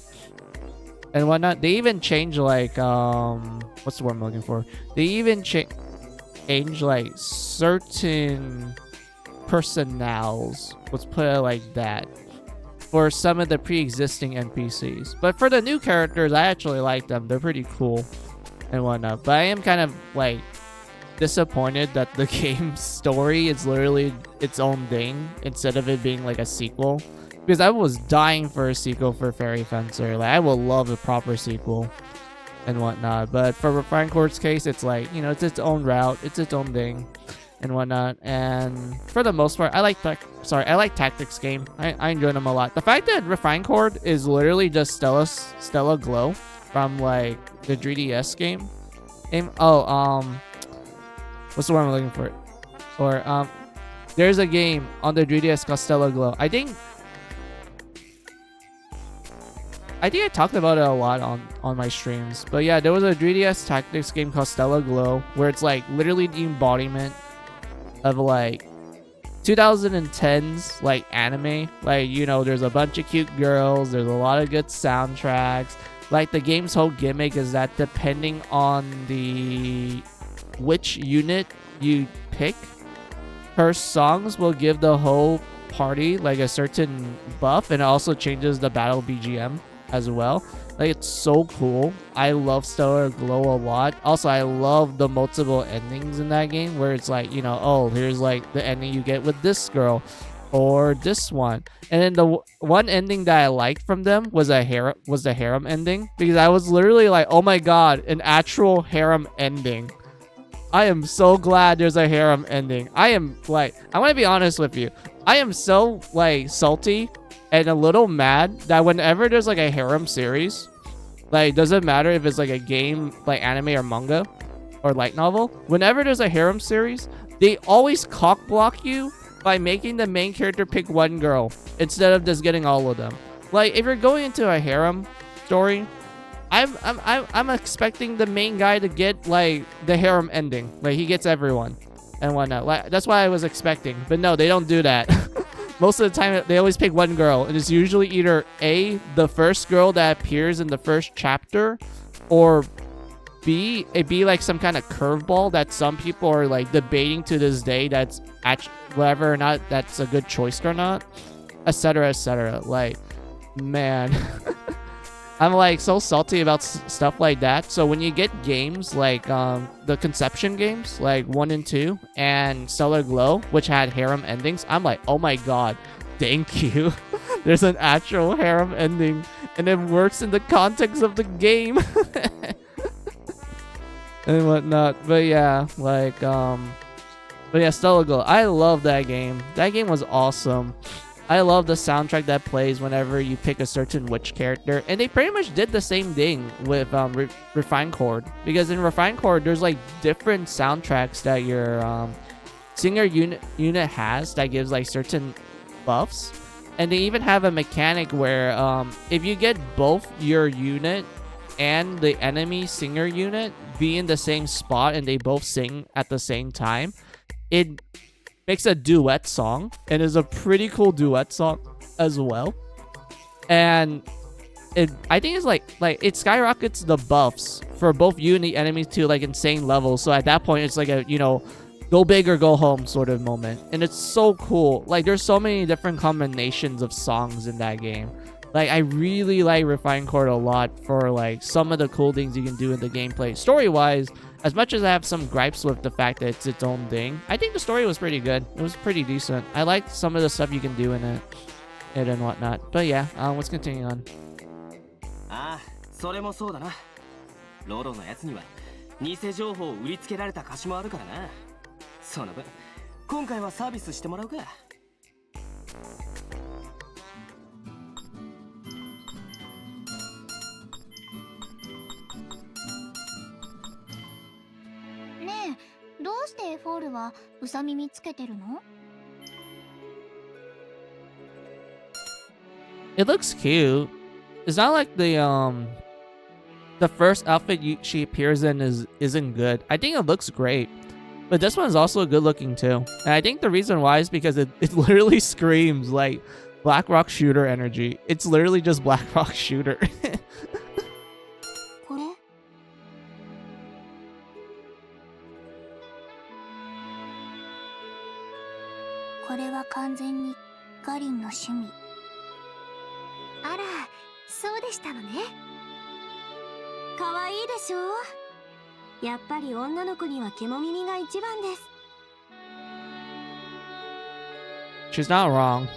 and whatnot. They even change, like, what's the word I'm looking for? They even change, like, certain personals, let's put it like that, for some of the pre-existing NPCs. But for the new characters, I actually like them. They're pretty cool and whatnot. But I am kind of, like, disappointed that the game's story is literally its own thing instead of it being, like, a sequel. Because I was dying for a sequel for Fairy Fencer. Like, I would love a proper sequel and whatnot. But for Refined Chord's case, it's like, you know, it's its own route. It's its own thing and whatnot. And for the most part, I like tactics game. I enjoy them a lot. The fact that Refined Chord is literally just Stella Glow from, like, the 3DS game. What's the word I'm looking for? Or there's a game on the 3DS called Stella Glow. I think I talked about it a lot on my streams. But yeah, there was a 3DS tactics game called Stella Glow where it's, like, literally the embodiment of, like, 2010s, like, anime. Like, you know, there's a bunch of cute girls, there's a lot of good soundtracks. Like, the game's whole gimmick is that depending on which unit you pick, her songs will give the whole party, like, a certain buff, and it also changes the battle BGM as well. Like, it's so cool. I love Stellar Glow a lot. Also, I love the multiple endings in that game where it's like, you know, oh, here's, like, the ending you get with this girl or this one. And then the one ending that I liked from them was the harem ending, because I was literally like, oh my god, an actual harem ending. I am so glad there's a harem ending. I am, like, I want to be honest with you. I am so, like, salty and a little mad that whenever there's, like, a harem series, like, doesn't matter if it's, like, a game, like, anime or manga or light novel, whenever there's a harem series, they always cock block you by making the main character pick one girl instead of just getting all of them. Like, if you're going into a harem story, I'm expecting the main guy to get, like, the harem ending. Like, he gets everyone and whatnot. Like, that's what I was expecting. But no, they don't do that. Most of the time, they always pick one girl. And it's usually either A, the first girl that appears in the first chapter, or B, it be, like, some kind of curveball that some people are, like, debating to this day that's actually, whether or not that's a good choice or not, etc., etc. Like, man. I'm like so salty about stuff like that. So when you get games like the Conception games, like 1 and 2, and Stellar Glow, which had harem endings, I'm like, oh my god, thank you. There's an actual harem ending, and it works in the context of the game and whatnot. But yeah, like but yeah, Stellar Glow, I love that game. That game was awesome. I love the soundtrack that plays whenever you pick a certain witch character. And they pretty much did the same thing with Refined Chord. Because in Refined Chord, there's like different soundtracks that your singer unit has that gives like certain buffs. And they even have a mechanic where if you get both your unit and the enemy singer unit be in the same spot and they both sing at the same time, it makes a duet song, and is a pretty cool duet song as well. And I think it's like it skyrockets the buffs for both you and the enemies to like insane levels. So at that point, it's like a, you know, go big or go home sort of moment. And it's so cool. Like there's so many different combinations of songs in that game. Like I really like Refined Chord a lot for like some of the cool things you can do in the gameplay. Story-wise, as much as I have some gripes with the fact that it's its own thing, I think the story was pretty good. It was pretty decent. I liked some of the stuff you can do in it and whatnot. But yeah, let's continue on. ああ、それもそうだな。ロロのやつには偽情報を売りつけられた貸しもあるからな。その分、今回はサービスしてもらうか。ねえ、どうしてフォールはウサ耳つけてるの？ It looks cute. It's not like the first outfit she appears in isn't good. I think it looks great. But this one is also good looking too. And I think the reason why is because it literally screams like Black Rock Shooter energy. It's literally just Black Rock Shooter. これ？これは完全にガリンの趣味。あら、そうでしたのね。可愛いでしょ。やっぱり女の子にはケモ耳が一番です。 She's not wrong.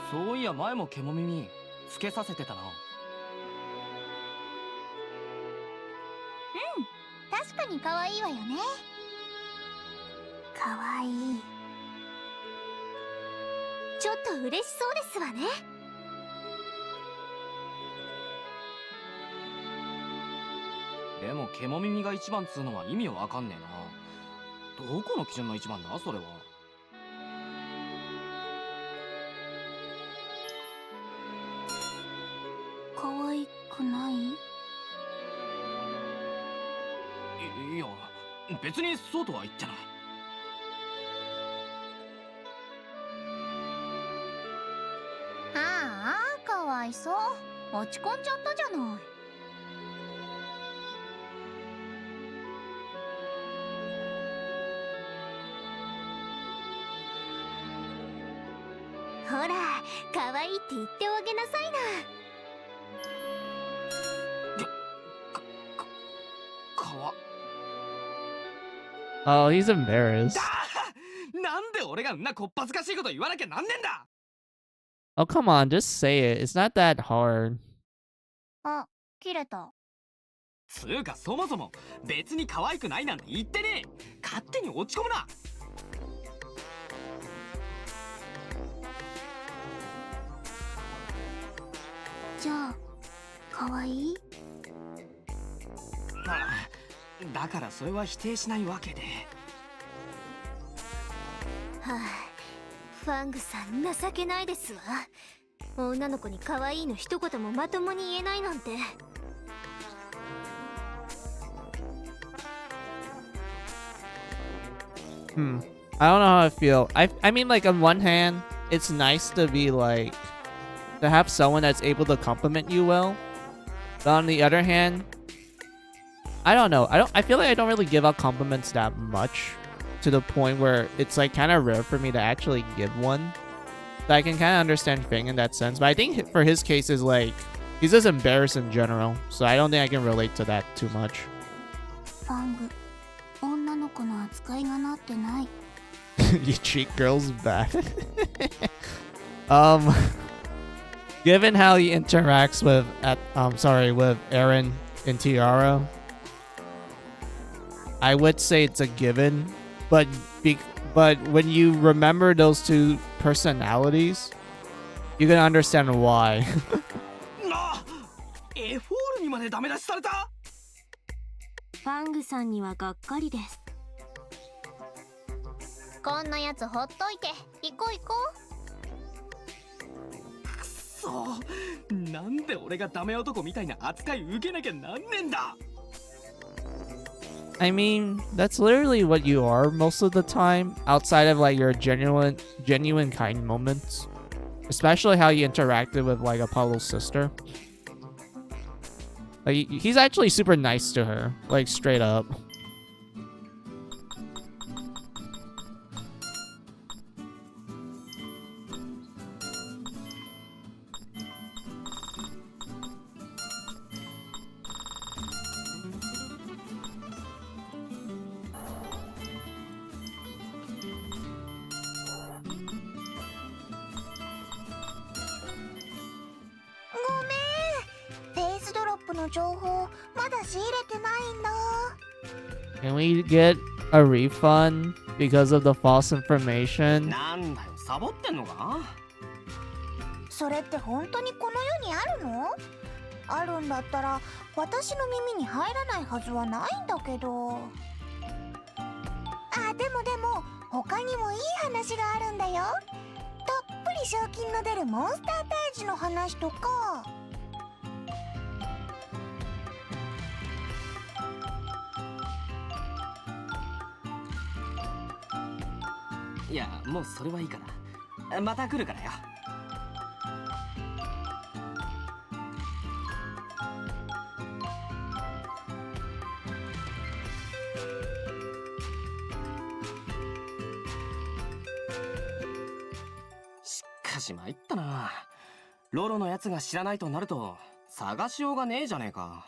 そういや前もケモ耳つけさせてたな。うん、確かに可愛いわよね。可愛い。ちょっと嬉しそうですわね。でもケモ耳が一番つうのは意味わかんねえな。どこの基準の一番だそれは。可愛くない？いや、別にそうとは言ってない。ああ、かわいそう。落ち込んじゃったじゃない。ほら、可愛いって言ってあげなさいな。Oh, he's embarrassed. なんで俺がんなこっぱずかしいこと言わなきゃなんねんだ。 Oh, come on, just say it. It's not that hard. あ、切れた。つうかそもそも別に可愛くないなんて言ってねえ。勝手に落ち込むな。じゃあ、可愛い？だからそれは否定しないわけで。はあ、ファングさん情けないですわ。女の子に可愛いの一言もまともに言えないなんて。I don't know how I feel. I mean, like, on one hand, it's nice to be like to have someone that's able to compliment you well. But on the other hand, I don't know. I feel like I don't really give out compliments that much, to the point where it's like kind of rare for me to actually give one. So I can kind of understand Fing in that sense. But I think for his case is like He's just embarrassed in general, so I don't think I can relate to that too much. ファング、女の子の扱いがなってない。You treat girls bad. Given how he interacts with with Eren in Tiara, I would say it's a given, but when you remember those two personalities, you can understand why. なあ、エフォールにまでダメ出しされた。ファングさんにはがっかりです。こんなやつほっといて、行こう行こくそ、なんで俺がダメ男みたいな扱い受けなきゃなんねんだ。I mean, that's literally what you are most of the time, outside of like your genuine kind moments. Especially how you interacted with like Apollo's sister. Like, he's actually super nice to her, like straight up. Can we get a refund because of the false information? なんだよ、サボってんのか。それって本当にこの世にあるの？あるんだったら私の耳に入らないはずはないんだけど。あ、でも他にもいい話があるんだよ。たっぷり賞金の出るモンスター退治の話とか。いや、もうそれはいいから。また来るからよ。しかし参ったな。ロロのやつが知らないとなると探しようがねえじゃねえか。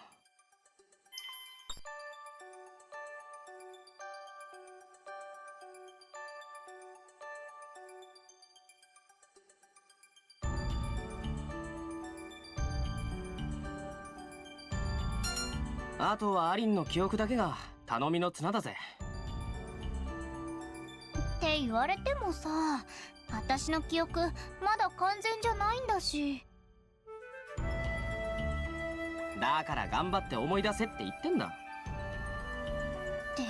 あとはアリンの記憶だけが頼みの綱だぜ。って言われてもさ、私の記憶まだ完全じゃないんだし。だから頑張って思い出せって言ってんだ。って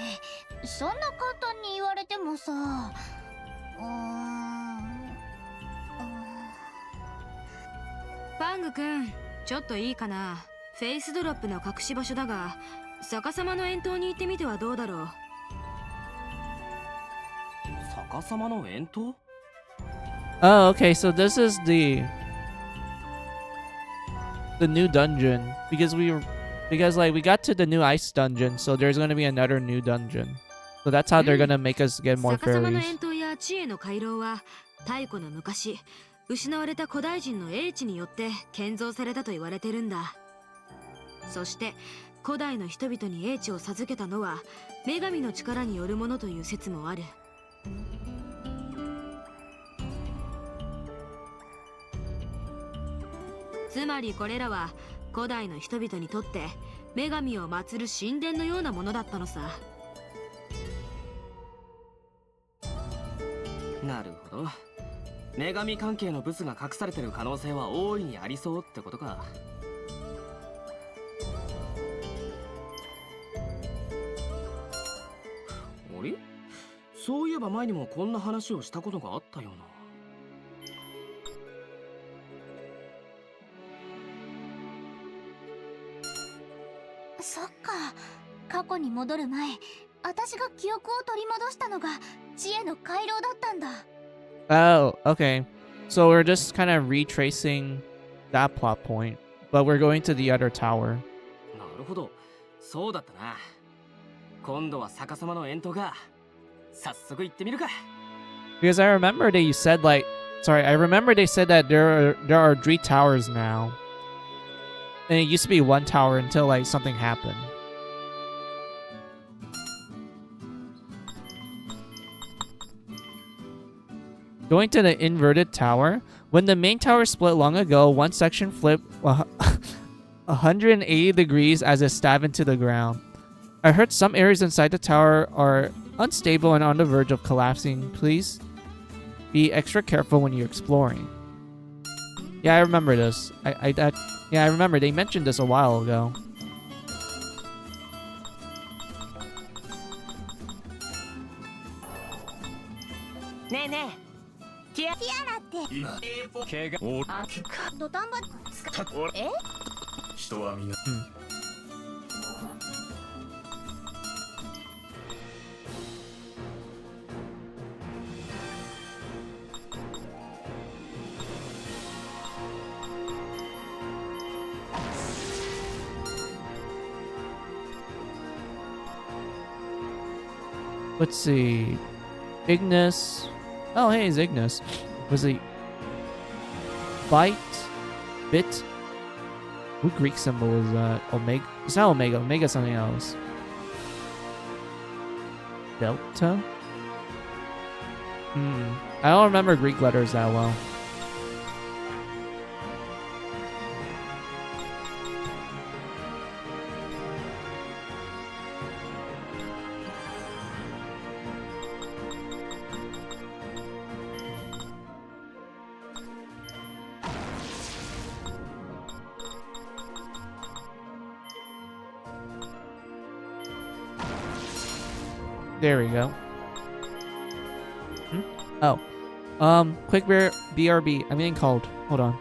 そんな簡単に言われてもさ。ファング君、ちょっといいかな。フェイスドロップの隠し場所だが、逆さまの遠投に行ってみてはどうだろう。逆さまの遠投？ Oh, okay, so this is the new dungeon because like we got to the new ice dungeon, so there's gonna be another new dungeon. So that's how they're gonna make us get more 逆さまの fairies. 遠投や知恵の回廊は太古の昔、失われた古代人の英知によって建造されたと言われてるんだ。そして古代の人々に英知を授けたのは女神の力によるものという説もある。つまりこれらは古代の人々にとって女神を祀る神殿のようなものだったのさ。なるほど。女神関係のブスが隠されてる可能性は大いにありそうってことか。あれ？そういえば前にもこんな話をしたことがあったような。そっか、過去に戻る前、私が記憶を取り戻したのが知恵の回廊だったんだ。Oh, okay. So we're just kind of retracing that plot point, but we're going to the other tower. なるほど、そうだったな。今度は逆さまの遠投か。早速行ってみるか。Because I remember that you said I remember they said that there are 3 towers now. And it used to be one tower until like something happened. Going to the inverted tower. When the main tower split long ago, one section flipped 180 degrees as it stabbed into the ground. I heard some areas inside the tower are unstable and on the verge of collapsing. Please be extra careful when you're exploring. Yeah, I remember this. Yeah, I remember they mentioned this a while ago. Let's see. Ignis. Oh, hey, it's Ignis. Was it Bite? Bit? What Greek symbol is that? Omega? It's not Omega. Omega's something else. Delta? I don't remember Greek letters that well. There we go. Oh. Quick BRB. I'm getting called. Hold on.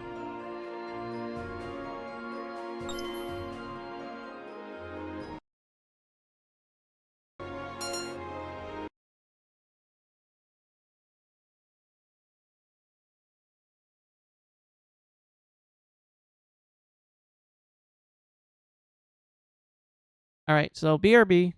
Alright, so BRB.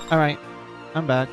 Alright, I'm back.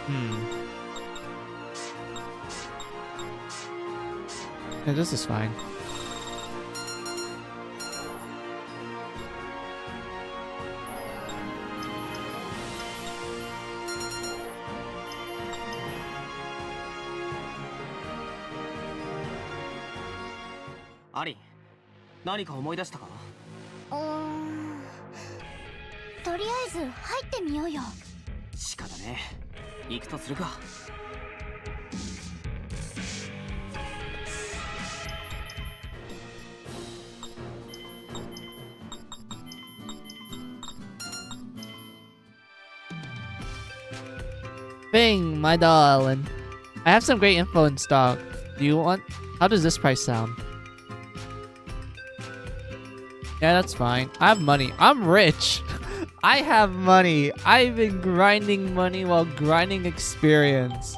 Hmm. Yeah, this is fine.アリン、何か思い出したか？とりあえず入ってみようよ。仕方ねえ、行くとするか。Bing, my darling. I have some great info in stock. Do you want? How does this price sound? Yeah, that's fine. I have money. I'm rich. I have money. I've been grinding money while grinding experience.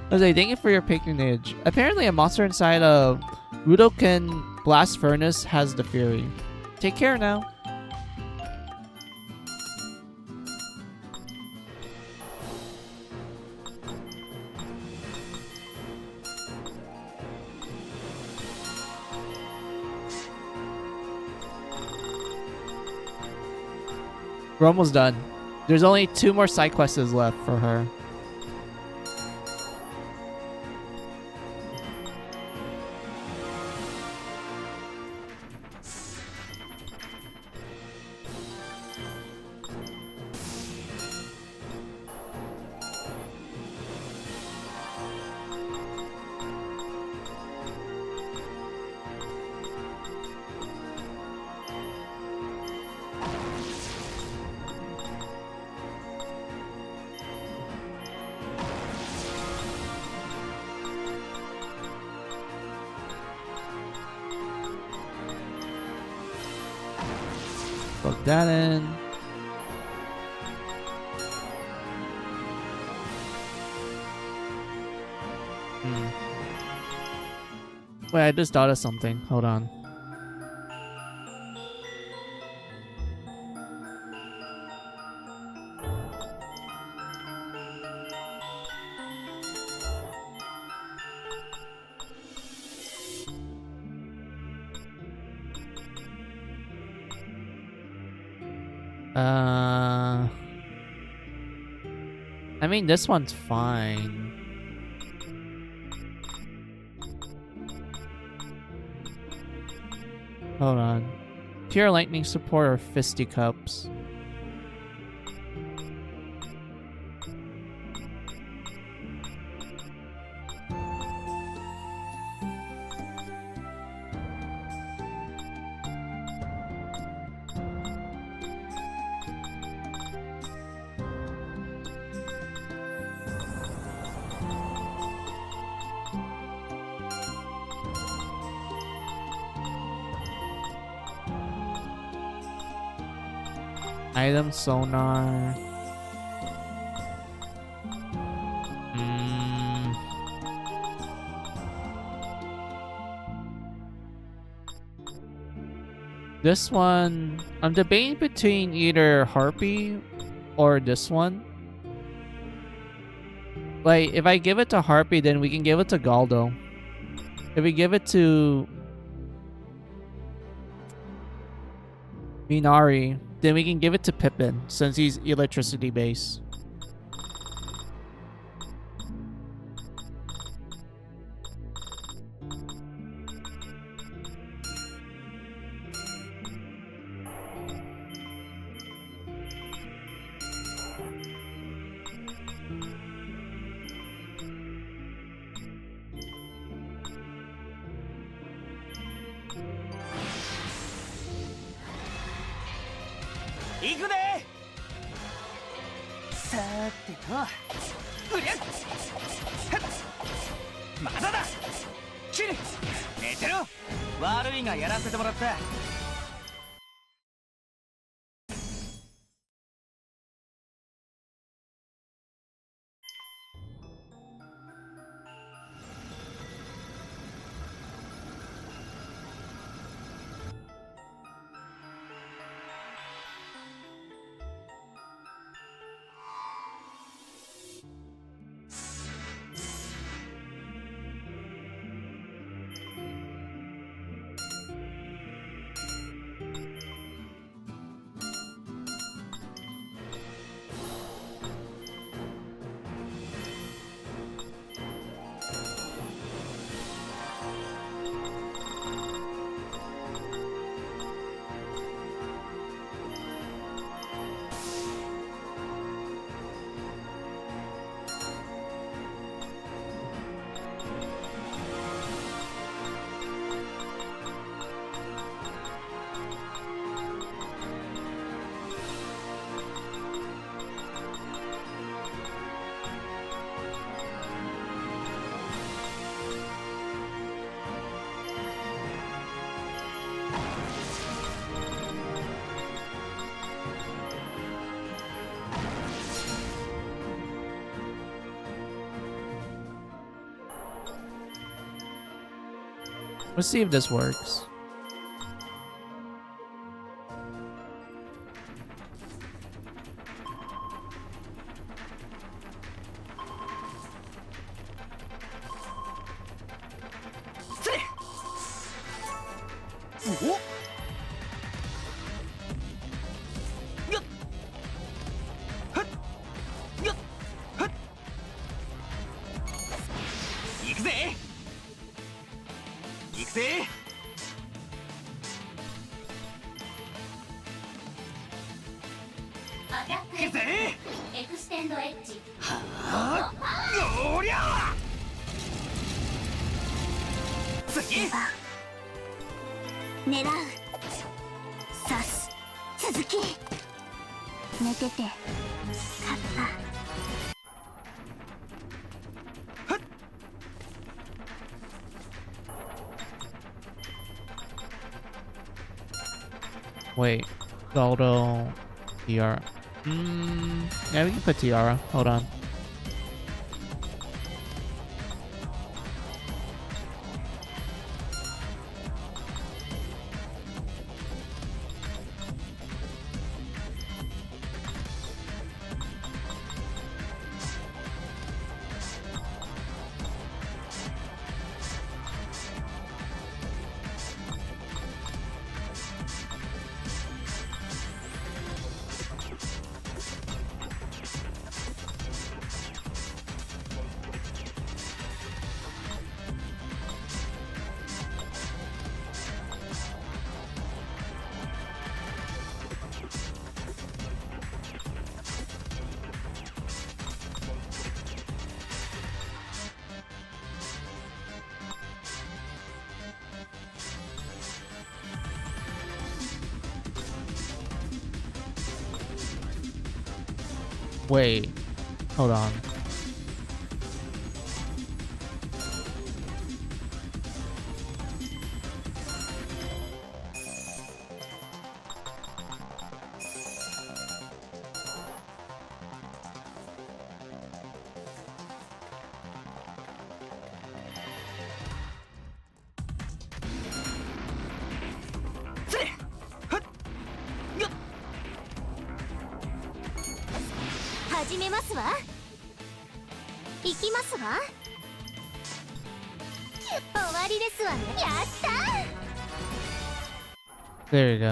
Jose, thank you for your patronage. Apparently a monster inside of Rudoken Blast Furnace has the Fury. Take care now. We're almost done. There's only 2 more side quests left for her. Plug that in. Wait, I just thought of something. Hold on. I mean, this one's fine. Hold on. Pure lightning support or fisticuffs? Item sonar. This one, I'm debating between either Harpy or this one. Like, if I give it to Harpy, then we can give it to Galdo. If we give it to Minari, then we can give it to Pippin, since he's electricity based. Let's see if this works. アタックエくぜクステンドエッジ。はあおりゃ次狙う。刺す。続き。寝てて。勝った。Wait, Goldo, Tiara. Yeah, we can put Tiara. Hold on. Wait, hold on. Start 始めますわ。行きますわ。終わりですわね。やったー。 There you go.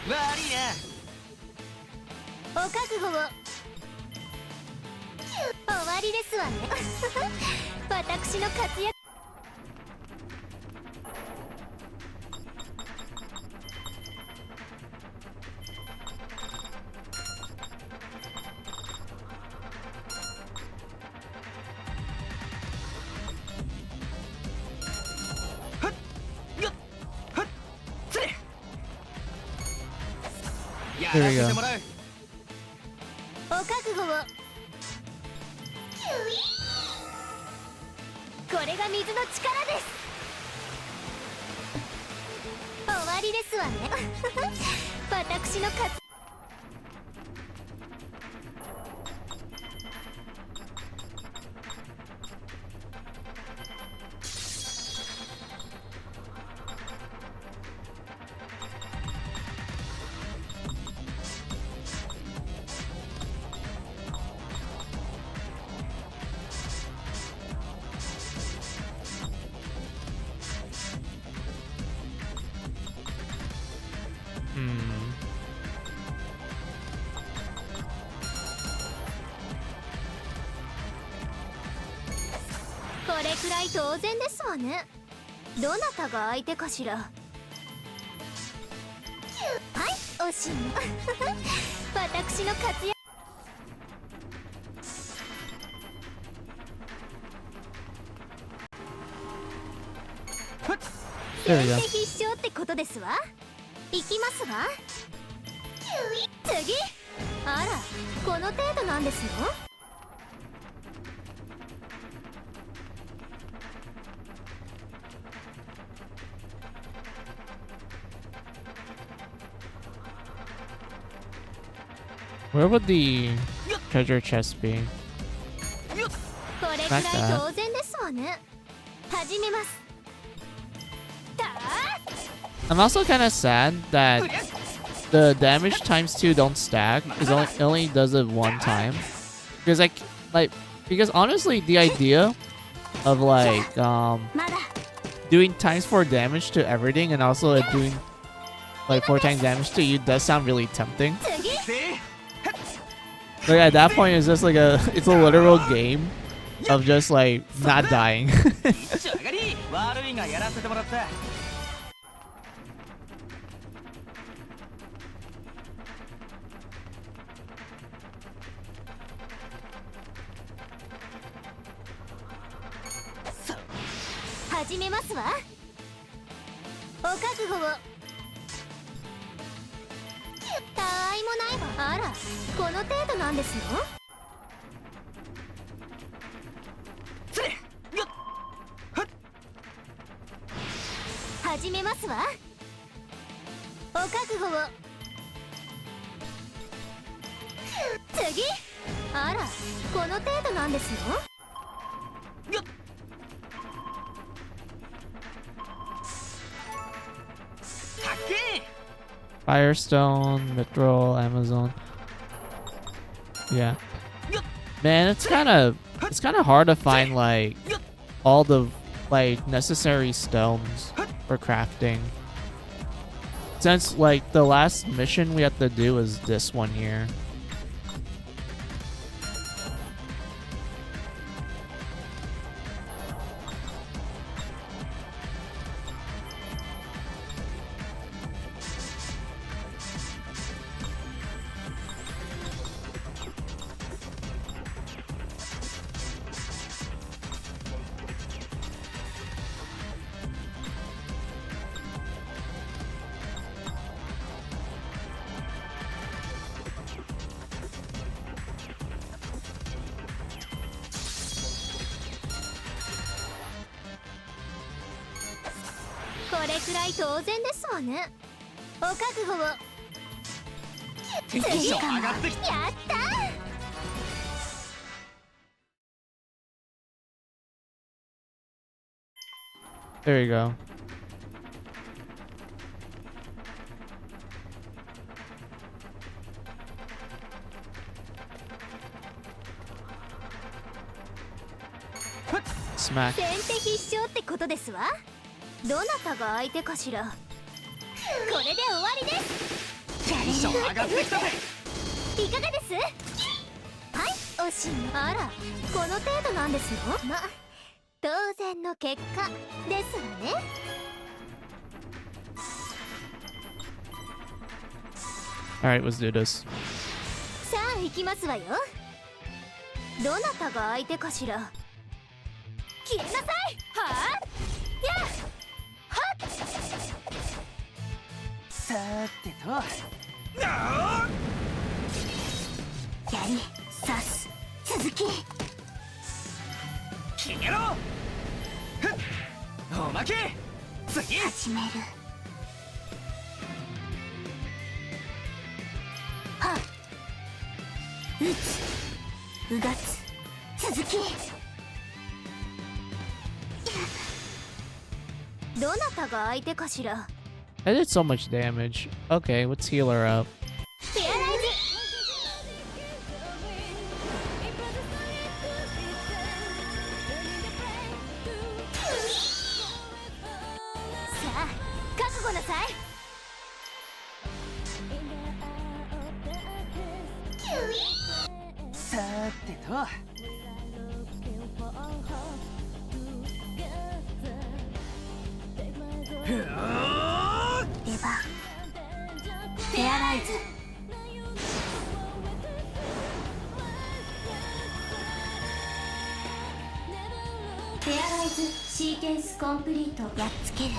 悪いお覚悟を。終わりですわね。私の活躍。や There ら we せ go. てもらうお覚悟を。これが水の力です。終わりですわね。私の活。これくらい当然ですわね。どなたが相手かしら。はい、おしま。私の活躍。There we 先 go. 手必勝ってことですわ。行きますわ。次。あら、この程度なんですよ。Where would the treasure chest be? これくらい当然ですわね。始めます。I'm also kind of sad that the damage times 2 don't stack. It only does it one time. Because because honestly, the idea of doing times 4 damage to everything and also doing like 4 times damage to you does sound really tempting. Like at that point, it's just like it's a literal game of just like not dying. 一丁上がり悪いがやらせてもらった。始めますわ。お覚悟を。たわいもないわ。あら、この程度なんですの？始めますわ。お覚悟を。次。あら、この程度なんですの？Firestone, Mithril, Amazon. Yeah. Man, it's kind of hard to find like all the like necessary stones for crafting. Since like the last mission we have to do is this one here.これくらい当然ですわね。お覚悟を。次かも。やったー。There you go. Smack. 先手必勝ってことですわ。どなたが相手かしら。これで終わりです。チャレンジ上がってきたぜ。いかがです？はい、おしま。あら、この程度なんですの？ま、当然の結果ですわね。Alright, let's do this. さあ行きますわよ。どなたが相手かしら。消えなさい。はあ、やっさーてと、やり、刺す、続き。消えろ。おまけ。次。始める。はっ。打つ。うがつ。続き。どなたが相手かしら。I did so much damage. Okay, let's heal her up. ペアライズ。さあ、覚悟なさい。さーてと。出番。ペアライズ。ペアライズシーケンスコンプリート。やっつける。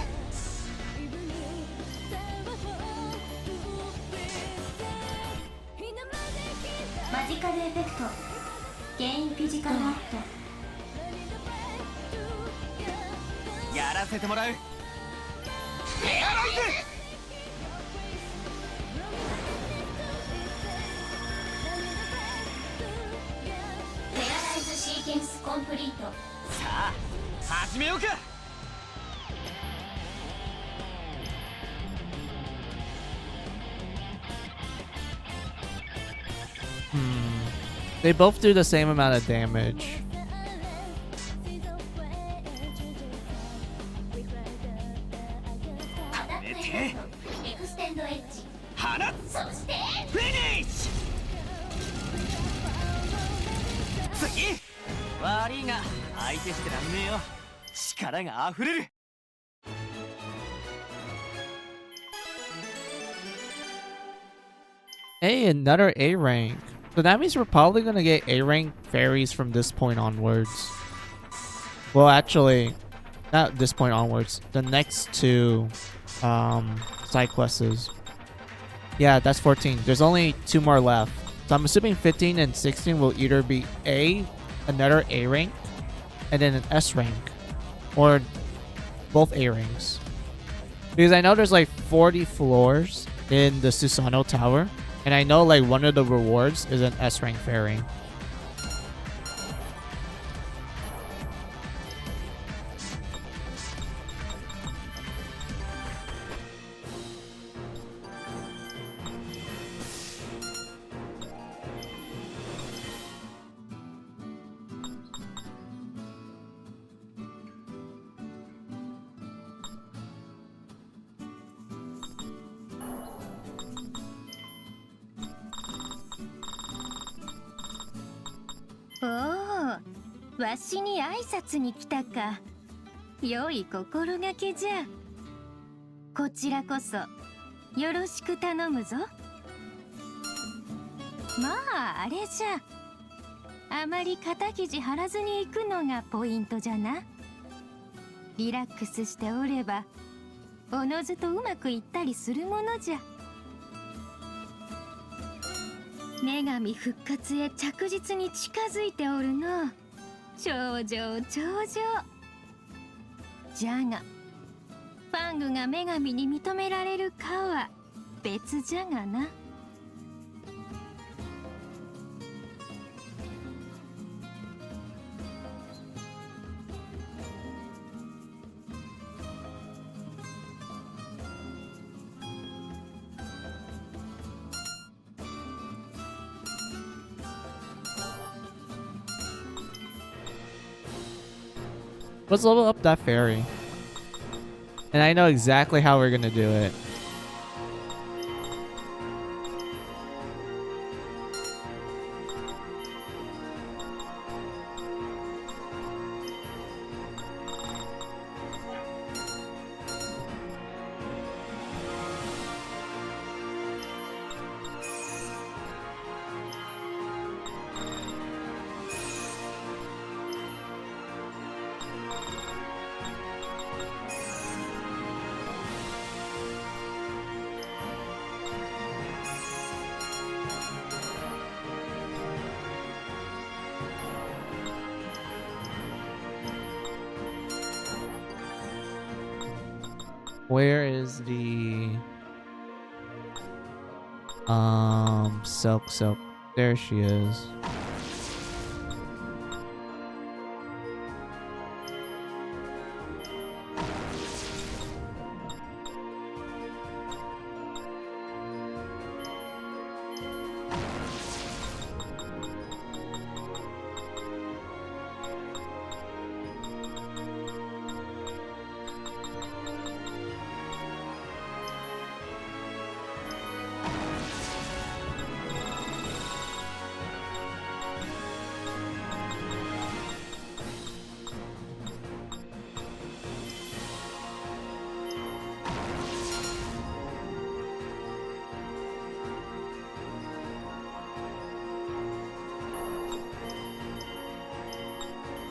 マジカルエフェクト。ゲインフィジカルアット。やらせてもらう。ペアライズ。ペアライズシーケンスコンプリート。さあ始めようか。They both do the same amount of damage. エクステンドエッジ。放つ。そしてフィニッシュ。次。悪いが相手してらんねえよ。力が溢れる。Hey, another A rank. So that means we're probably gonna get A rank fairies from this point onwards. Well, actually, not this point onwards. The next two side quests. Yeah, that's 14. There's only 2 more left. So I'm assuming 15 and 16 will either be another A rank, and then an S rank, or both A ranks. Because I know there's like 40 floors in the Susano Tower, and I know like one of the rewards is an S rank fairy.おお、わしに挨拶に来たか。良い心がけじゃ。こちらこそよろしく頼むぞ。まああれじゃ。あまり肩肘張らずに行くのがポイントじゃな。リラックスしておればおのずとうまくいったりするものじゃ。女神復活へ着実に近づいておるの。頂上頂上。じゃがファングが女神に認められるかは別じゃがな。Let's level up that fairy. And I know exactly how we're gonna do it. Where is the Silk? There she is.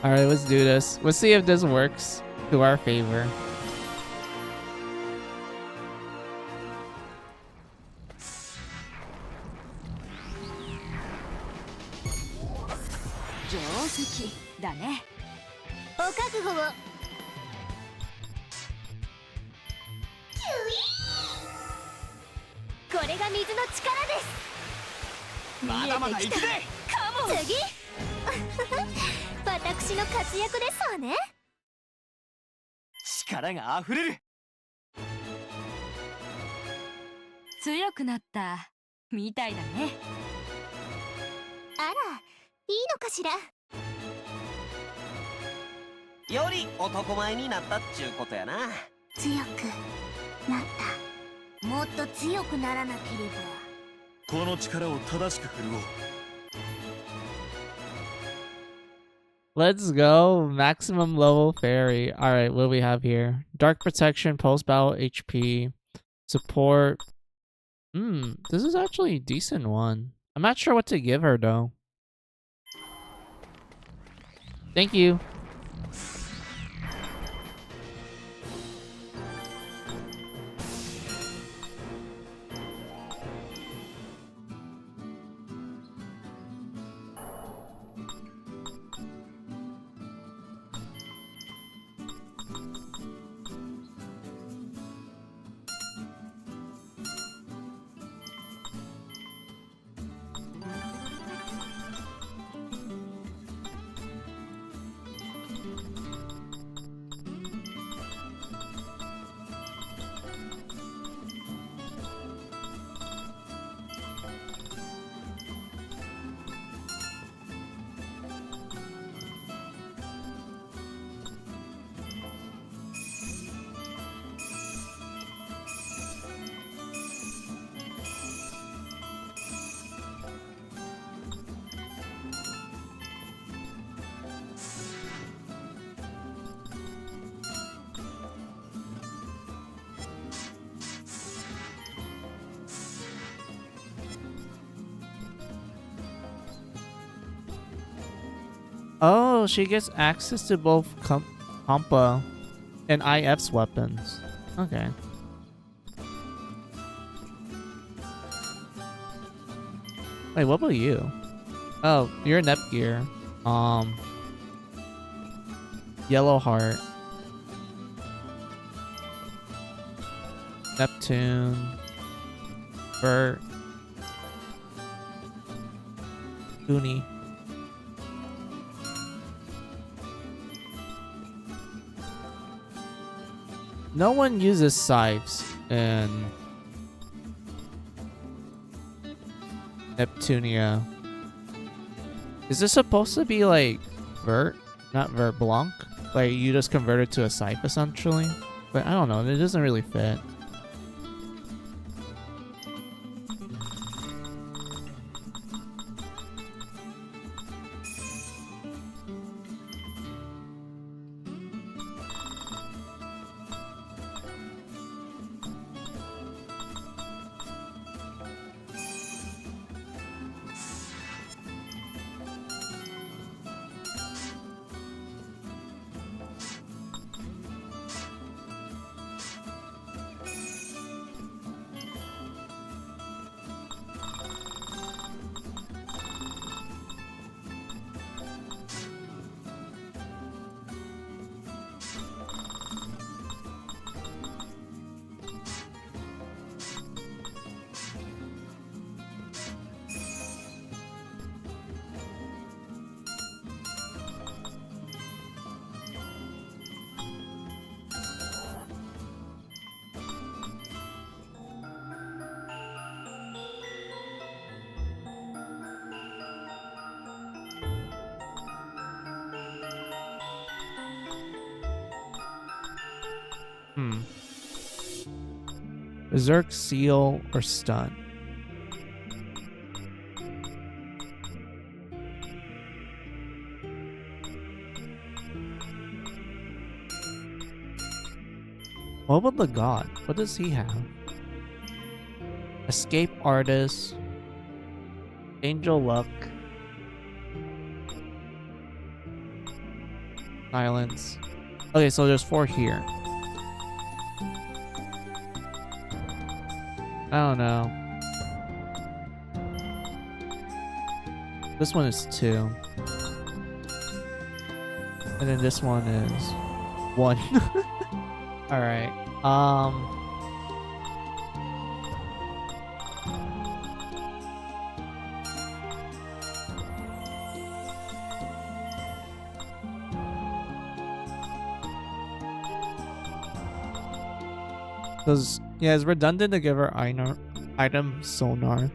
Alright, let's do this. Let's see if this works to our favor. Tsugi? 私の活躍ですわね。力が溢れる。強くなったみたいだね。あら、いいのかしら。より男前になったっちゅうことやな。強くなった。もっと強くならなければ。この力を正しく振るおう。Let's go. Maximum level fairy. Alright, what do we have here? Dark protection, post battle HP, support. This is actually a decent one. I'm not sure what to give her though. Thank you. Oh, she gets access to both Compa and IF's weapons. Okay. Wait, what about you? Oh, you're Nepgear. Yellow Heart. Neptune. Bert. Uni. No one uses scythes in Neptunia. Is this supposed to be like Vert? Not Vert Blanc? Like you just convert it to a scythe essentially? But I don't know, it doesn't really fit. Berserk, Seal, or Stun? What about the god? What does he have? Escape Artist. Angel Luck. Silence. Okay, so there's 4 here. I don't know. This one is 2. And then this one is 1. Alright. Because, yeah, it's redundant to give her item sonar.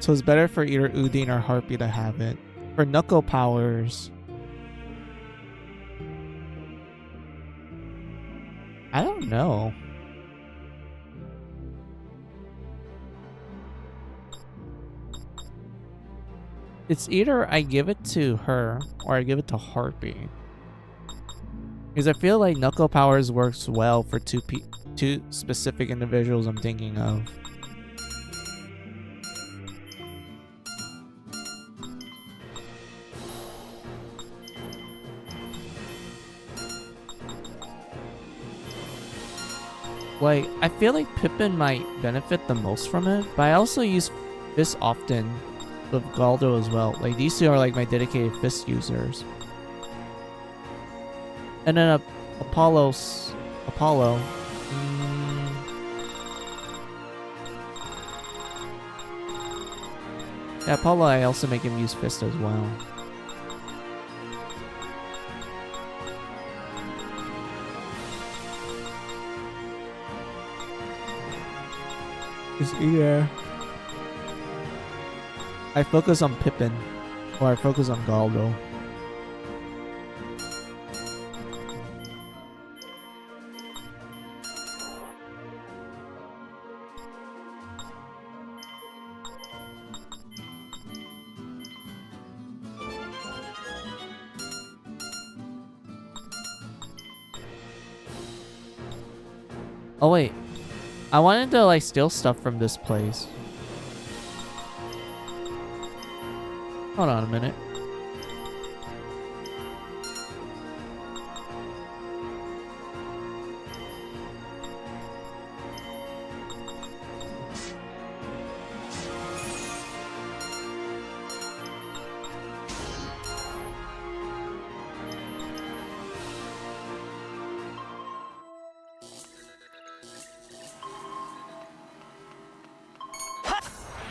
So it's better for either Udine or Harpy to have it. For Knuckle powers, I don't know. It's either I give it to her or I give it to Harpy. Because I feel like Knuckle Powers works well for two specific individuals I'm thinking of. Like, I feel like Pippin might benefit the most from it, but I also use Fist often with Galdo as well. Like, these two are like my dedicated Fist users. And then Apollo. Yeah, Apollo, I also make him use Fist as well. It's either I focus on Pippin or I focus on Galdo. Oh wait, I wanted to like steal stuff from this place. Hold on a minute.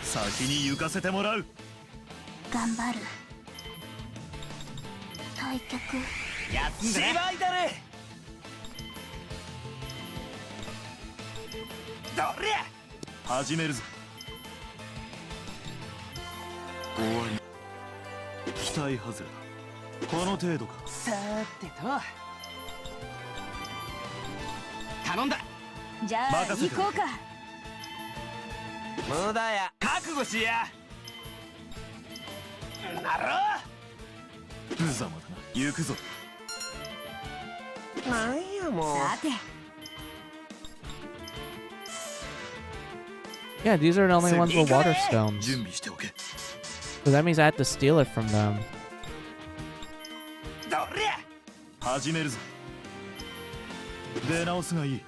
先に行かせてもらう。頑張る。対局休んでね。芝居だね。どりゃ始めるぞ。終わり。期待外れだ。この程度か。さーてと頼んだ。じゃあ行こうか。無駄や。覚悟しや。なろ無様だな。行くぞ。なんやもう。さて。Yeah, these are the only ones with water stones. 準備しておけ。So that means I have to steal it from them. どりゃ始めるぞ。出直すがいい。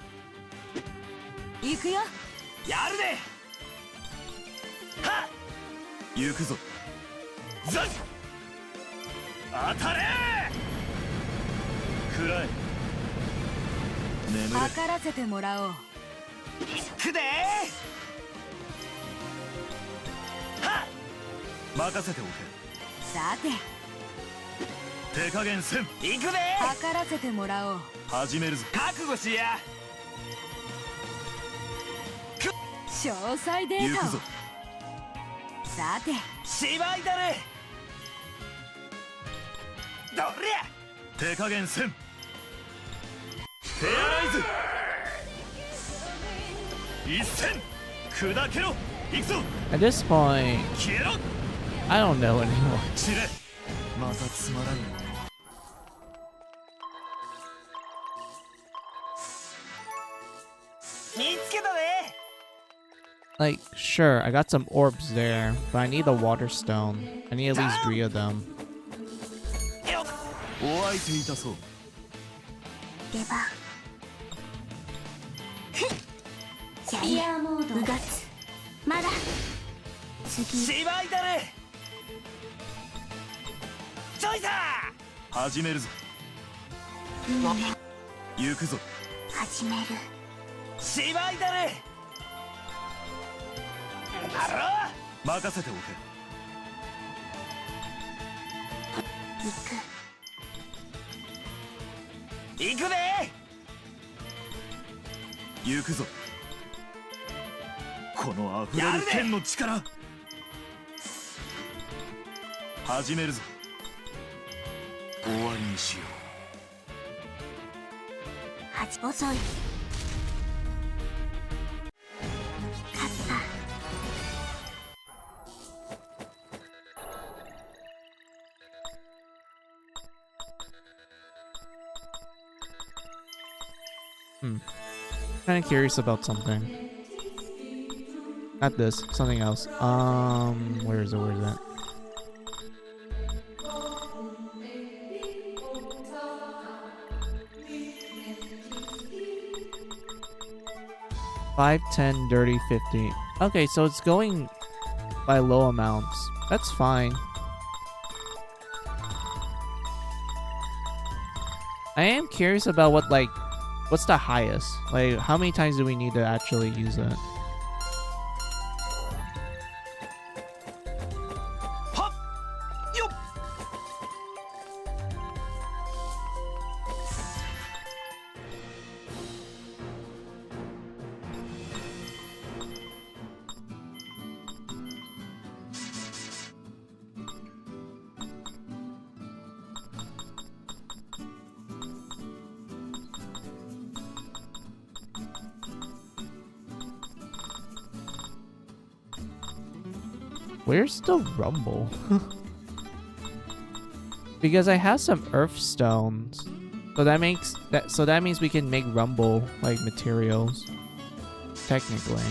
行くよ。やるで。はっ行くぞ。ザッ当たれー。くらえ。眠れ。測らせてもらおう。行くでー。はっ任せておけ。さて手加減せん。行くでー。測らせてもらおう。始めるぞ。覚悟しや。詳細データを。さて芝居だね。どりゃ手加減せん。手洗いず一戦砕けろ。行くぞ。 At this point, 消えろ。 I don't know anymore. 散れ。またつまらんもの。見つけたね。Like, sure, I got some orbs there, but I need a water stone. I need at least 3 of them. お相手いたそう。出番。キャリアモードうがつ。まだ次。芝居だね。ちょいさ始めるぞ。行くぞ。始める。芝居だね。なろ任せておけ。行くでー。行くぞ。この溢れる剣の力。始めるぞ。終わりにしよう。遅い。勝った。Kind of curious about something. Not this, something else. Where is it? Where is it? $5, $10, dirty, $50. Okay, so it's going by low amounts. That's fine. I am curious about what's the highest? Like, how many times do we need to actually use it? Hop! Yup! Where's the rumble? Because I have some earth stones. So that means we can make rumble like materials. Technically.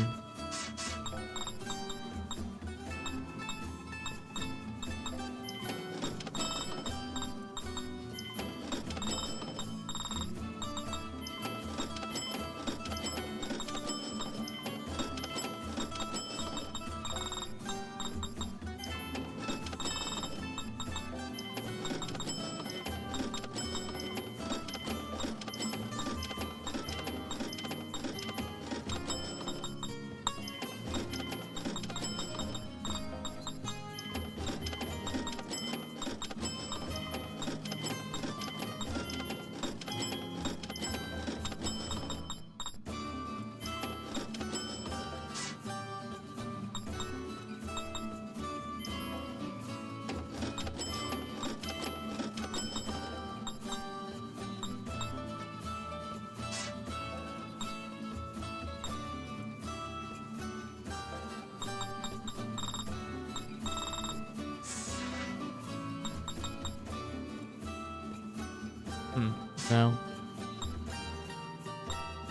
No.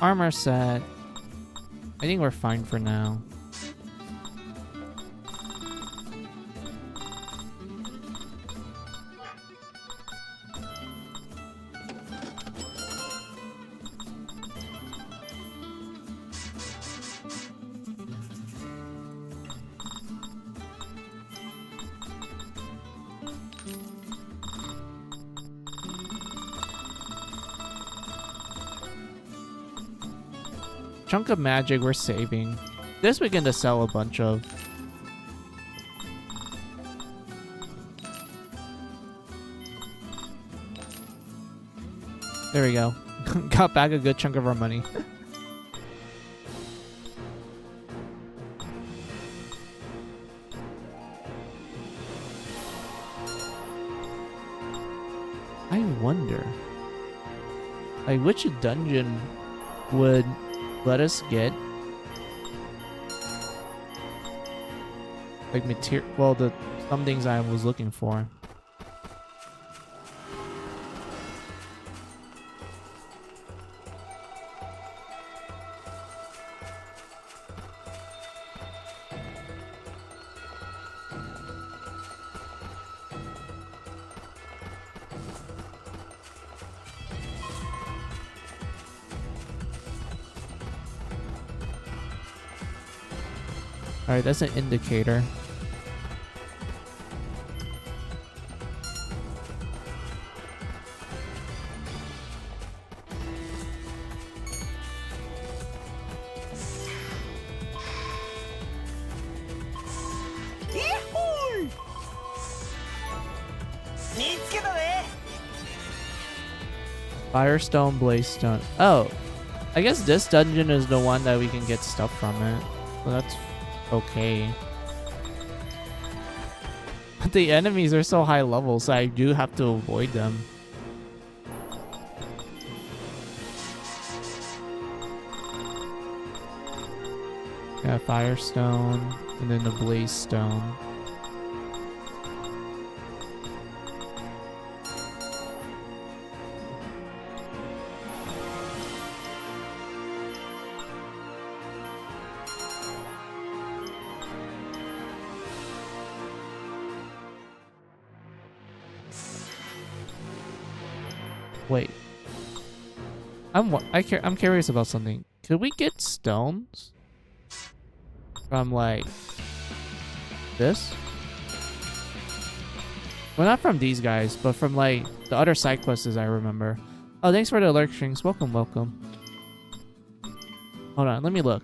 Armor set. I think we're fine for now. Chunk of magic we're saving. This we can just sell a bunch of. There we go. Got back a good chunk of our money. I wonder, like, which dungeon would let us get like material? Well, some things I was looking for. Alright, that's an indicator. Firestone, Blazestone. Oh, I guess this dungeon is the one that we can get stuff from it. So that's okay. But the enemies are so high level, so I do have to avoid them. Yeah, Firestone, and then the Blazestone. Wait. I'm curious about something. Could we get stones from like this? Well, not from these guys, but from like the other side quests I remember. Oh, thanks for the alert strings. Welcome, welcome. Hold on, let me look.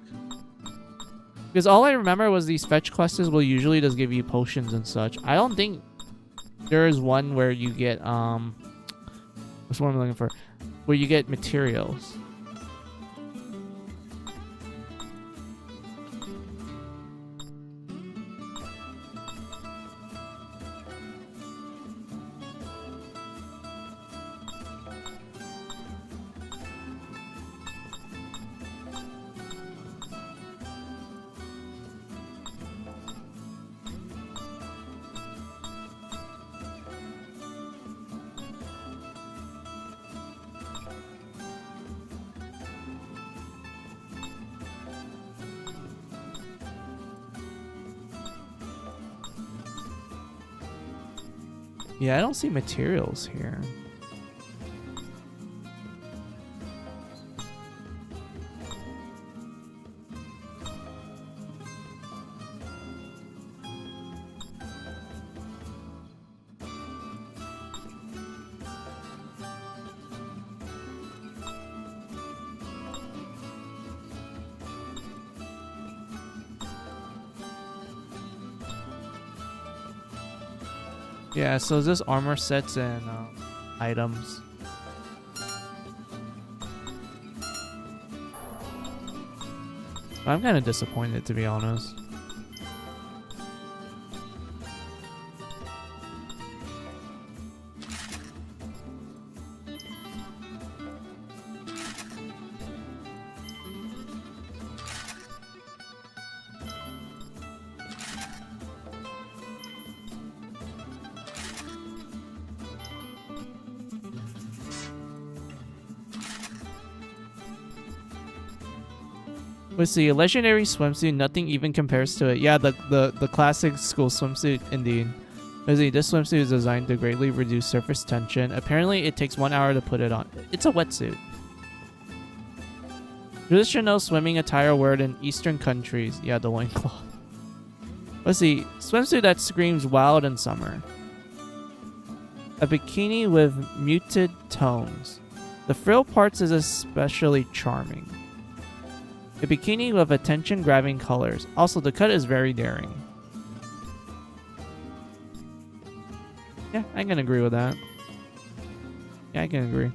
Because all I remember was these fetch quests will usually just give you potions and such. I don't think there is one where you get what's what I'm looking for? Where you get materials. Yeah, I don't see materials here. Yeah, so is this armor sets and items? I'm kind of disappointed, to be honest. Let's see, a legendary swimsuit, nothing even compares to it. Yeah, the classic school swimsuit, indeed. Let's see, this swimsuit is designed to greatly reduce surface tension. Apparently, it takes 1 hour to put it on. It's a wetsuit. Traditional swimming attire worn in Eastern countries. Yeah, the loincloth. Let's see, swimsuit that screams wild in summer. A bikini with muted tones. The frill parts is especially charming. A bikini with attention-grabbing colors. Also, the cut is very daring. Yeah, I can agree with that. Yeah, I can agree.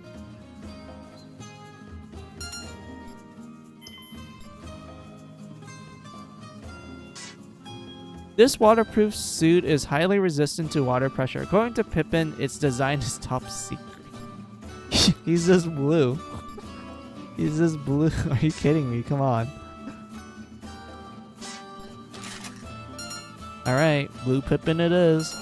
This waterproof suit is highly resistant to water pressure. According to Pippin, its design is top secret. He's just blue. He's just blue. Are you kidding me? Come on. Alright, blue Pippin it is.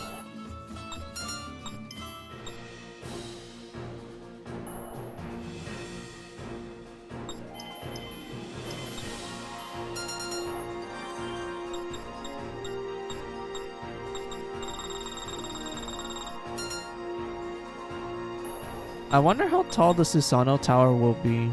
I wonder how tall the Susano Tower will be.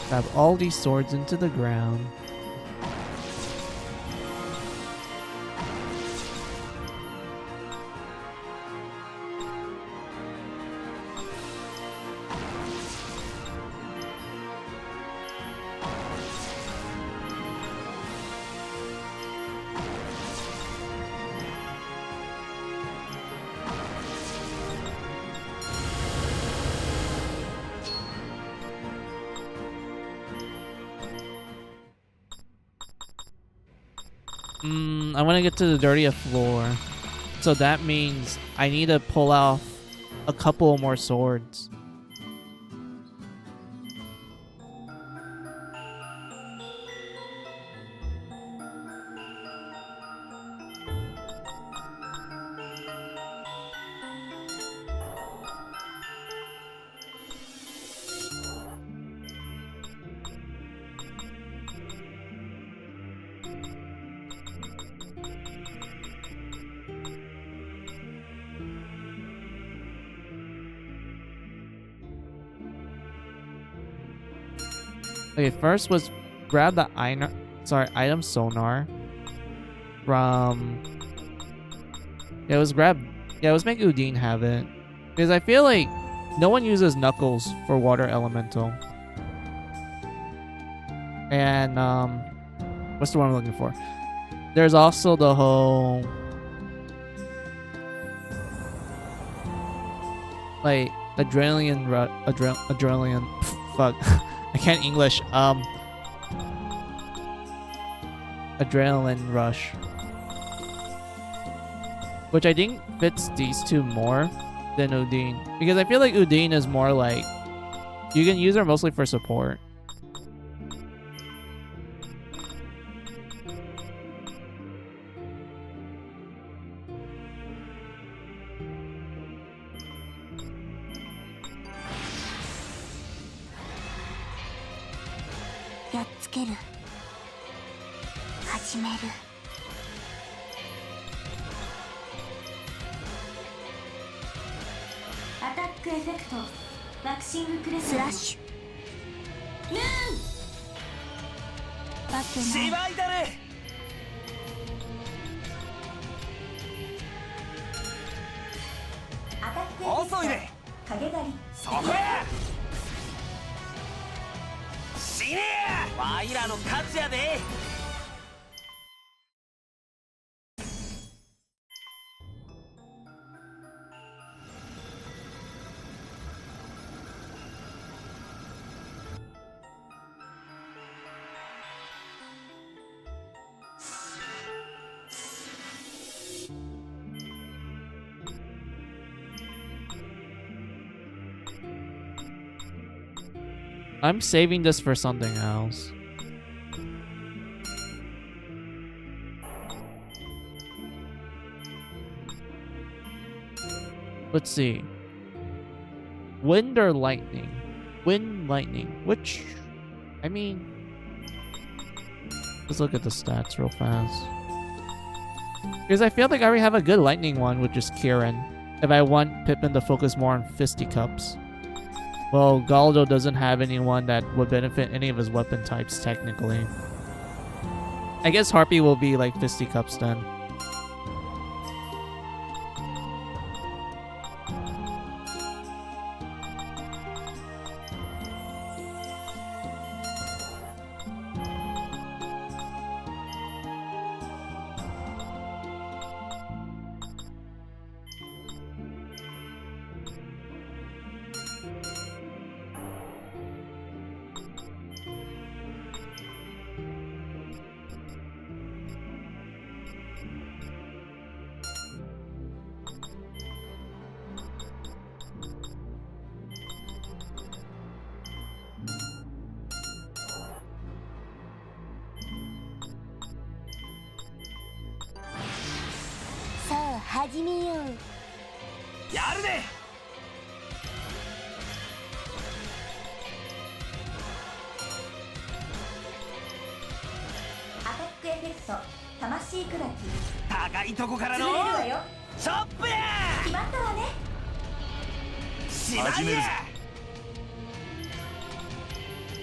Grab all these swords into the ground. I want to get to the dirtiest floor. So that means I need to pull off a couple more swords. Okay, first was grab the item sonar from. Yeah, it was grab. Yeah, let's make Udine have it because I feel like no one uses Knuckles for Water Elemental. And what's the one I'm looking for? There's also the whole like adrenaline. Fuck. I can't English. Adrenaline rush. Which I think fits these two more than Udine. Because I feel like Udine is more like... You can use her mostly for support. I'm saving this for something else. Let's see. Wind or lightning? Wind, lightning. Which... I mean... Let's look at the stats real fast. Because I feel like I already have a good lightning one, which is Kieran. If I want Pippin to focus more on fisticuffs. Well, Galdo doesn't have anyone that would benefit any of his weapon types, technically. I guess Harpy will be like fisticuffs then.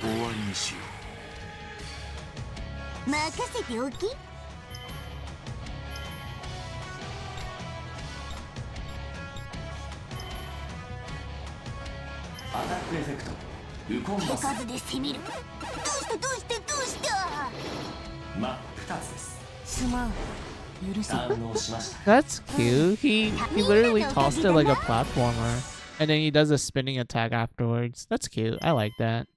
終わりにしよ任せておき。アタックエフェクトウコン手バス。数で攻める。どうした真っ二つです。すまん。許せ。反応しました。 That's cute. He literally tossed it like a platformer, and then he does a spinning attack afterwards. That's cute. I like that.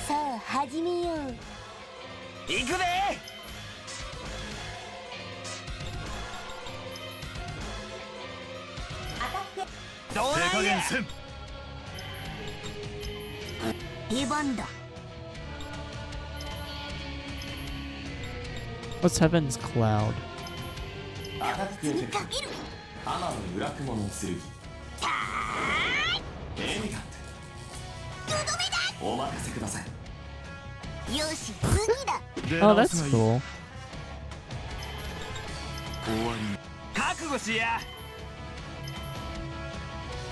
さあ始めよう。行くで。どう手加なんや減せん。出番だ。 What's Heaven's Cloud? アタックエフェクトかける。天の裏雲の剣。エレガント。お任せください。よし次だ。 Oh, that's cool. 終わり。覚悟しや。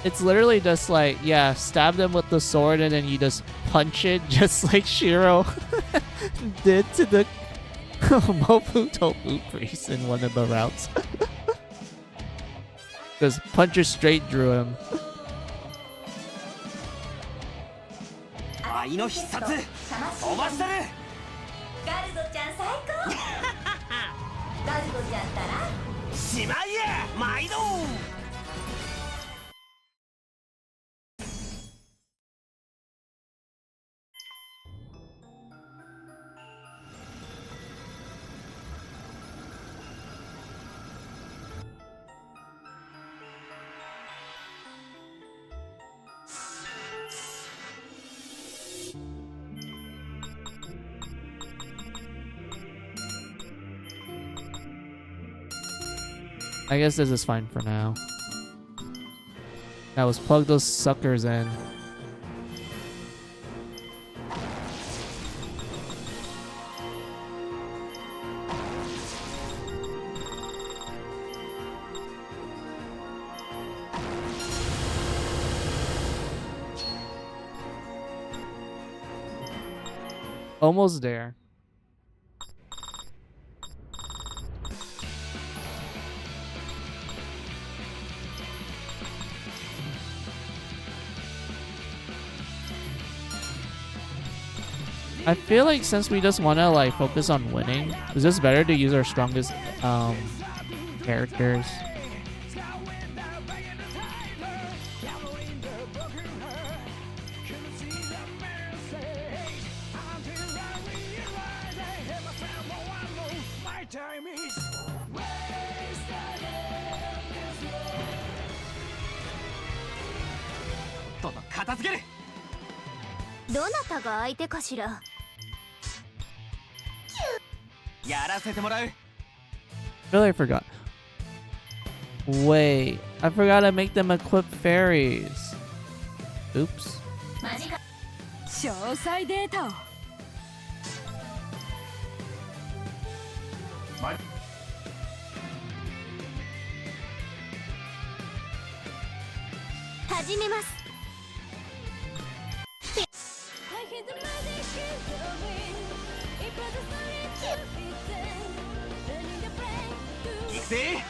It's literally just like, yeah, stab them with the sword and then you just punch it just like Shiro did to the Mofu Tofu priest in one of the routes. Just puncher straight drew him. 愛の必殺飛ばしたる。ガルドちゃん最高ガルドちゃんったらしまいや毎度。 I guess this is fine for now. Now let's plug those suckers in. Almost there. I feel like since we just want to like focus on winning, it's just better to use our strongest characters. Katasugeru. どなたが相手かしら。やらせてもらう。 Really, I forgot. Wait, I forgot to make them equip fairies. Oops. 詳細データを始めます。行くぜ。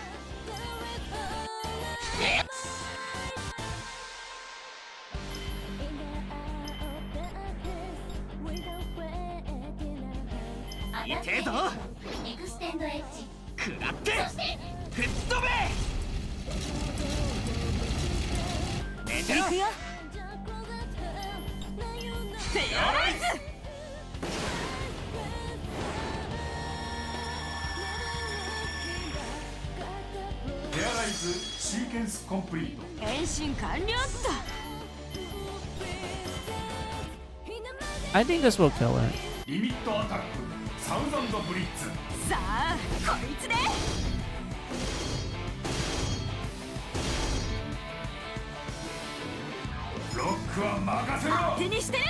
痛えぞ。エクステンドエッジ。食らって吹っ飛べ。寝てろ。行くよテアライズ。ズシーケンスコンプリート。変身完了っと。 I think this will kill it. リミットアタックサウザンドブリッツ。さあこいつで。ロックは任せろ。手にしてる。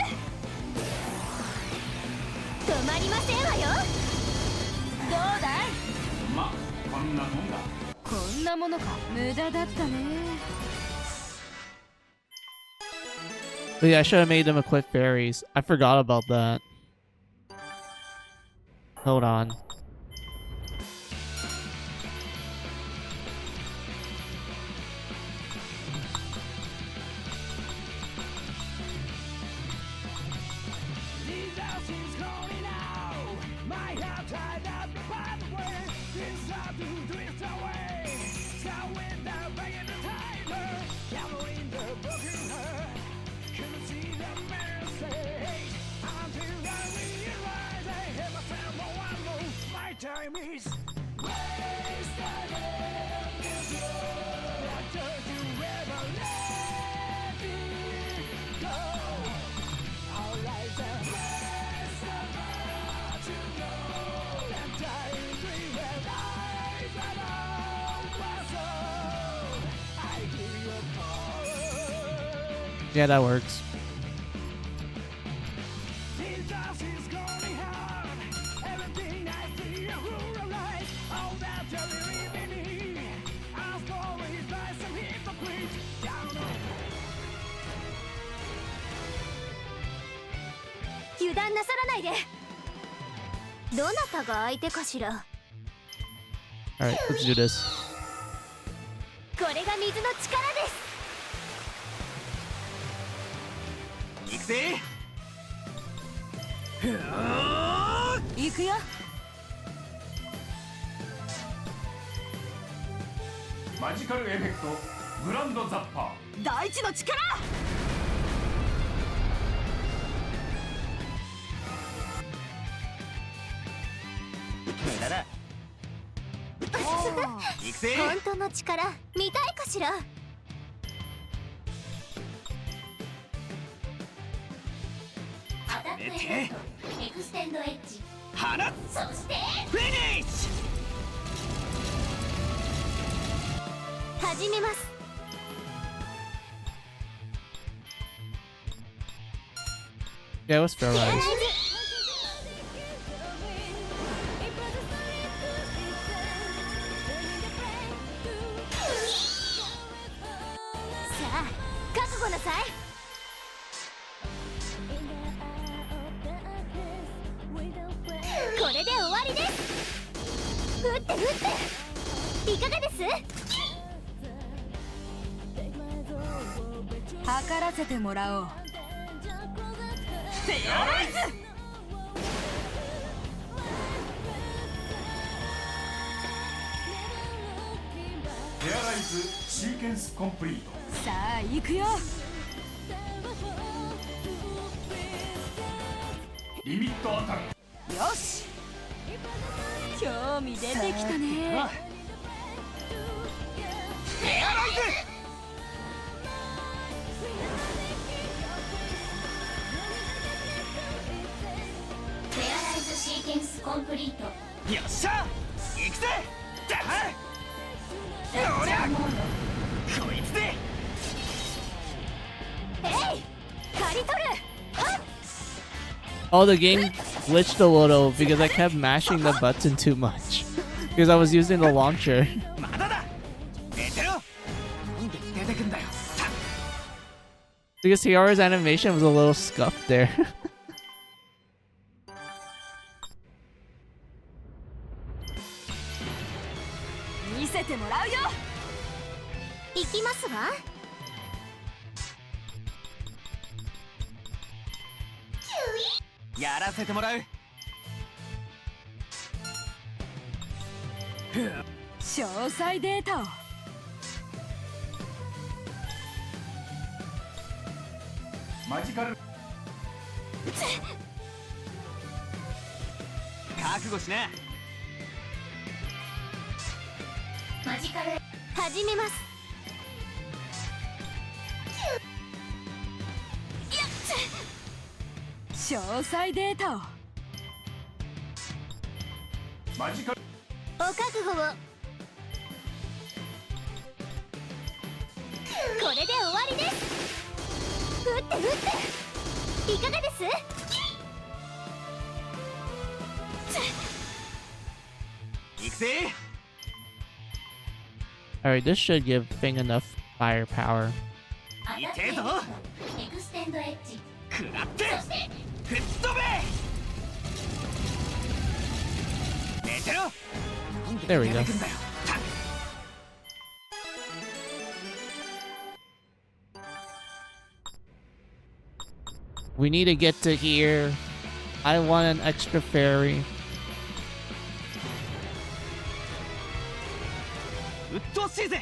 止まりませんわよ。どうだい。ま、こんなもんだ。こんなものか。無駄だったね。 But yeah, I should have made them equip fairies. I forgot about that. Hold on. Time is Yeah, that works. Alright, let's do this. これが水の力です。行くぜ。行くよ。マジカルエフェクトグランドザッパー。大地の力。無駄だ。行くぜ。本当の力見たいかしら。アタックエフェクトエクステンドエッジ。放つ。そしてフィニッシュ。始めます。Yeah, it was paralyzed. さあ覚悟なさい。これで終わりです。撃って撃っていかがです。測らせてもらおう。フェアライズ。ペアライズシーケンスコンプリート。さあ行くよ。リミットアタック。よし。興味出てきたね。フェアライズ。フェアライズシーケンスコンプリート。よっしゃ。行くぜ。だ。おりゃ。こいつで。えい刈り取る。はっ。 Oh, the game glitched a little because I kept mashing the button too much. Because I was using the launcher. まだだ。寝てろ。なんで出てくんだよ。 Because Tiara's animation was a little scuffed there. 見せてもらうよ。行きますわ。やらせてもらう。詳細データを。マジカル覚悟しな。マジカル始めます。詳細データを。マジか。お覚悟を。これで終わりです。撃って撃っていかがです？行くぜ。 Alright, this should give Fing enough firepower. 痛えぞ。エクステンドエッジ。食らって吹っ飛べ。寝てろ。 There we go. We need to get to here. I want an extra fairy. うっとうしいぜ。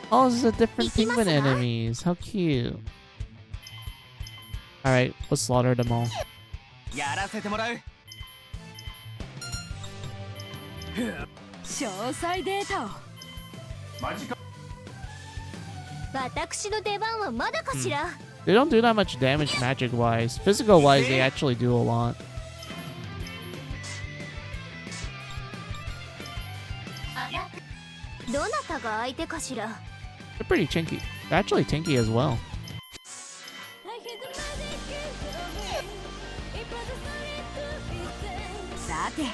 Oh, this is a different penguin enemies. How cute. Alright, let's slaughter them all. やらせてもらう。詳細データを。マジか。私の出番はまだかしら。They don't do that much damage magic wise. Physical wise, they actually do a lot. どなたが相手かしら。 They're pretty chinky. They're actually tinky as well. さて。よ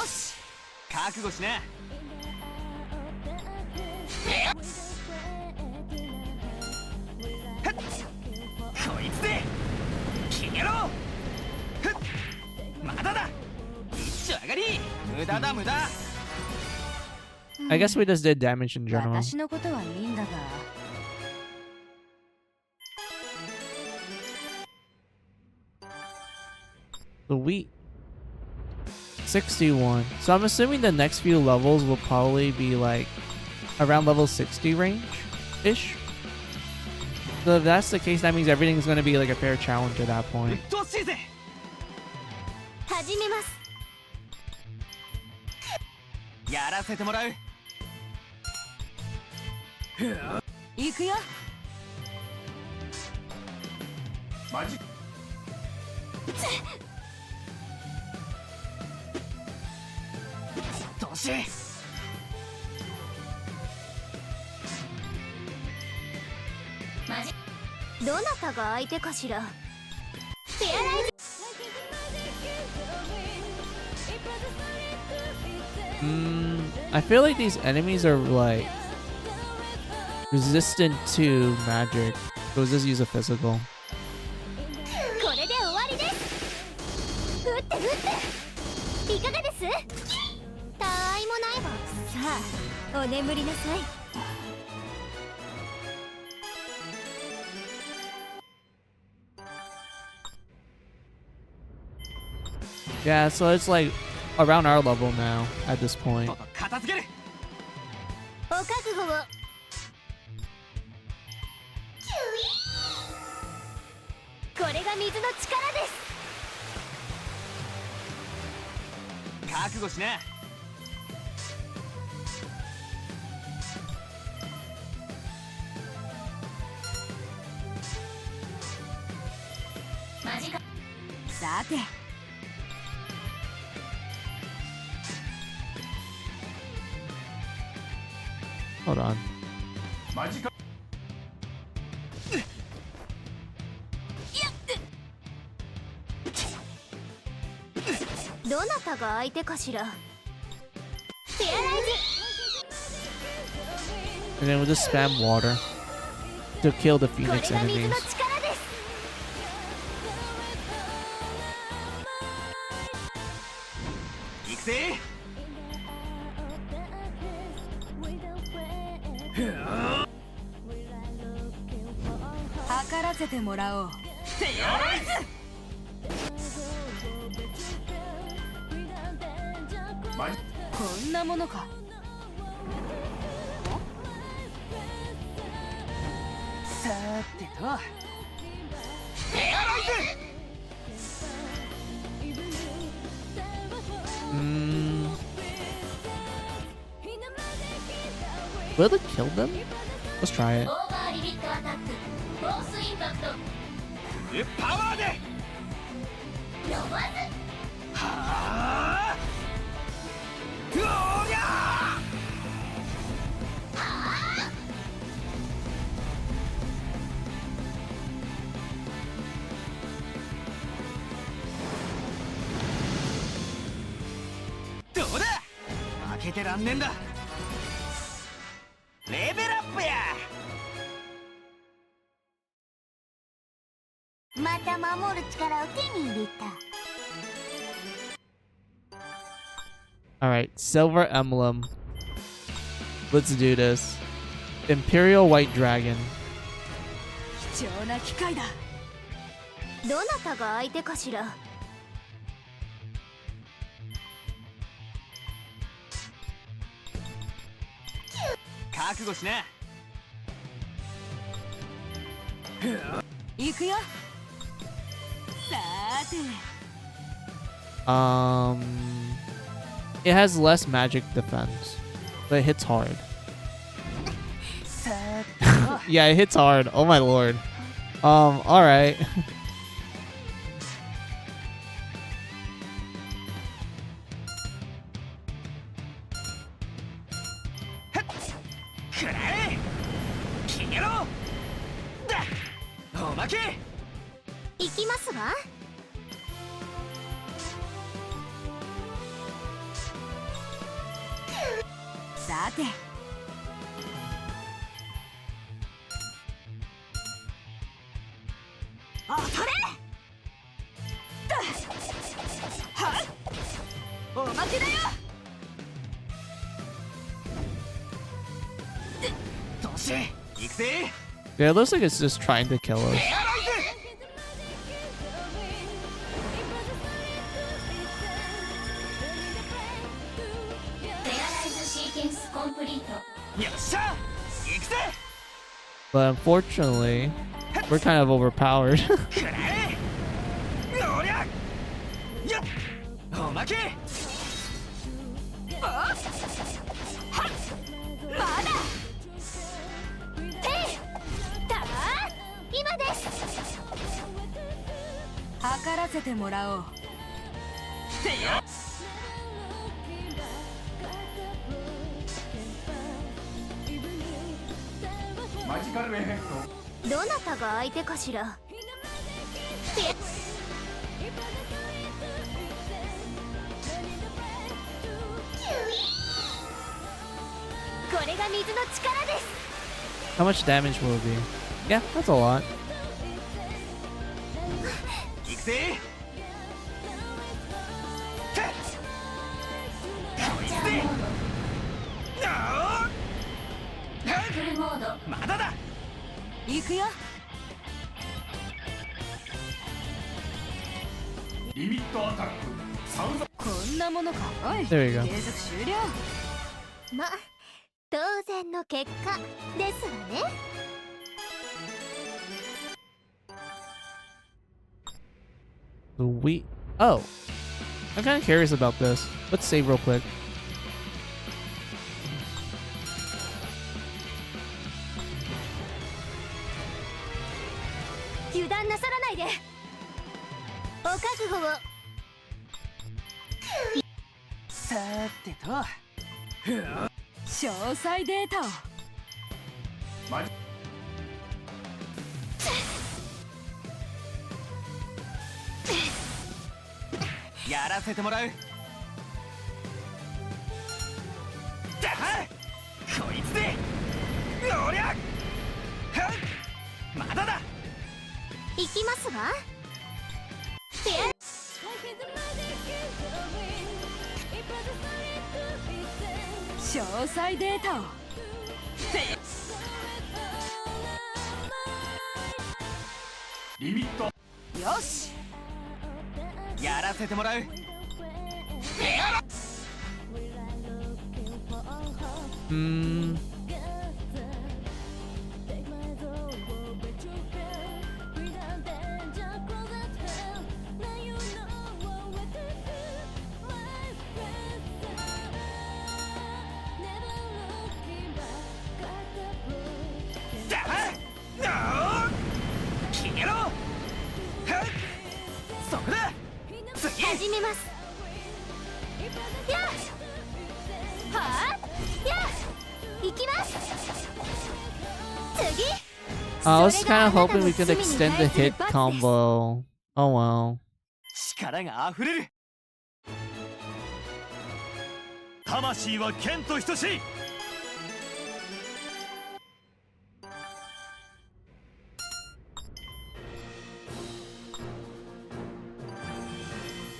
し、覚悟しな。こいつで消えろ。まだだ。一丁上がり。無駄だ無駄。 I guess we just did damage in general. 私のことはいいんだが。The wheat. 61. So I'm assuming the next few levels will probably be like around level 60 range-ish. So if that's the case, that means everything's going to be like a fair challenge at that うっ point. とうしいぜ。始めます。やらせてもらう。行くよ。マジ。どうし。どなたが相手かしら。フェアライズ。I feel like these enemies are like resistant to magic. So let's just use a physical. これで終わりです。撃って撃っていかがです？たわいもないわ。さあ、お眠りなさい。Yeah, so it's like around our level now at this point. 片付ける。お覚悟を。これが水の力です。覚悟しな。マジか。さて。Hold on. マジか。どなたが相手かしら。フェアライズ。 And then we'll just spam water to kill the これ Phoenix が水 enemies. の力です。行くぜ。測らせてもらおう。手洗いず。マジ。こんなものか。さーてと。手洗いず。Will it kill them? Let's try it. オーバーリミットアタックフォースインパクトパワーで呼ばずはあおりゃどうだ負けてらんねんだレベルアップやまた守る力を手に入れた Alright, Silver Emblem. Let's do this. Imperial White Dragon. 貴重な機会だ。どなたが相手かしら覚悟しな行くよ。さーて。It has less magic defense, but it hits hard. さーて。 Yeah, it hits hard. Oh my lord. Alright. くらえ消えろだおまけ行きますわさて。当たれ。はっ。おまけだよ。年行くぜ Yeah, it looks like it's just trying to kill us. エアライズ ペアライズシーケンスコンプリートよっしゃ行くぜ But unfortunately, we're kind of overpowered. くらえおりゃやっおまけまだ今です測らせてもらおう。マジカルエフェクト。どなたが相手かしらこれが水の力です How much damage will it be? Yeah, that's a lot. 行くぜてっこいつでフルモードまだだ行くよ。リミットアタック。サウザこんなものか。おい。 There you go. 継続終了。ま当然の結果ですわね Sweet. Oh. I'm kind of curious about this. Let's save real quick. 油断なさらないでお覚悟をさーてと詳細データを。マジやらせてもらうだはこいつでおりゃはっまだだ行きますわ詳細データを。リミット。よし。やらせてもらう 「きます。次 I was kind of hoping we could extend the hit combo. Oh well. 力が溢れる。魂は剣と等しい。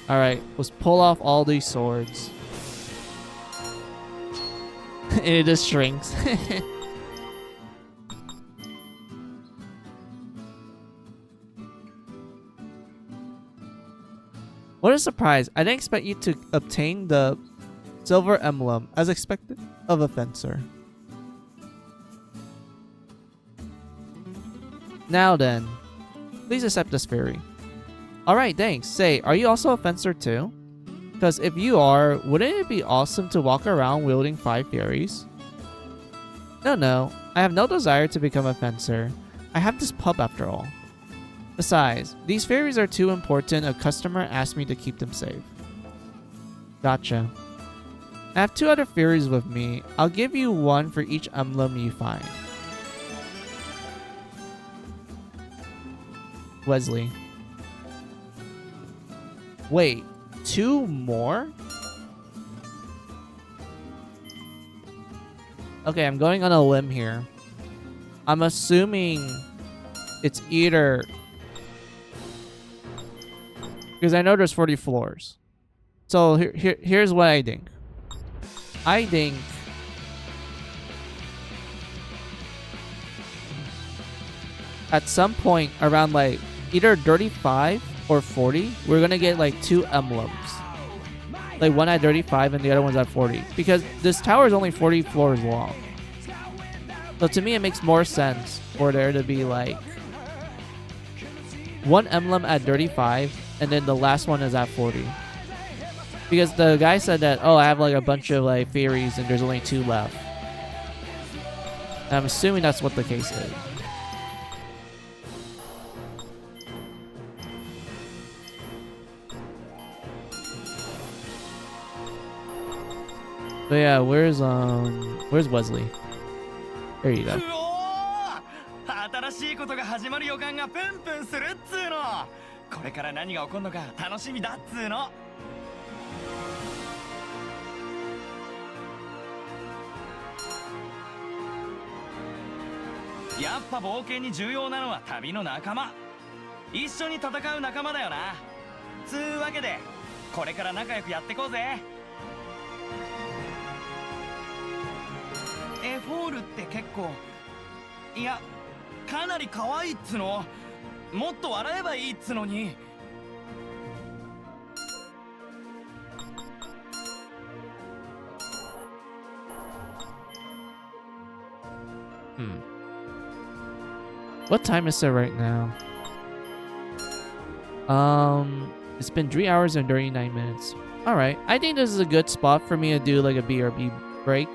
Alright, let's pull off all these swords. And it just shrinks. What a surprise. I didn't expect you to obtain the silver emblem as expected of a fencer. Now then, please accept this fairy. Alright, thanks. Say, are you also a fencer too? Because if you are, wouldn't it be awesome to walk around wielding 5 fairies? No, I have no desire to become a fencer. I have this pub after all. Besides, these fairies are too important, a customer asked me to keep them safe. Gotcha. I have 2 other fairies with me. I'll give you 1 for each emblem you find. Wesley. Wait, 2 more? Okay, I'm going on a limb here. I'm assuming it's either... because I know there's 40 floors. So here's what I think. I think... at some point around like either 35 or 40, we're gonna get like 2 emblems. Like one at 35 and the other one's at 40. Because this tower is only 40 floors long. So to me it makes more sense for there to be like 1 emblem at 35 and then the last one is at 40. Because the guy said that, oh, I have like a bunch of like fairies and there's only 2 left. And I'm assuming that's what the case is. But yeah, where's Wesley? There you go. 新しいことが始まる予感がプンプンするっつーの。これから何が起こるのか楽しみだっつーの。やっぱ冒険に重要なのは旅の仲間。一緒に戦う仲間だよな。つうわけで、これから仲良くやってこうぜ。エフォールって結構、いや、かなり可愛いっつの。もっと笑えばいいっつのに。What time is it right now? It's been 3 hours and 39 minutes. Alright, I think this is a good spot for me to do like a BRB break.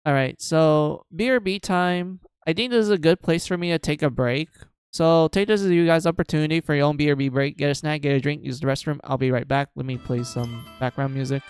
Alright, so BRB time. I think this is a good place for me to take a break. So take this as you guys' opportunity for your own BRB break. Get a snack, get a drink, use the restroom. I'll be right back. Let me play some background music.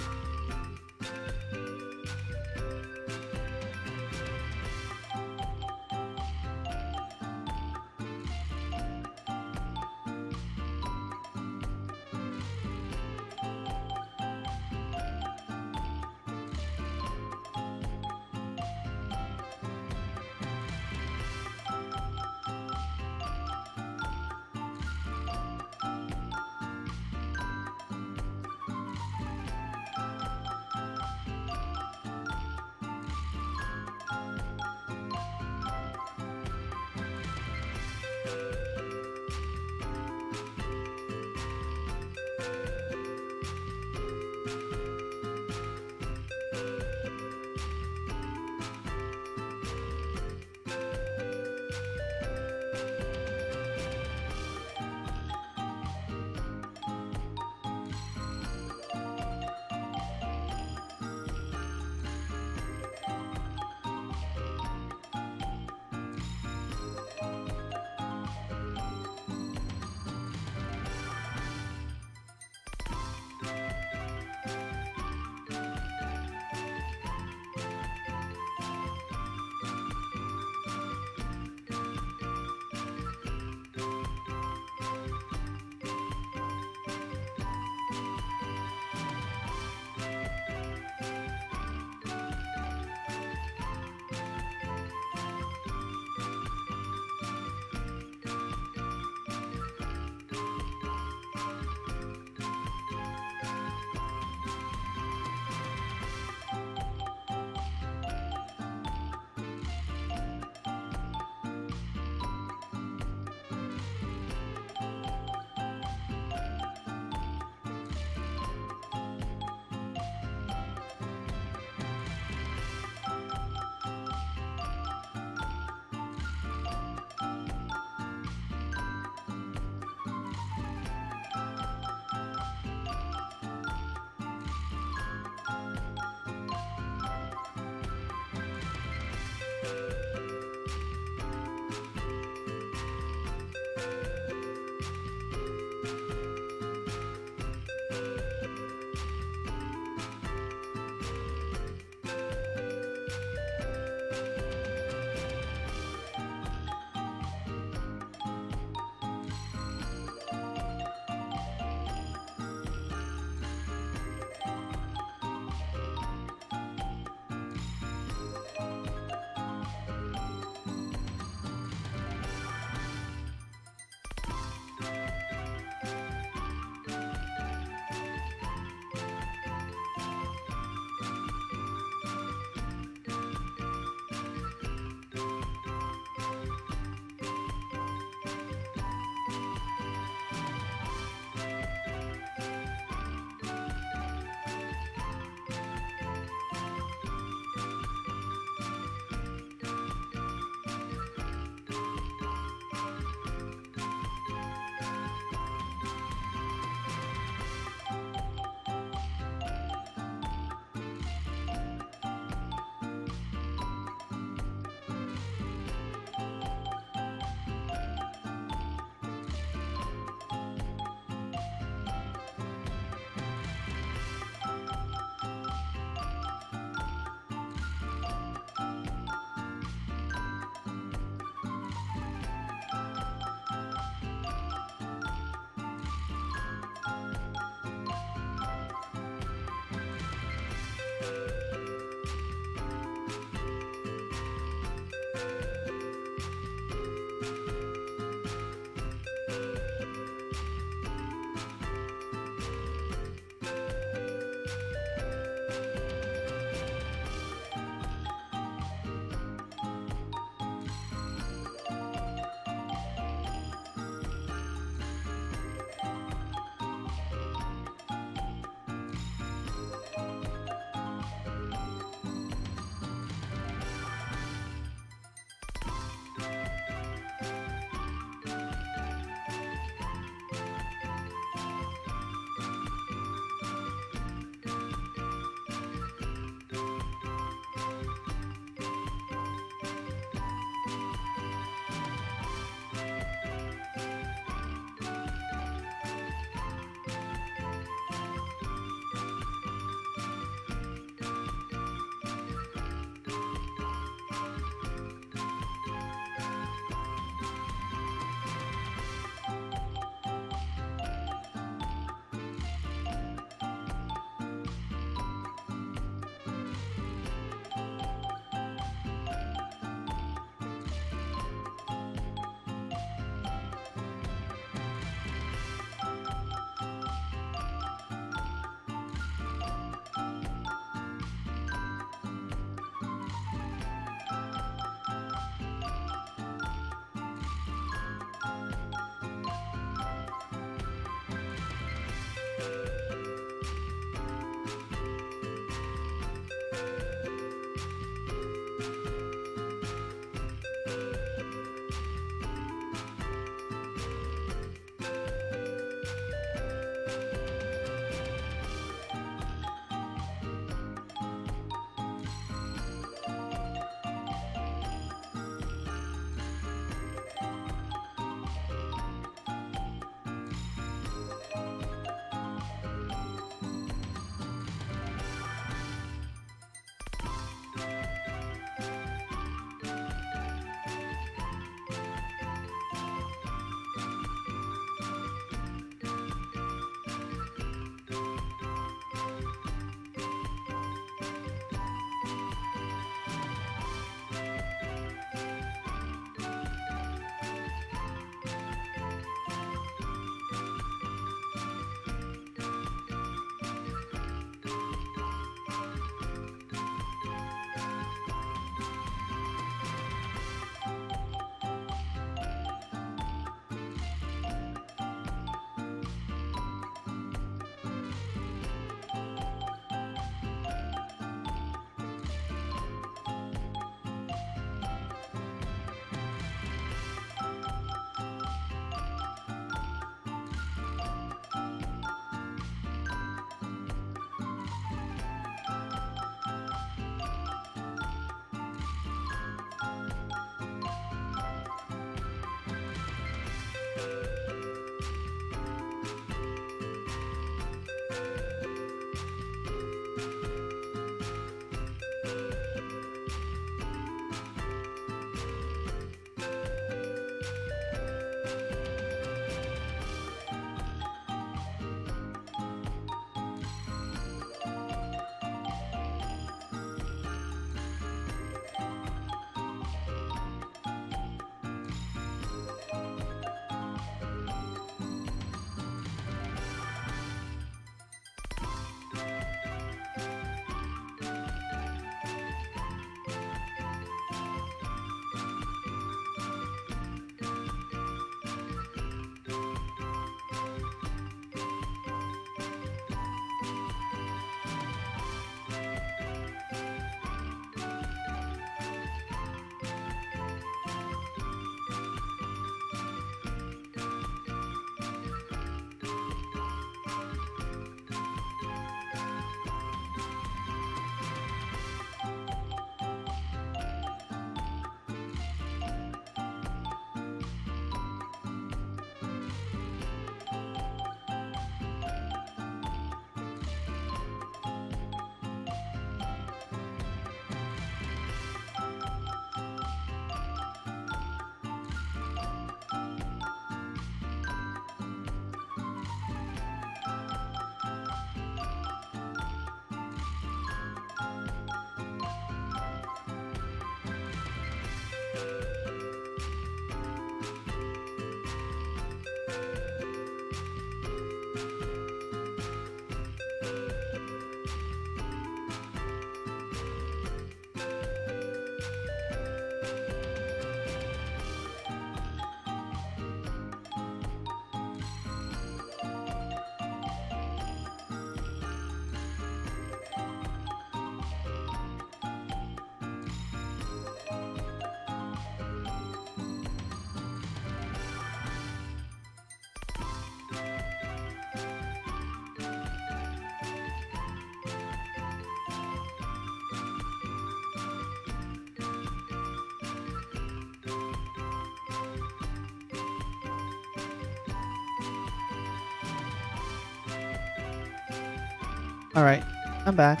Alright, I'm back.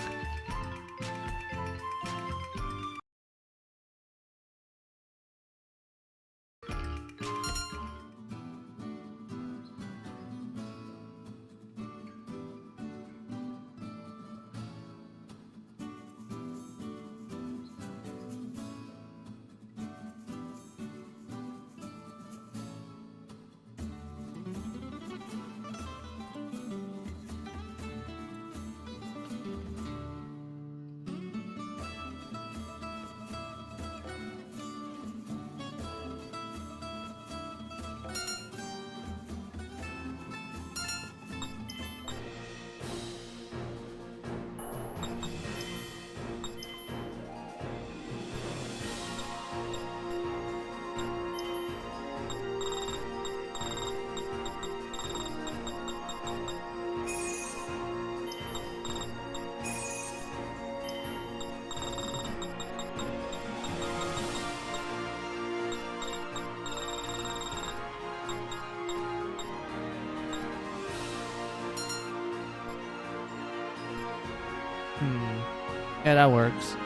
Yeah, that works.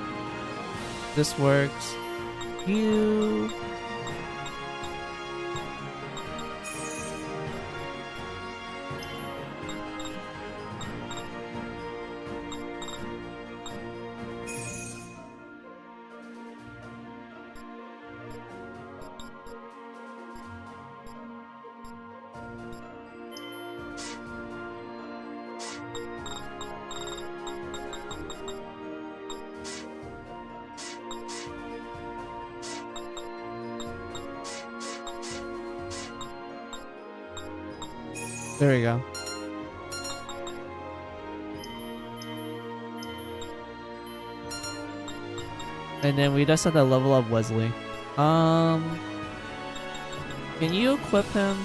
This works. You. There we go. And then we just have to level up Wesley. Can you equip him?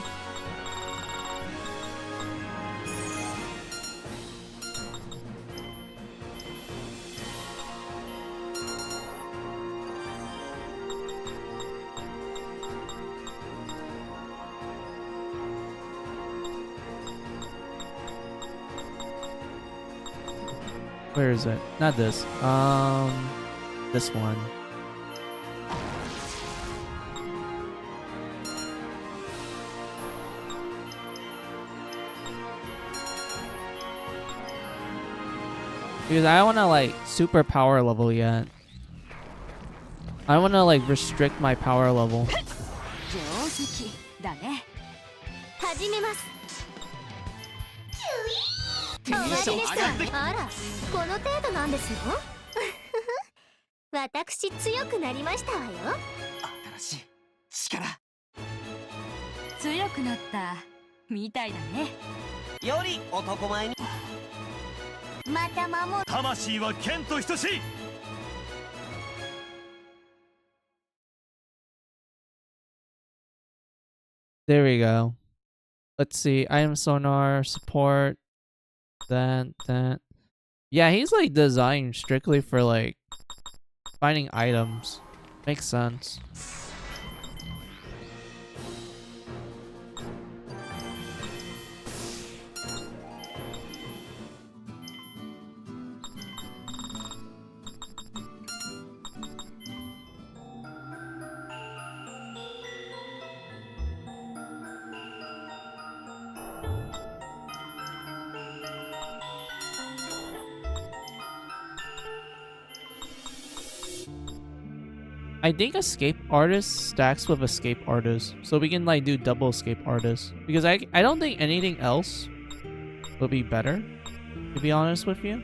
Where is it? Not this. This one. Because I don't want to like super power level yet. I want to like restrict my power level. 始めます。終わりでした。あら、この程度なんですよ。私強くなりましたわよ。新しい力。強くなったみたいだね。より男前に。また守る。魂は剣と等しい。There we go. Let's see. Item sonar, support, that. Yeah, he's like designed strictly for like finding items. Makes sense. I think escape artist stacks with escape artist, so we can like do double escape artist. Because I don't think anything else would be better, to be honest with you.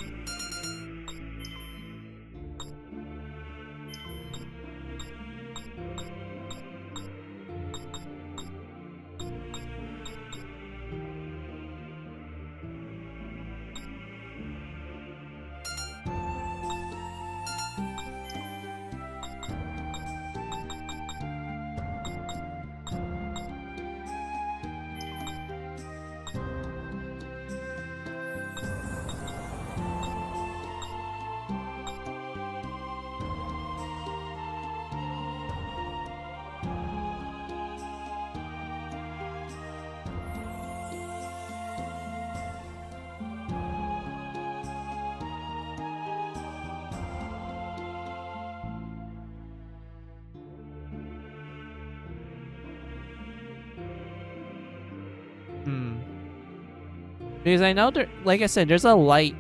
Because I know there, like I said, there's a light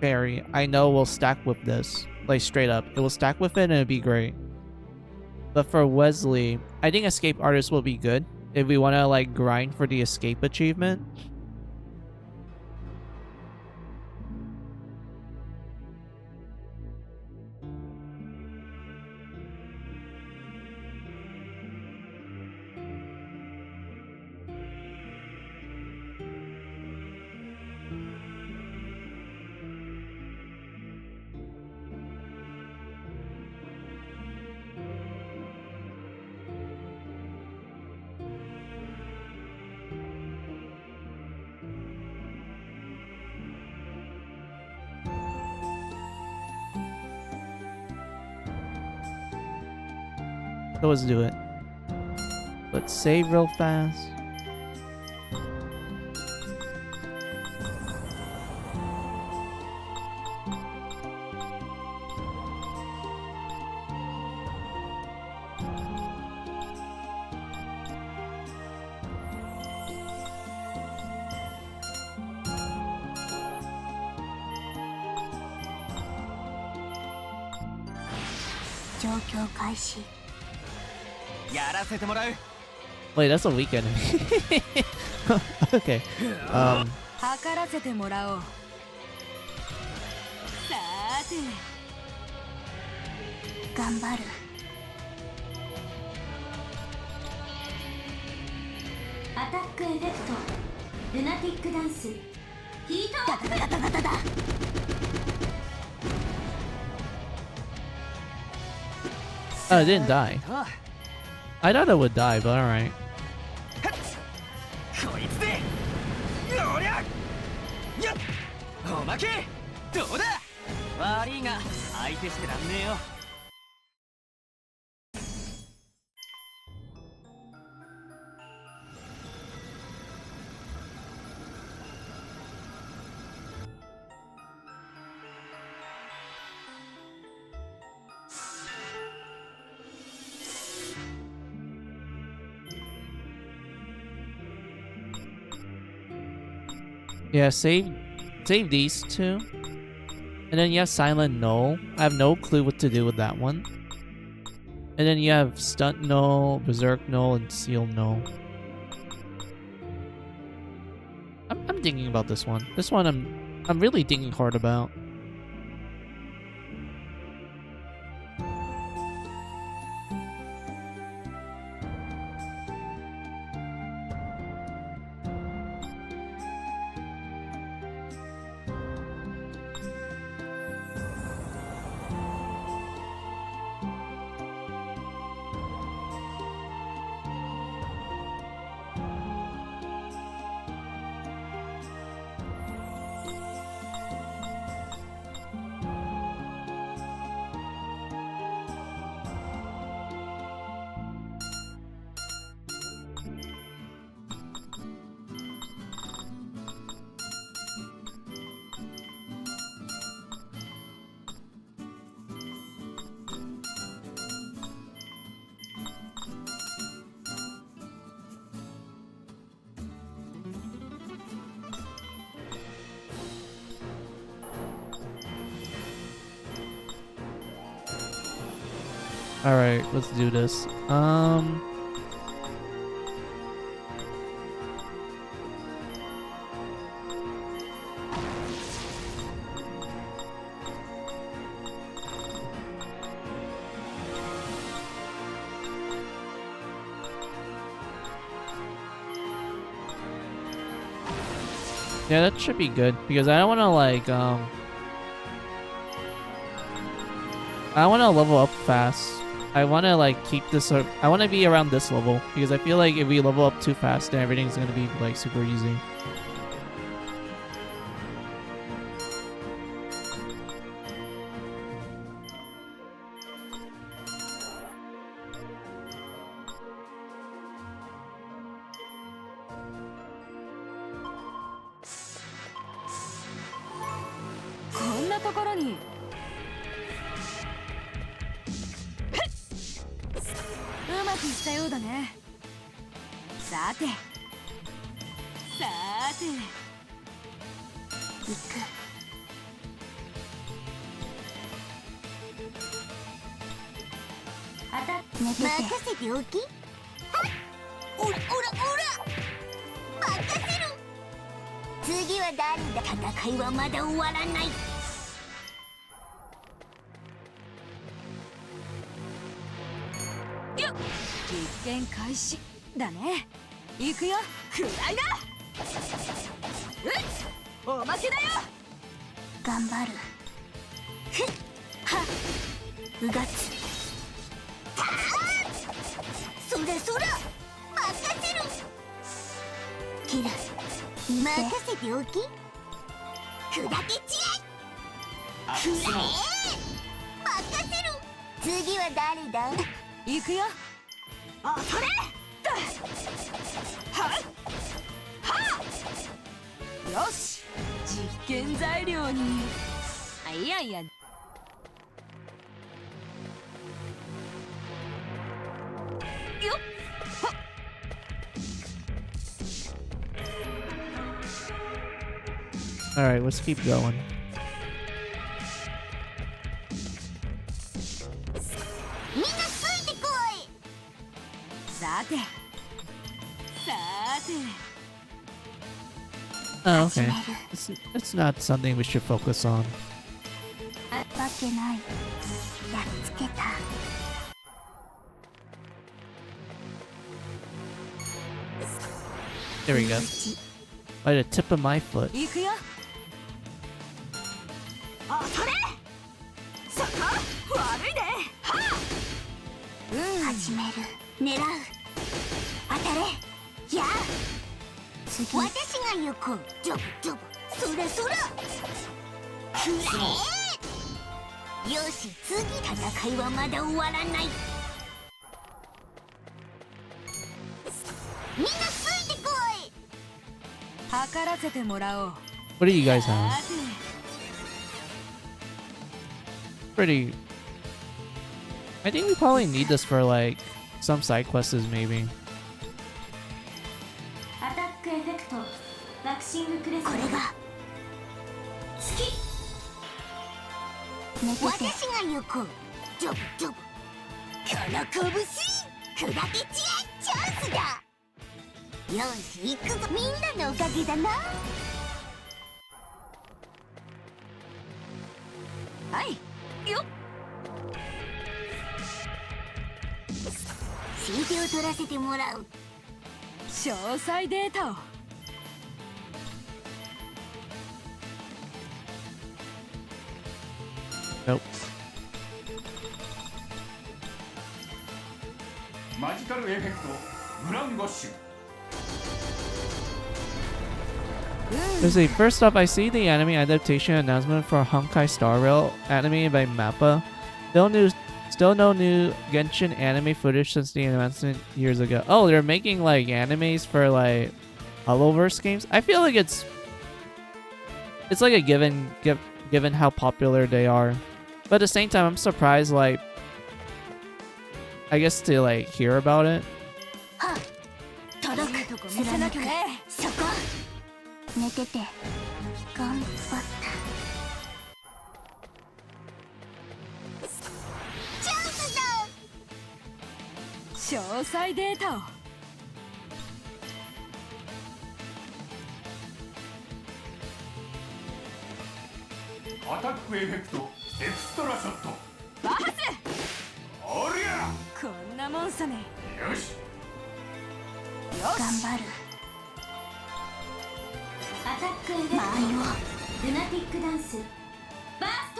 fairy I know will stack with this. Like straight up. It will stack with it and it'd be great. But for Wesley, I think Escape Artist will be good. If we want to like grind for the escape achievement. So let's do it. Let's save real fast. Wait, that's a weak enemy. Okay. 測らせてもらおう。さーて。頑張る。アタックエフェクトルナティックダンスヒートアップ。ダダダダダダ。Oh, it didn't die. I thought it would die, but alright. こいつでおりゃやっおまけどうだ悪いが相手してらんねえよ。Yeah, save these two. And then you have Silent Null. I have no clue what to do with that one. And then you have Stunt Null, Berserk Null, and Seal Null. I'm thinking about this one. This one I'm really thinking hard about. Alright, let's do this. Yeah, that should be good because I don't want to like I want to level up fast. I want to like keep this up. I want to be around this level because I feel like if we level up too fast, then everything's going to be like super easy. 任せておき。おらおらおら、任せる。次は誰だ。戦いはまだ終わらない。実験開始だね。行くよ。くらいだ。おまけだよ。頑張る。ふっはっうがつ。たーそらそら任せる。キル任せておき。砕けちえ。くらえ任せる。次は誰だ。行くよ。あ、それだ。はっはっ。よし、実験材料に。いやいや。All right, let's keep going. みんなついてこい。さて。Oh, okay. It's not something we should focus on. わけない。やっつけた。There we go. By the tip of my foot. 行くよ。あ、それ。そこ。悪いね。はっ。始める。狙う。当たれ。やあ。次。私が行こう。ジョブジョブ。そらそら。くらえ。よし、次。戦いはまだ終わらない。みんなついてこい。測らせてもらおう。 What do you guys have? Pretty. I think we probably need this for like some side quests, maybe. アタックエフェクトバクシングクレスト。これが好き。私が行こう。ジョブジョブ。この拳砕けちえ。チャンスだ。よし、行くぞ。みんなのおかげだな。はいよっ。指示を取らせてもらう。詳細データを。Nope. マジカルエフェクトグランゴッシュ。 Let's see. First up, I see the anime adaptation announcement for Honkai Star Rail anime by Mappa. Still no new Genshin anime footage since the announcement years ago. Oh, they're making like animes for like Hollowverse games. I feel like it's like a given how popular they are. But at the same time, I'm surprised, like, I guess to like hear about it. 届く。とこ見せなきゃね。そこ。寝てて。頑張った。チャンスだ。詳細データを。アタックエフェクトエクストラショット。バース。おりゃ。こんなもんさね。よし。よし。頑張る。アタックエフェクト間合いを。ルナティックダンスバース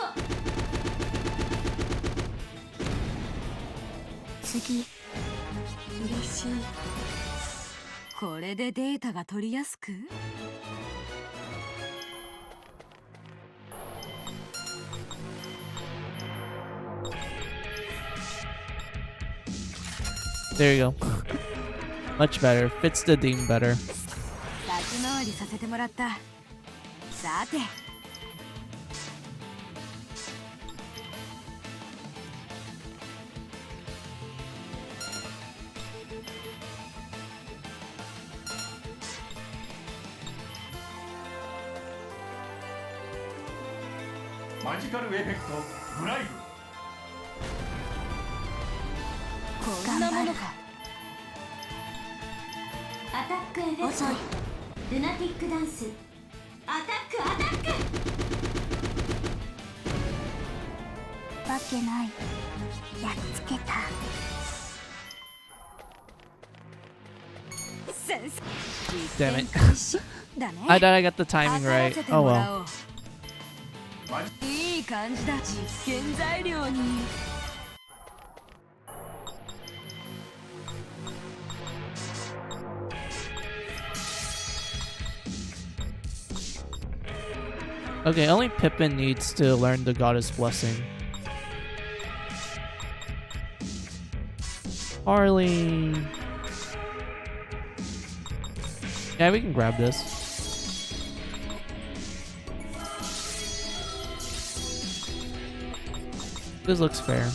ト。次。嬉しい。これでデータが取りやすく。There you go. Much better. Fits the theme better. 先回りさせてもらった。さて。マジカルエフェクトブライブ。こんなものか。アタックエフェクトルナティックダンスアタックアタックわけないやっつけた先生 Damn it. だね I thought I got the timing right. 測らせて Oh も well. らおういい感じだ実験材料に Okay, only Pippin needs to learn the Goddess Blessing. Harley. Yeah, we can grab this. This looks fair.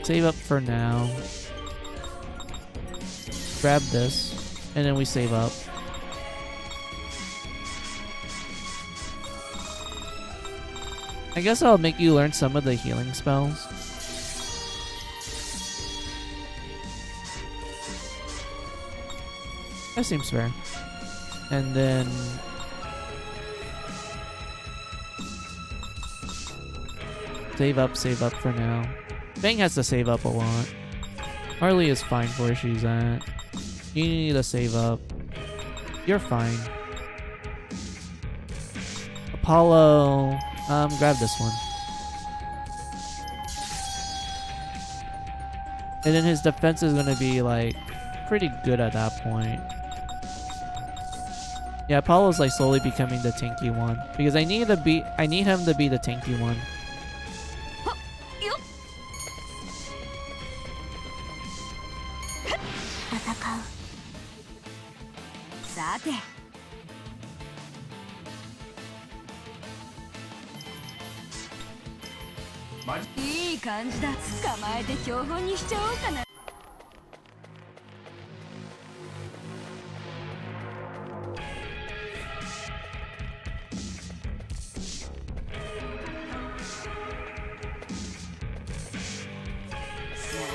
Save up for now. Grab this, and then we save up. I guess I'll make you learn some of the healing spells. That seems fair. And then... save up for now. Bang has to save up a lot. Harley is fine for where she's at. You need to save up. You're fine. Apollo... grab this one. And then his defense is gonna be like pretty good at that point. Yeah, Apollo's like slowly becoming the tanky one because I need him to be the tanky one.いい感じだ捕まえて標本にしちゃおうかな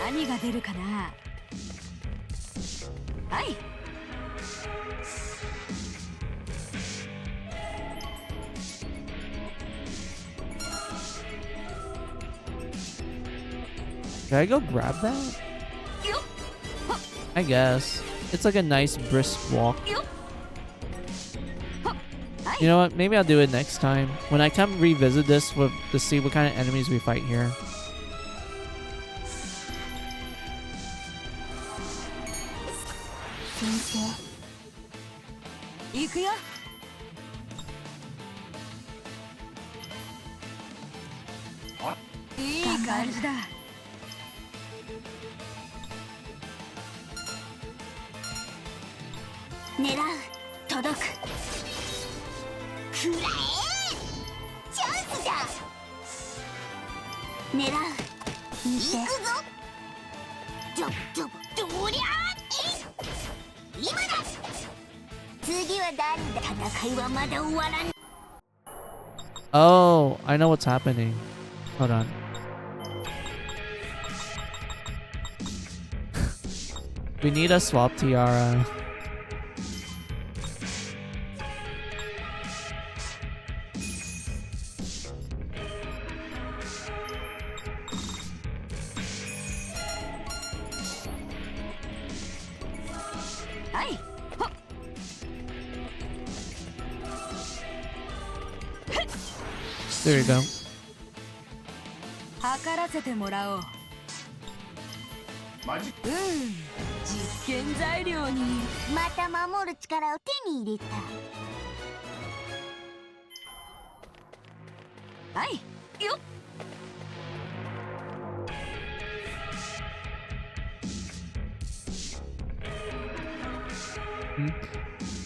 何が出るかなはい Should I go grab that? I guess. It's like a nice brisk walk. You know what? Maybe I'll do it next time. When I come revisit this to see what kind of enemies we fight here. Oh, I know what's happening. Hold on. We need a swap tiara. There you go. 測らせてもらおう。実験材料に。また守る力を手に入れた。はい。よっ。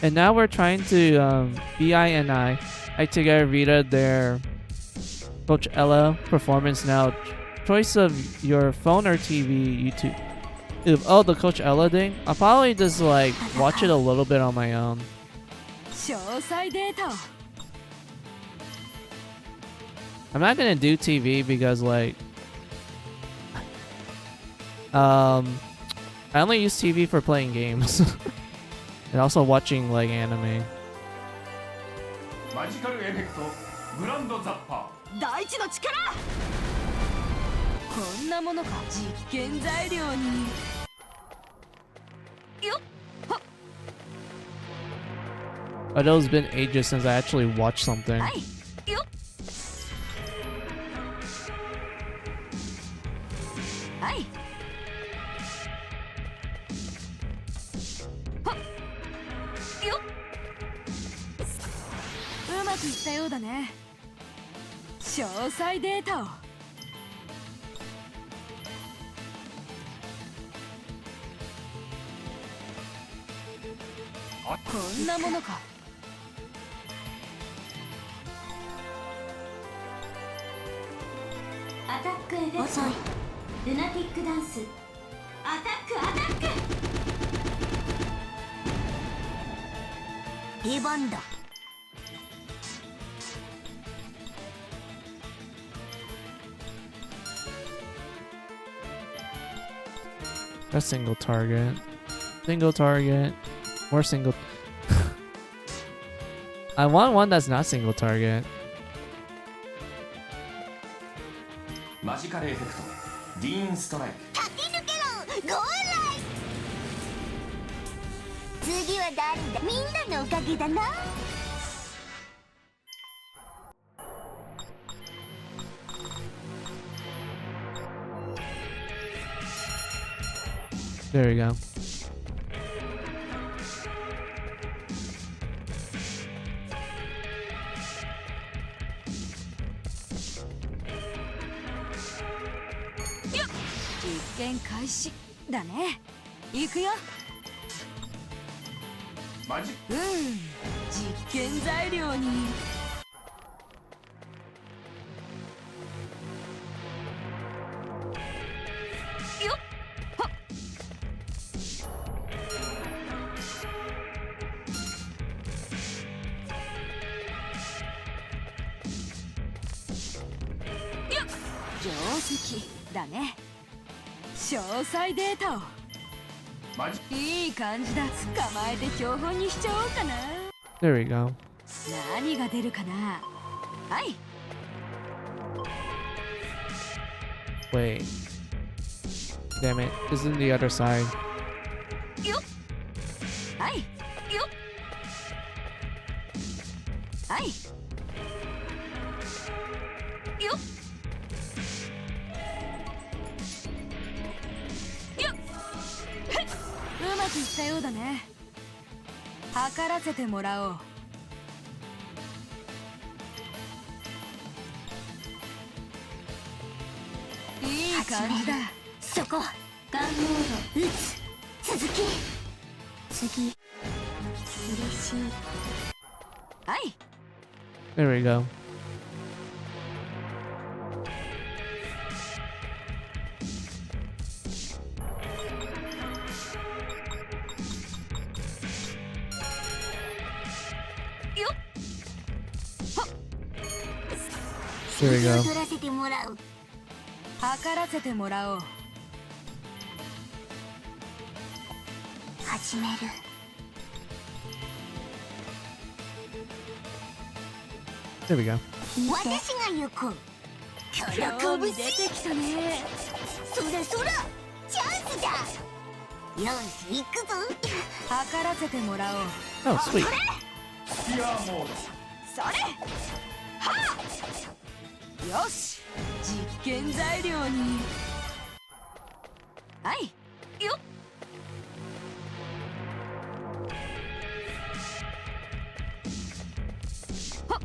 And now we're trying to BI and I together Rita their Coachella performance now. Choice of your phone or TV, YouTube. Oh, the Coachella thing? I'll probably just like watch it a little bit on my own. 詳細データを。I'm not gonna do TV because like I only use TV for playing games and also watching like anime. マジカルエフェクトグランドザッパ大地の力こんなものか実験材料によっ I know it's been ages since I actually watched something. はいよっはいはっよっうまくいったようだね詳細データをこんなものかアタックエフェクト遅いルナティックダンスアタックアタック出番だ A single target. Single target. More single. I want one that's not single target. マジカルエフェクトディーンストライク駆け抜けろゴーライ次は誰だみんなのおかげだな There we go. Yep. 実験開始だね行くよマジ実験材料によっはっよっ定石だね詳細データをマジいい感じだ捕まえて標本にしちゃおうかな There we go. 何が出るかなはい Wait. Damn it. This is in the other side. よっはいよっはいよっよっへっうまくいったようだね測らせてもらおういい感じだそこガンモード撃つ続き次嬉しいはい There we go. There we go. 取らせてもらう測らせてもらおう始める There we go. 私が行く興味出てきたねそらそらチャンスだよし行くぞ測らせてもらおう Oh, sweet. スピアーモードそれはあよし実験材料にはいよっはっ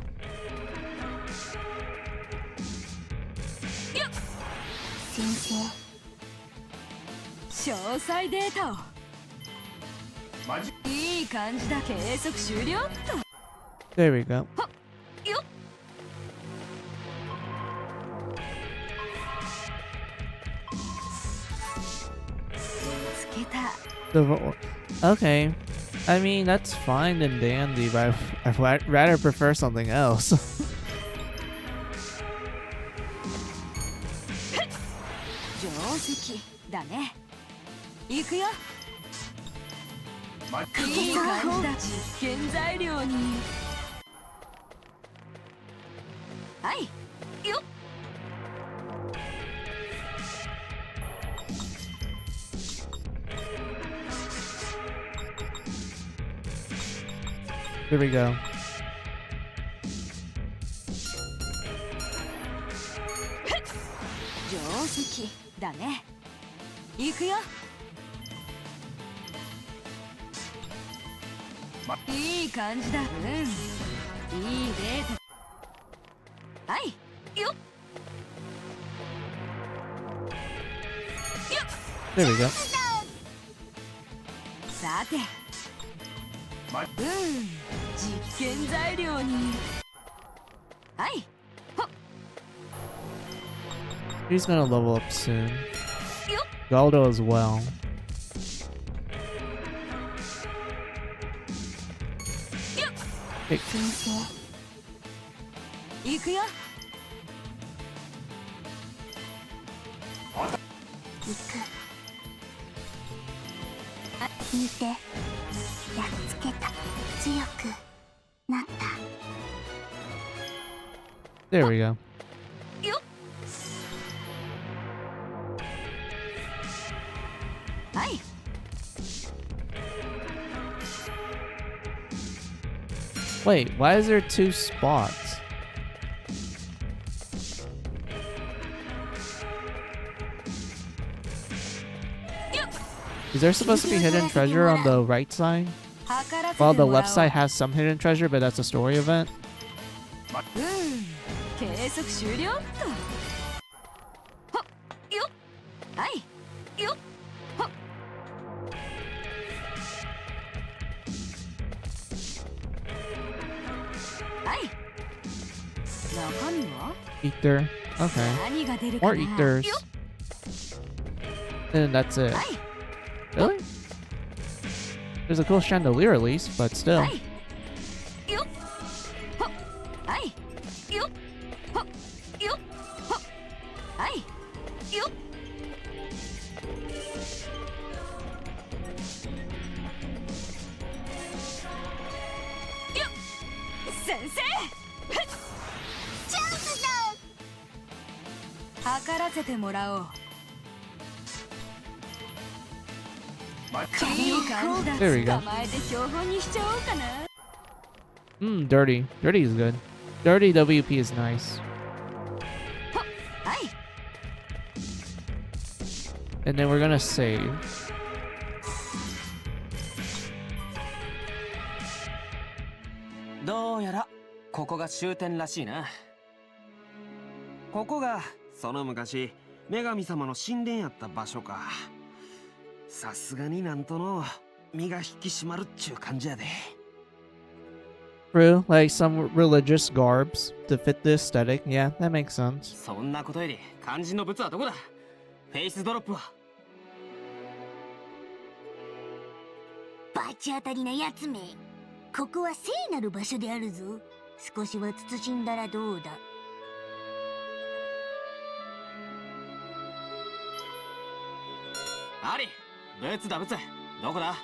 よっ先生詳細データをマジいい感じだ計測終了っと There we go. よっ見つけた Okay. I mean, that's fine and dandy, but I'd rather prefer something else. 定石だね。行くよ。いい感じだ。実験材料に。はいよっ。Here we go. 定石だね。行くよ。いい感じだ。いいデート。はいよっ。 There we go. さて、実験材料に。はい。 He's gonna level up soon. Galdo as well. Hey. 行くよ。見て、やっつけた。強くなった。 There we go. よっ。はい。 Wait, why is there 2 spots? Is there supposed to be hidden treasure on the right side? While the left side has some hidden treasure, but that's a story event? 計測終了っと。はっよっ。はいよっ。はっ。はい。中身は Ether. Okay. 何が出るか More な。 ethers. And that's it. Really? There's a cool chandelier at least, but still. はいよっ。はっ。はいよっ。はっよっ。はっ。はいよっ。よっ。先生。チャンスだ。測らせてもらおう。いい感じだ。 There we go. 捕まえて標本にしちゃおうかな。 Dirty. Dirty is good. Dirty WP is nice. はい。 And then we're gonna save. どうやらここが終点らしいな。ここがその昔女神様の神殿やった場所か。さすがになんとの身が引き締まるっちゅう感じやで。 True, like some religious garbs to fit the aesthetic. Yeah, that makes sense. そんなことより肝心の物はどこだ。フェイスドロップは。罰当たりなやつめ。ここは聖なる場所であるぞ。少しは慎んだらどうだ。あり、物だ物。どこだ。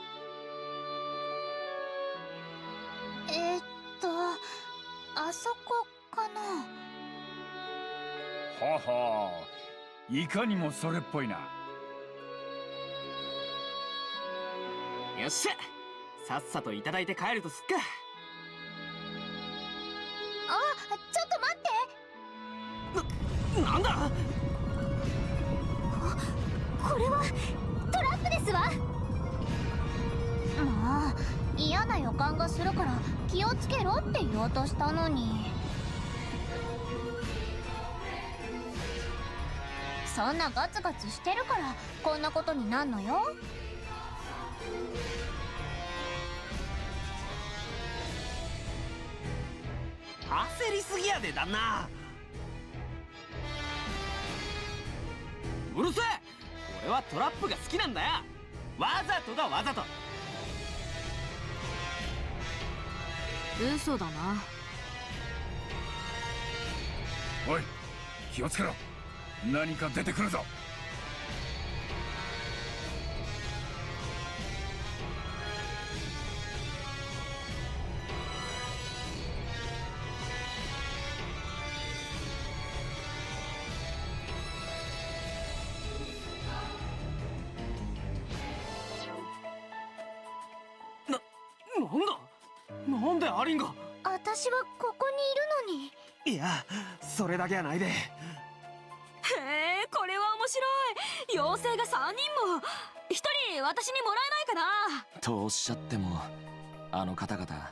あそこかな。ははいかにもそれっぽいな。よっしゃ、さっさといただいて帰るとすっか。あ、ちょっと待って。なんだ。これはトラップですわ。まあ嫌な予感がするから気をつけろって言おうとしたのに。そんなガツガツしてるからこんなことになんのよ。焦りすぎやで旦那。うるせえ。俺はトラップが好きなんだよ。わざとだわざと。嘘だな。おい気をつけろ。何か出てくるぞ。なんでアリンが。私はここにいるのに。いや、それだけはないで。へえ、これは面白い。妖精が3人も。1人私にもらえないかな。とおっしゃっても、あの方々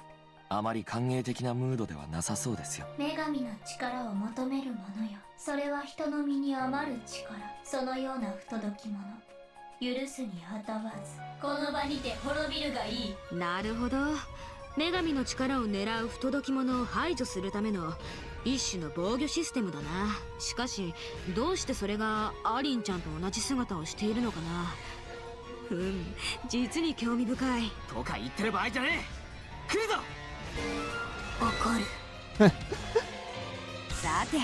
あまり歓迎的なムードではなさそうですよ。女神の力を求めるものよ。それは人の身に余る力。そのような不届き者、許すにあたわず。この場にて滅びるがいい。なるほど。女神の力を狙う不届き者を排除するための一種の防御システムだな。しかしどうしてそれがアリンちゃんと同じ姿をしているのかな。実に興味深い。とか言ってる場合じゃねえ。来るぞ。怒る。さて。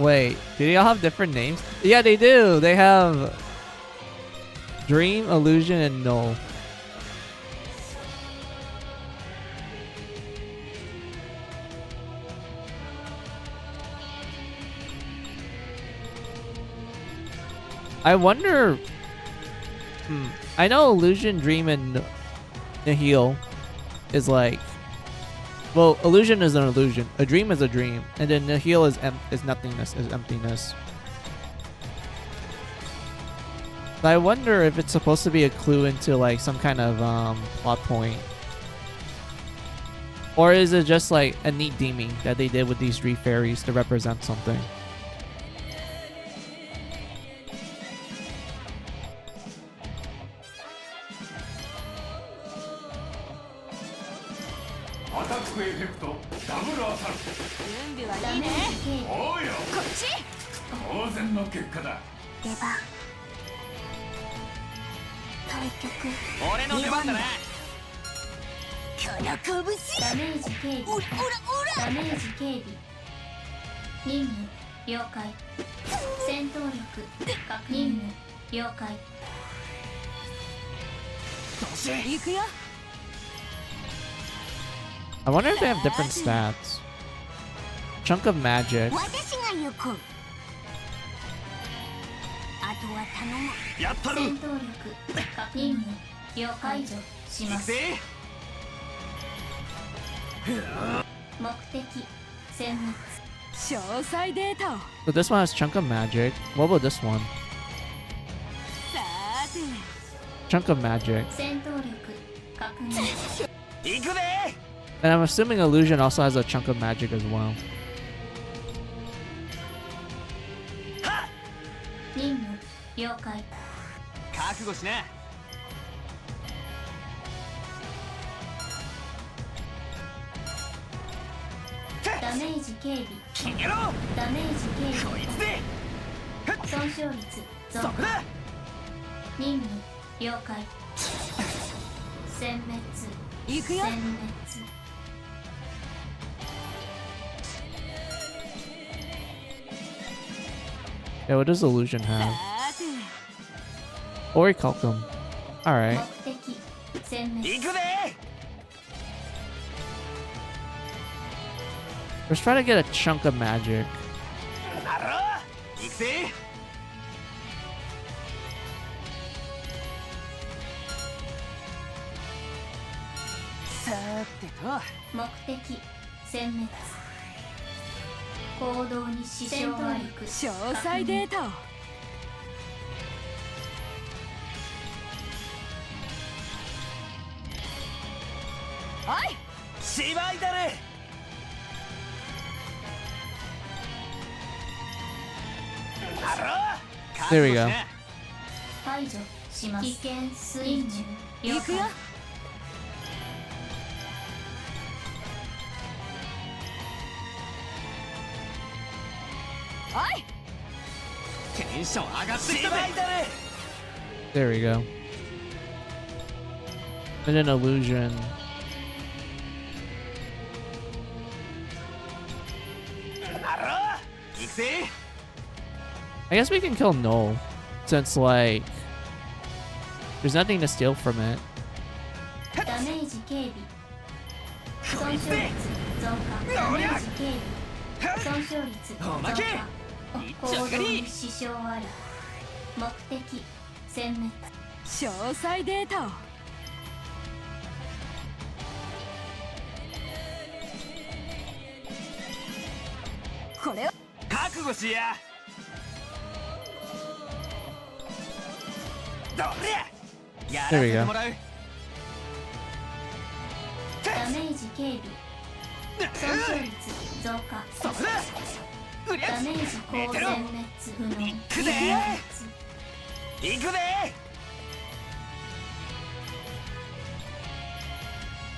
Wait, do they all have different names? Yeah, they do. They have Dream, Illusion, and Null. I wonder. I know Illusion, Dream, and Nihil is like. Well, illusion is an illusion. A dream is a dream, and then nihil is nothingness, is emptiness. But I wonder if it's supposed to be a clue into like some kind of plot point, or is it just like a neat theming that they did with these three fairies to represent something? アタックエフェクトダブルアサルト。準備はいいね。おうよ、こっち。当然の結果だ。出番。対局。俺の出番だな。この拳。ダメージ警備。ダメージ警備。任務了解。戦闘力確認。任務了解。行くよ。 I wonder if they have different stats. Chunk of magic. 私が行く。あとは頼む。やったる。戦闘力確認。任務了解除します。目的殲滅。詳細データを。 So this one has chunk of magic. What about this one? さて。 Chunk of magic. 戦闘力確認。行くで。 And I'm assuming illusion also has a chunk of magic as well. 任務了解。覚悟しな。ダメージ警備。逃げろ。ダメージ警備。こいつで。損傷率増加。そこだ。任務了解。殲滅。行くよ。殲滅。Yeah, what does illusion have? さて。 Orichalcum. Alright. 目的殲滅。行くで。 Let's try to get a chunk of magic. なろ。行くぜ。さてと。目的殲滅。行動に支障あり。詳細データを。おい。しまいだね。 There we go. 排除します。危険水準了行くよ。解。おい。テンション上がってきたぜ。 There we go. And then illusion. I guess we can kill Null, since like there's nothing to steal from it. ダメージ警備。損傷率増加。ダメージ警備。損傷率増加。行動に支障あり。目的殲滅。詳細データを。れは覚悟しや。どれやら There we せて go. もらう。ダメージ軽微損傷率増加そこだ。うりゃダメージ高全滅不能いくぜ行くぜ。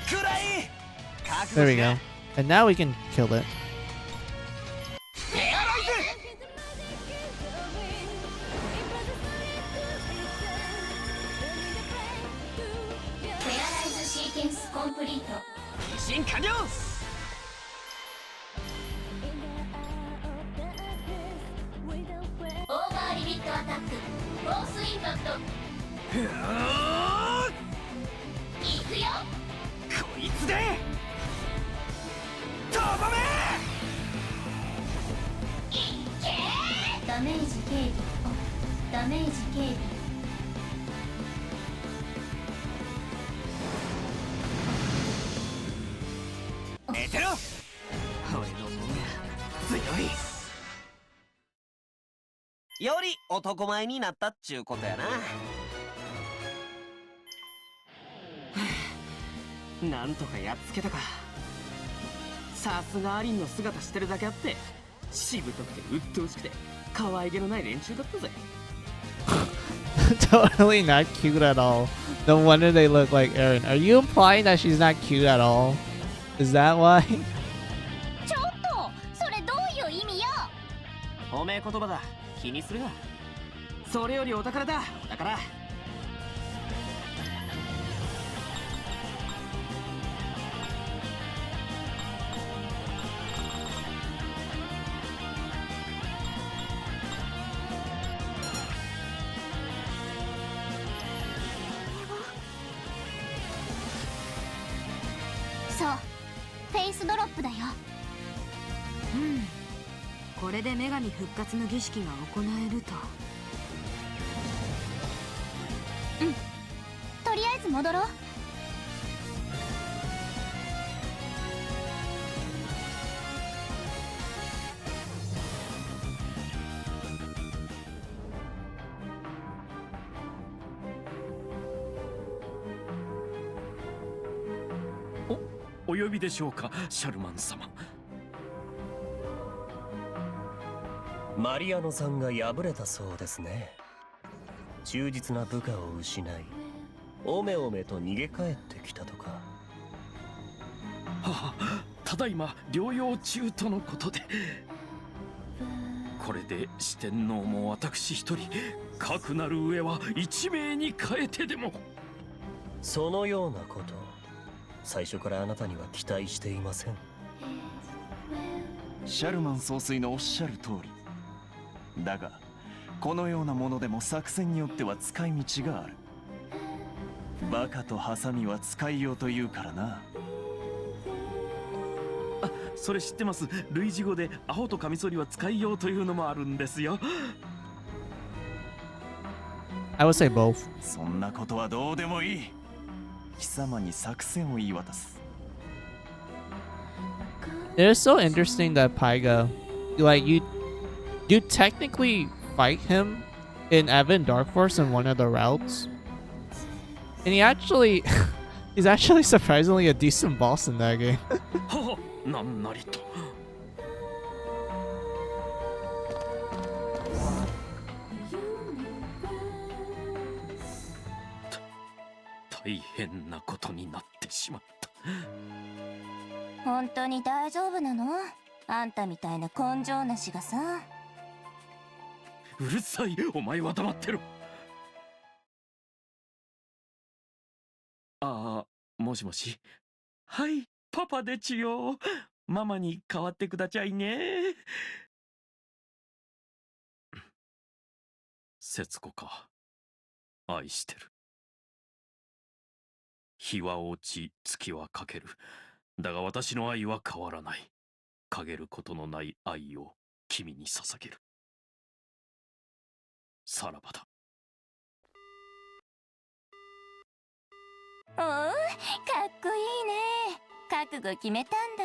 くらい。覚 There 悟 we しや。 go. And now we can kill it. ペアライズ。フェアライズシーケンスコンプリート進完了。オーバーリミットアタックフォースインパクトいくよ。こいつでとどめ。ダメージ軽微ダメージ軽微寝てろ。俺のもんが強い。より男前になったっちゅうことやな。なんとかやっつけたか。さすがアリンの姿してるだけあってしぶとくて鬱陶しくて可愛げのない連中だったぜ。Totally not cute at all. No wonder they look like Eren. Are you implying that she's not cute at all? Is that why? ちょっとそれどういう意味よ。褒め言葉だ、気にするな。それよりお宝だ、お宝。そうフェイスドロップだよ。これで女神復活の儀式が行えると。とりあえず戻ろう。お呼びでしょうか、シャルマン様。マリアノさんが敗れたそうですね。忠実な部下を失い、おめおめと逃げ帰ってきたとか。はは、ただいま療養中とのことで。これで四天王も私一人、かくなる上は一名に変えてでも。そのようなこと、最初からあなたには期待していません。シャルマン総帥のおっしゃる通りだが、このようなものでも作戦によっては使い道がある。バカとハサミは使いようというからな。あ、それ知ってます。類似語でアホとカミソリは使いようというのもあるんですよ。I would say both. そんなことはどうでもいい。貴様に作戦を言い渡す。It is so interesting that Paiga, like you technically fight him in Evan Dark Force in one of the routes, and he's actually surprisingly a decent boss in that game. はは、なんなりと。大変なことになってしまった。本当に大丈夫なの？あんたみたいな根性なしがさ。うるさい、お前は黙ってろ。ああ、もしもし。はい、パパでちよ。ママに代わってくだちゃいね。節子か。愛してる。日は落ち、月は欠ける。だが私の愛は変わらない。陰ることのない愛を君に捧げる。さらばだ。おう、かっこいいね。覚悟決めたん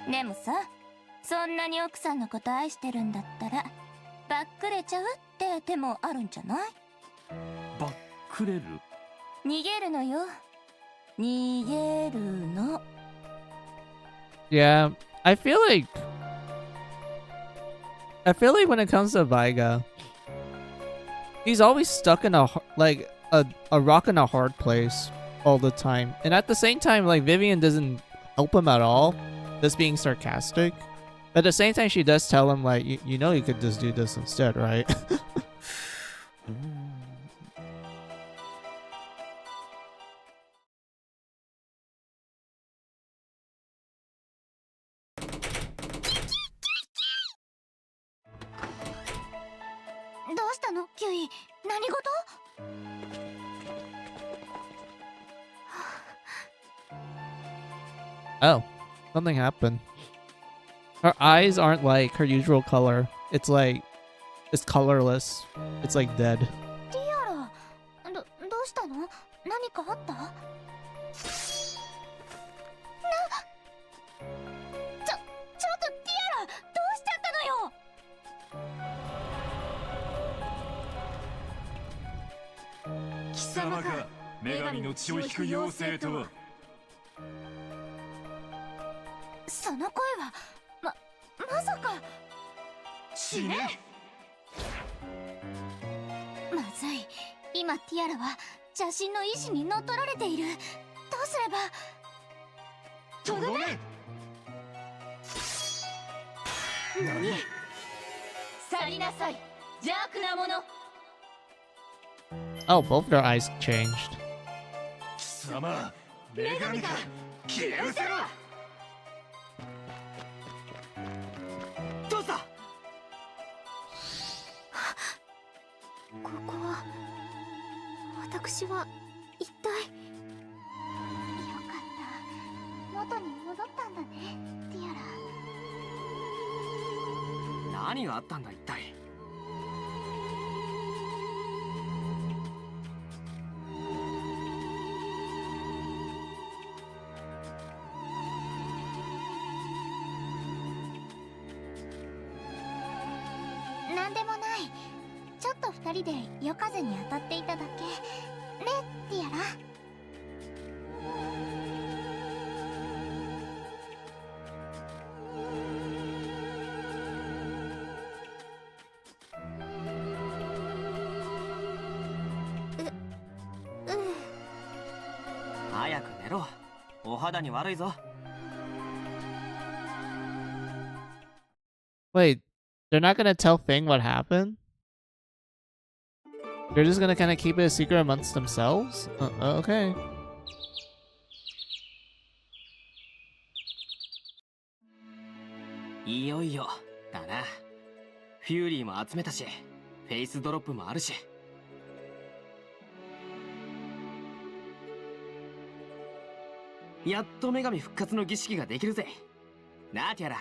だ。でもさ、そんなに奥さんのこと愛してるんだったらバックれちゃうって手もあるんじゃない？バックレる？逃げるのよ。逃げるの。 Yeah, I feel like when it comes to Vaiga, he's always stuck in like a rock in a hard place all the time. And at the same time, like Vivian doesn't help him at all, just being sarcastic. But at the same time, she does tell him like, you know, you could just do this instead, right? Oh, something happened. Her eyes aren't like her usual color. It's like, it's colorless. It's like dead. ティアラ、どうしたの？何かあった？ちょっとティアラ、どうしちゃったのよ？貴様か、女神の血を引く妖精とは。その声は、まさか。死ね！まずい。今ティアラは邪神の意志に乗っ取られている。どうすれば。とどめ！何？去りなさい、邪悪な者。Oh, both their eyes changed. 貴様、女神か、消え失せろ！どうした？ここは私は一体。よかった、元に戻ったんだね、ティアラ。何があったんだ一体？なんでもない。ちょっと二人で夜風に当たっていただけね、ティアラ。早く寝ろ。お肌に悪いぞ。Wait, they're not gonna tell Fing what happened? They're just gonna kind of keep it a secret amongst themselves? Okay. いよいよだな。フューリーも集めたし、フェイスドロップもあるし。やっと女神復活の儀式ができるぜ。なあティアラ。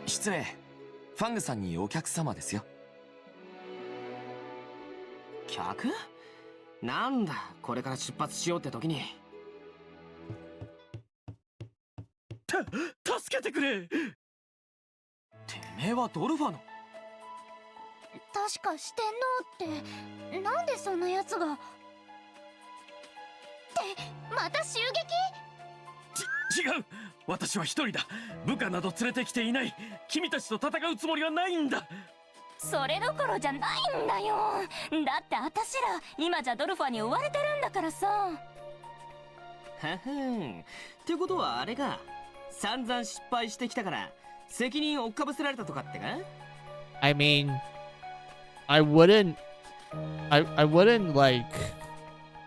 失礼。ファングさんにお客様ですよ。客？なんだ、これから出発しようって時に。助けてくれ！てめえはドルファの？確か四天王ってなんでそんなやつが。ってまた襲撃？違う！私は一人だ。部下など連れてきていない。君たちと戦うつもりはないんだ。それどころじゃないんだよ。だってあたしら今じゃドルファに追われてるんだからさ。はふん。ってことはあれか。散々失敗してきたから責任を追っかぶせられたとかってか？ I mean, I wouldn't like,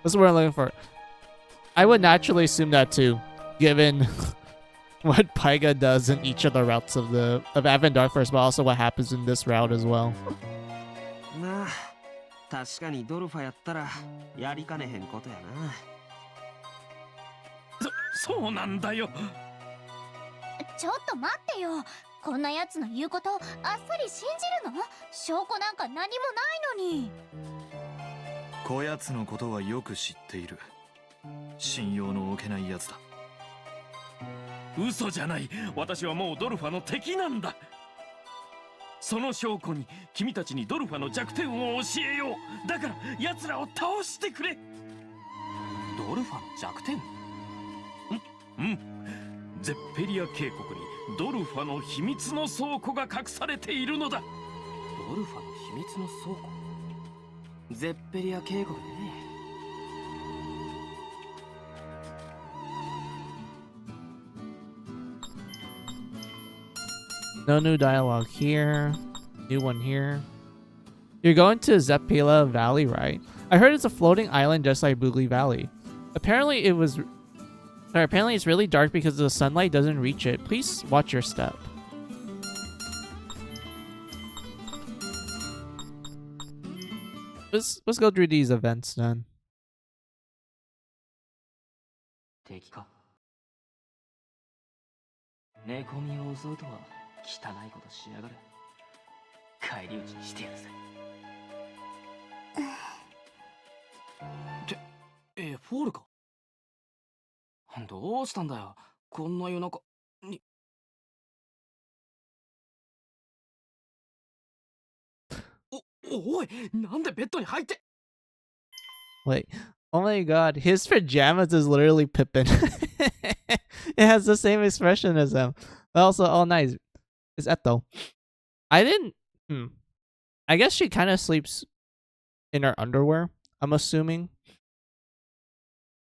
what's the word I'm looking for? I would naturally assume that too, given what Paiga does in each of the routes of Avendar first, but also what happens in this route as well. まあ、確かにドルファやったらやりかねへんことやな。そうなんだよ。ちょっと待ってよ。こんなやつの言うことあっさり信じるの？証拠なんか何もないのに。こやつのことはよく知っている。信用の置けないやつだ。嘘じゃない。私はもうドルファの敵なんだ。その証拠に君たちにドルファの弱点を教えよう。だから奴らを倒してくれ。ドルファの弱点？ゼッペリア渓谷にドルファの秘密の倉庫が隠されているのだ。ドルファの秘密の倉庫？ゼッペリア渓谷ね。No new dialogue here. New one here. You're going to Zepila Valley, right? I heard it's a floating island just like Boogly Valley. Apparently it's really dark because the sunlight doesn't reach it. Please watch your step. Let's go through these events then. 敵か。寝込みを襲うとは汚いことしやがる。返り討ちにしてやるぜ。ってフォールか。どうしたんだよ、こんな夜中に。おい、なんでベッドに入って。 Wait, oh my god, his pajamas is literally Pippin. It has the same expression as him. But also, oh nice. It's Eto. I didn't... I guess she kind of sleeps in her underwear, I'm assuming.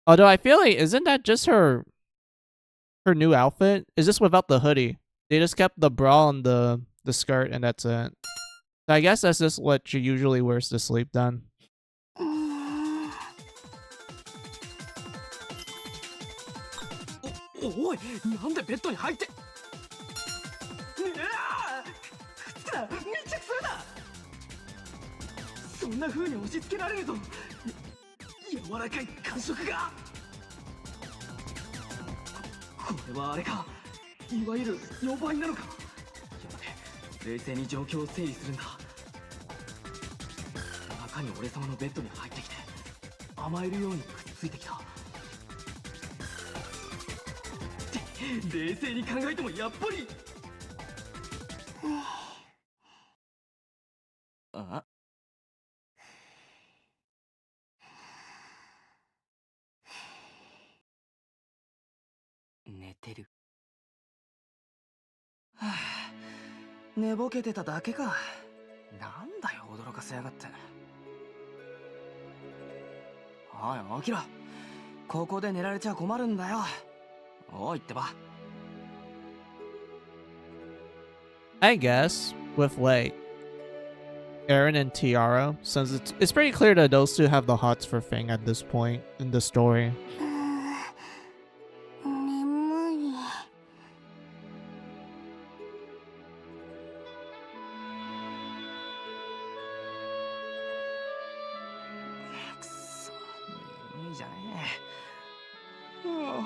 Although I feel like, isn't that just her new outfit? Is this without the hoodie? They just kept the bra and the skirt and that's it. So I guess that's just what she usually wears to sleep then. おい、なんでベッドに入って。密着するな。そんな風に押し付けられると柔らかい感触が。これはあれか、いわゆる予売なのか。やめて、冷静に状況を整理するんだ。中に俺様のベッドに入ってきて甘えるようにくっついてきた。冷静に考えてもやっぱり。あ、寝てる。はあ、寝ぼけてただけか。なんだよ、驚かせやがって。おい、起きろ。ここで寝られちゃ困るんだよ。おいってば。 I guess with like Eren and Tiara, since it's pretty clear that those two have the hots for Fang at this point in the story. 眠い。くそ、眠いじゃねえ。はあ、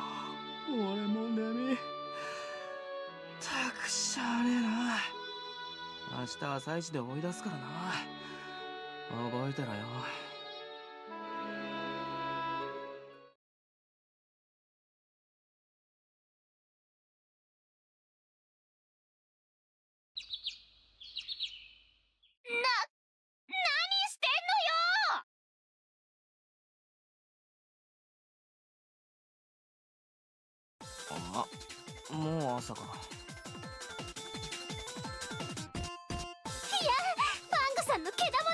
俺も眠い。たくしゃあねえな。明日朝一で追い出すからな。覚えてろよ。何してんのよ。あ、もう朝か。いや、パングさんのけだも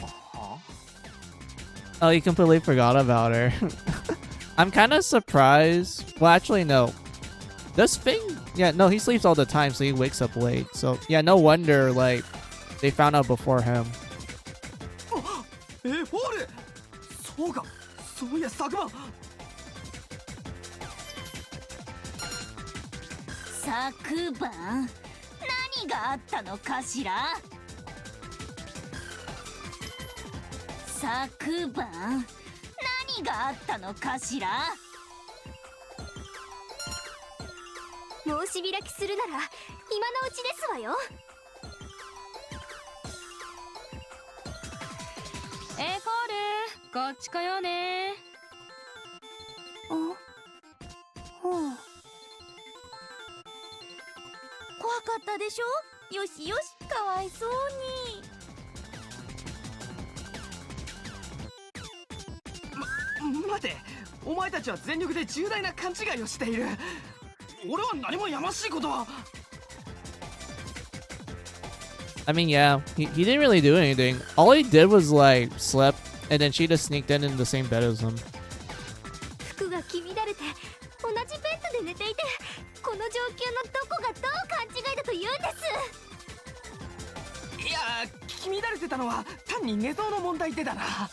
の。は Oh, you completely forgot about her. I'm kind of surprised. Well, actually, no. Does Fang... Yeah, no, he sleeps all the time, so he wakes up late. So, yeah, no wonder, like, they found out before him. フォール。そうか、そういや昨晩。昨晩何があったのかしら。昨晩何があったのかしら。申し開きするなら今のうちですわよ。フォール、こっち来ようね。あ。ほう。怖かったでしょ。よしよし、かわいそうに。待て、お前たちは全力で重大な勘違いをしている。俺は何もやましいことは。I mean, yeah, he didn't really do anything. All he did was like slept, and then she just sneaked in the same bed as him. 服が黄乱れて同じベッドで寝ていて、この状況のどこがどう勘違いだと言うんです。いや、気乱れてたのは単に寝相の問題でだな。あ、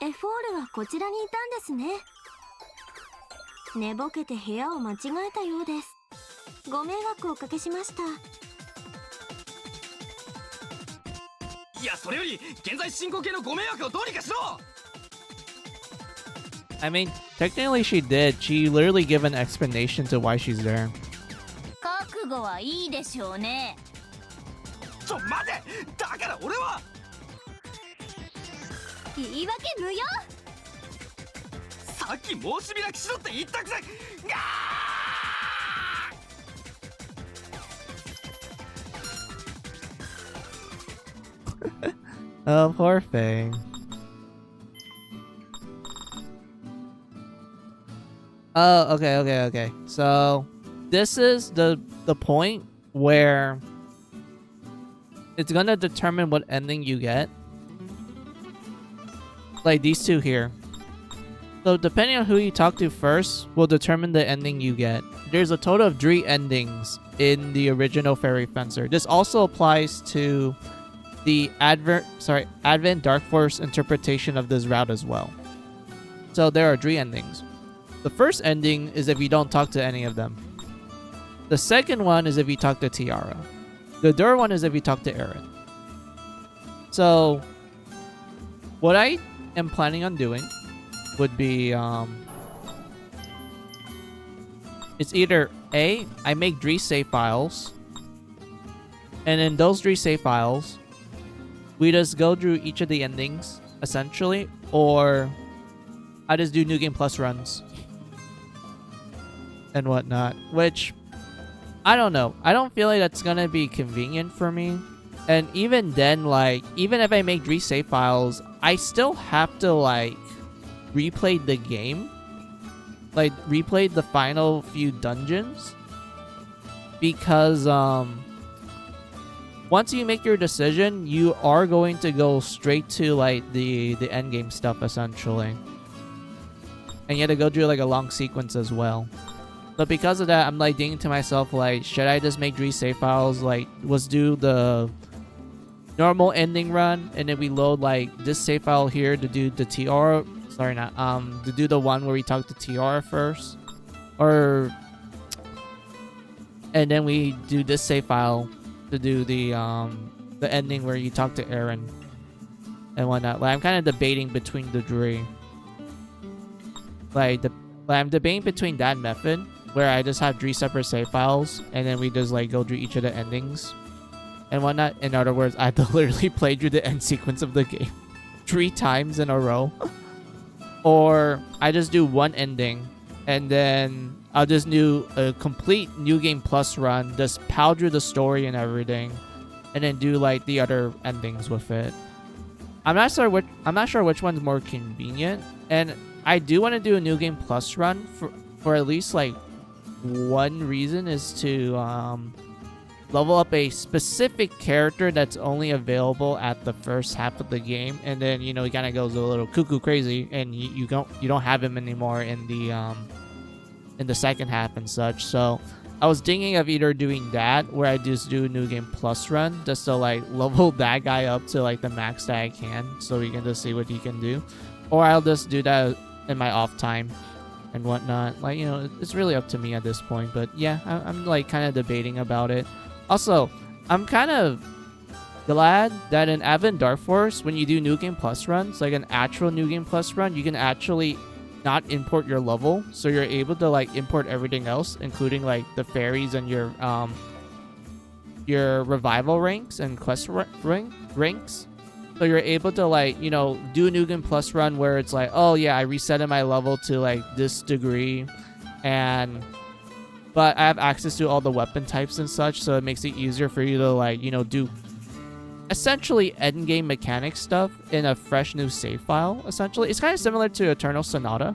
エフォールはこちらにいたんですね。寝ぼけて部屋を間違えたようです。ご迷惑をおかけしました。いや、それより現在進行形のご迷惑をどうにかしろ。 I mean, technically she did. She literally gave an explanation to why she's there. 覚悟はいいでしょうね。待て、だから俺は言い訳無用。さっき申し開きしろって言ったくせ。Oh, poor thing. Oh, okay. So, this is the point where it's gonna determine what ending you get. Like these two here. So, depending on who you talk to first will determine the ending you get. There's a total of 3 endings in the original Fairy Fencer. This also applies to the Advent Dark Force interpretation of this route as well. So there are 3 endings. The first ending is if you don't talk to any of them. The second one is if you talk to Tiara. The third one is if you talk to Aaron. So what I am planning on doing would be it's either A, I make 3 save files, and in those 3 save files we just go through each of the endings, essentially, or I just do New Game Plus runs and whatnot, which, I don't know. I don't feel like that's gonna be convenient for me. And even then, like, even if I make 3 save files, I still have to, like, replay the game. Like, replay the final few dungeons. Because, once you make your decision, you are going to go straight to like the end game stuff essentially, and you have to go through like a long sequence as well. But because of that, I'm like thinking to myself, like, should I just make 3 save files? Like, let's do the normal ending run, and then we load like this save file here to do the TR. Sorry, not to do the one where we talk to TR first, or and then we do this save file to do the ending where you talk to Aaron and whatnot. Like, I'm kind of debating between the 3. I'm debating between that method where I just have 3 separate save files and then we just like go through each of the endings and whatnot. In other words, I have to literally play through the end sequence of the game 3 times in a row, or I just do one ending and then I'll just do a complete New Game Plus run, just power through the story and everything, and then do like the other endings with it. I'm not sure which one's more convenient, and I do want to do a New Game Plus run for at least like one reason, is to level up a specific character that's only available at the first half of the game, and then he kind of goes a little cuckoo crazy, and you don't have him anymore in the second half and such. So I was thinking of either doing that, where I just do a New Game Plus run just to like level that guy up to like the max that I can, so we can just see what he can do, or I'll just do that in my off time and whatnot. Like, it's really up to me at this point. But yeah, I'm like kind of debating about it. Also, I'm kind of glad that in Advent Dark Force, when you do New Game Plus runs, like an actual New Game Plus run, you can actually not import your level, so you're able to like import everything else, including like the fairies and your revival ranks and quest ranks, So you're able to like, you know, do a New Game Plus run where it's like, oh yeah, I resetted my level to like this degree, but I have access to all the weapon types and such, so it makes it easier for you to like, you know, do essentially endgame mechanic stuff in a fresh new save file. Essentially, it's kind of similar to Eternal Sonata,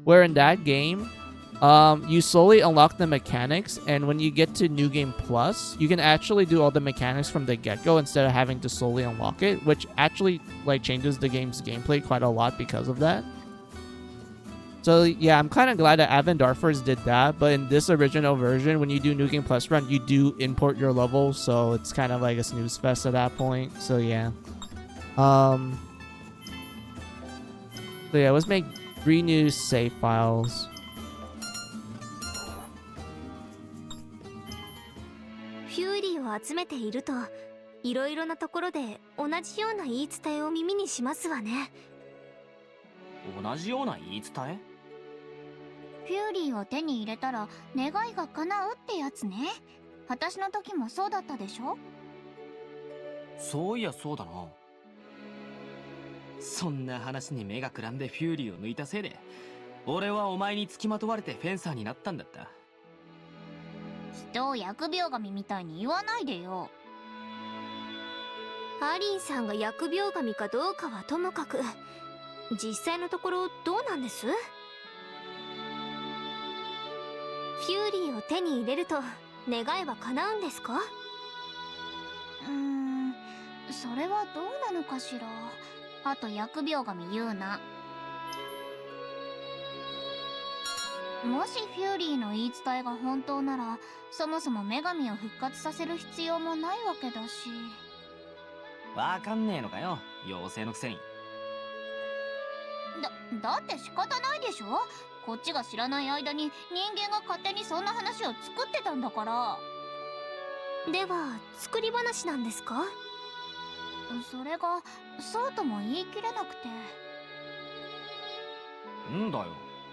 where in that game, you slowly unlock the mechanics, and when you get to New Game Plus, you can actually do all the mechanics from the get-go instead of having to slowly unlock it, which actually like changes the game's gameplay quite a lot because of that. So yeah, I'm kind of glad that Avendarfers did that, but in this original version, when you do New Game Plus run, you do import your level, so it's kind of like a snooze fest at that point. So yeah. So yeah, let's make 3 new save files. フューリーを集めていると、いろいろなところで同じような言い伝えを耳にしますわね。同じような言い伝え？フューリーを手に入れたら願いが叶うってやつね。私の時もそうだったでしょ？そういやそうだな。そんな話に目がくらんでフューリーを抜いたせいで、俺はお前に付きまとわれてフェンサーになったんだった。人を疫病神みたいに言わないでよ。アリンさんが疫病神かどうかはともかく、実際のところどうなんです？フューリーを手に入れると願いは叶うんですか？それはどうなのかしら。あと疫病神言うな。もしフューリーの言い伝えが本当なら、そもそも女神を復活させる必要もないわけだし。わかんねえのかよ、妖精のくせに。だって仕方ないでしょ。こっちが知らない間に人間が勝手にそんな話を作ってたんだから。では作り話なんですか？それがそうとも言い切れなくて。んだよ、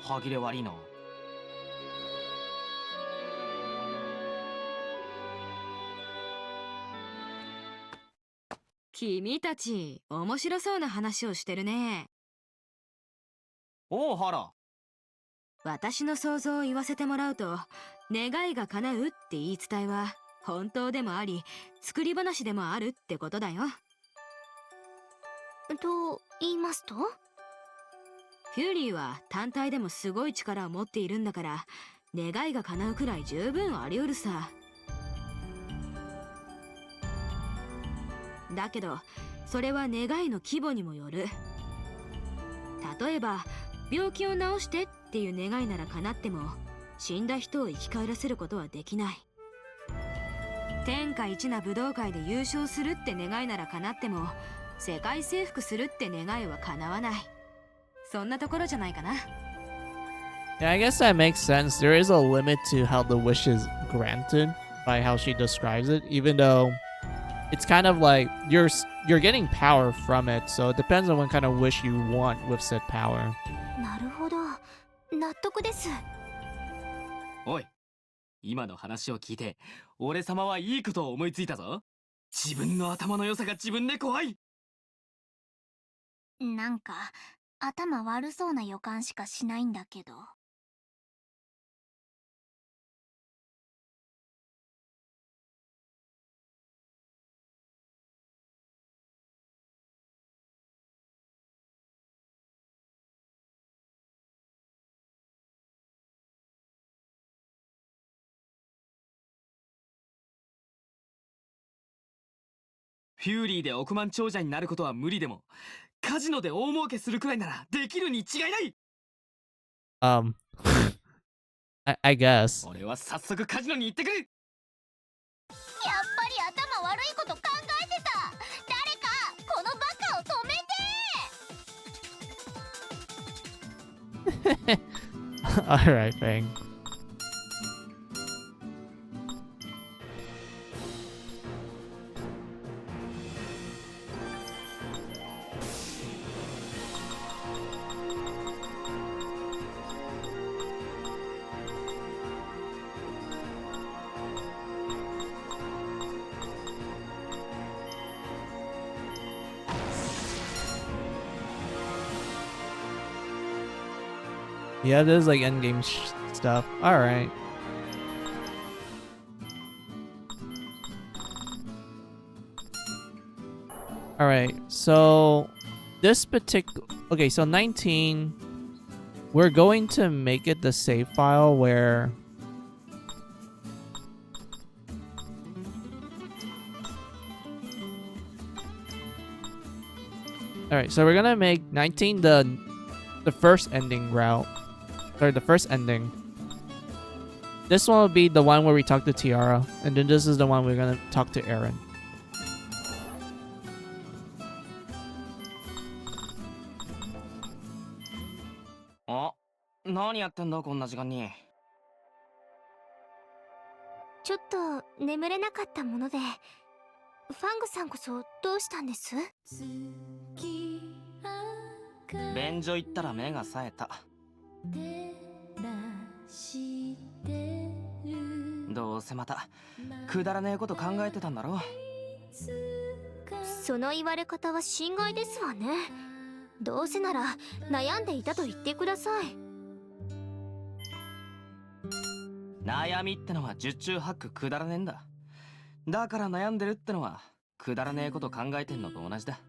歯切れ悪いな。君たち面白そうな話をしてるね。おうハラ。私の想像を言わせてもらうと、願いが叶うって言い伝えは本当でもあり、作り話でもあるってことだよ。と言いますと？フューリーは単体でもすごい力を持っているんだから、願いが叶うくらい十分あり得るさ。だけどそれは願いの規模にもよる。例えば病気を治してっていう願いなら叶っても、死んだ人を生き返らせることはできない。天下一な武道会で優勝するって願いなら叶っても、世界征服するって願いは叶わない。そんなところじゃないかな。Yeah, I guess that makes sense. There is a limit to how the wish is granted by how she describes it, even though it's kind of like you're getting power from it, so it depends on what kind of wish you want with said power. なるほど、納得です。おい、今の話を聞いて俺様はいいことを思いついたぞ。自分の頭の良さが自分で怖い。なんか頭悪そうな予感しかしないんだけど。フューリーで億万長者になることは無理でも、カジノで大儲けするくらいならできるに違いない。I guess. 俺は早速カジノに行ってくる。やっぱり頭悪いこと考えてた。誰かこのバカを止めて。Alright, Fang. Yeah, it is like endgame stuff. All right. All right. So this particular, okay, so 19, we're going to make it the save file where all right, so we're gonna make 19 the first ending route. Sorry, the first ending. This one will be the one where we talk to Tiara, and then this is the one we're gonna talk to Aaron.あ、何やってんだこんな時間に。ちょっと眠れなかったもので、ファングさんこそどうしたんです？便所行ったら目が冴えた。どうせまたくだらねえこと考えてたんだろ。その言われ方は心外ですわね。どうせなら悩んでいたと言ってください。悩みってのは十中八九くだらねえんだ。だから悩んでるってのはくだらねえこと考えてんのと同じだ。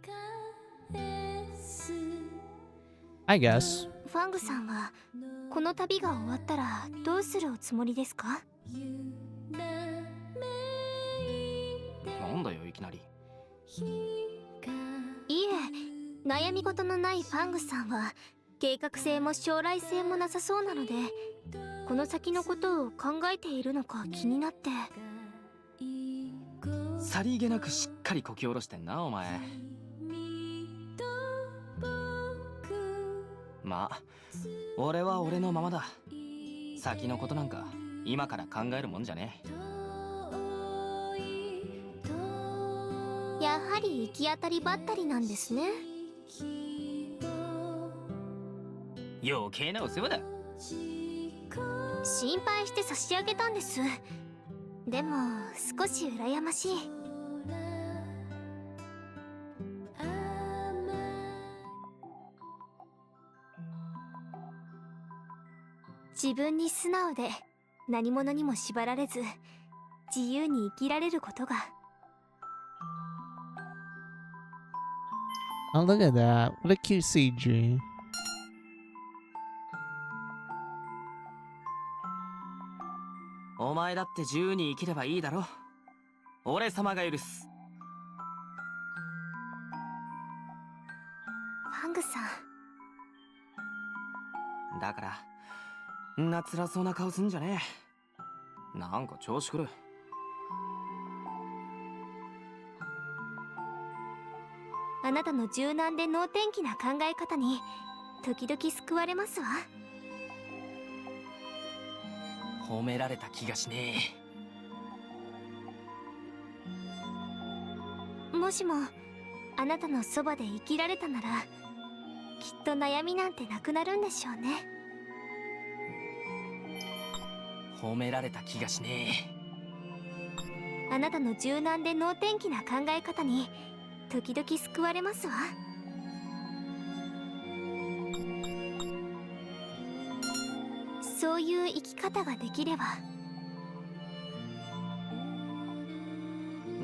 I guess. ファングさんはこの旅が終わったらどうするおつもりですか？なんだよいきなり。いえ、悩み事のないファングさんは計画性も将来性もなさそうなので、この先のことを考えているのか気になって。さりげなくしっかりこき下ろしてんなお前。まあ俺は俺のままだ。先のことなんか今から考えるもんじゃねえ。やはり行き当たりばったりなんですね。余計なお世話だ。心配して差し上げたんです。でも少し羨ましい。自分に素直で何者にも縛られず自由に生きられることが。Oh, look at that. What a cute CG. お前だって自由に生きればいいだろ。俺様が許す。ファングさん。だからんな辛そうな顔すんじゃねえ。なんか調子くる。あなたの柔軟で能天気な考え方に時々救われますわ。褒められた気がしねえ。もしもあなたのそばで生きられたならきっと悩みなんてなくなるんでしょうね。褒められた気がしねえ。あなたの柔軟で能天気な考え方に時々救われますわ。そういう生き方ができれば。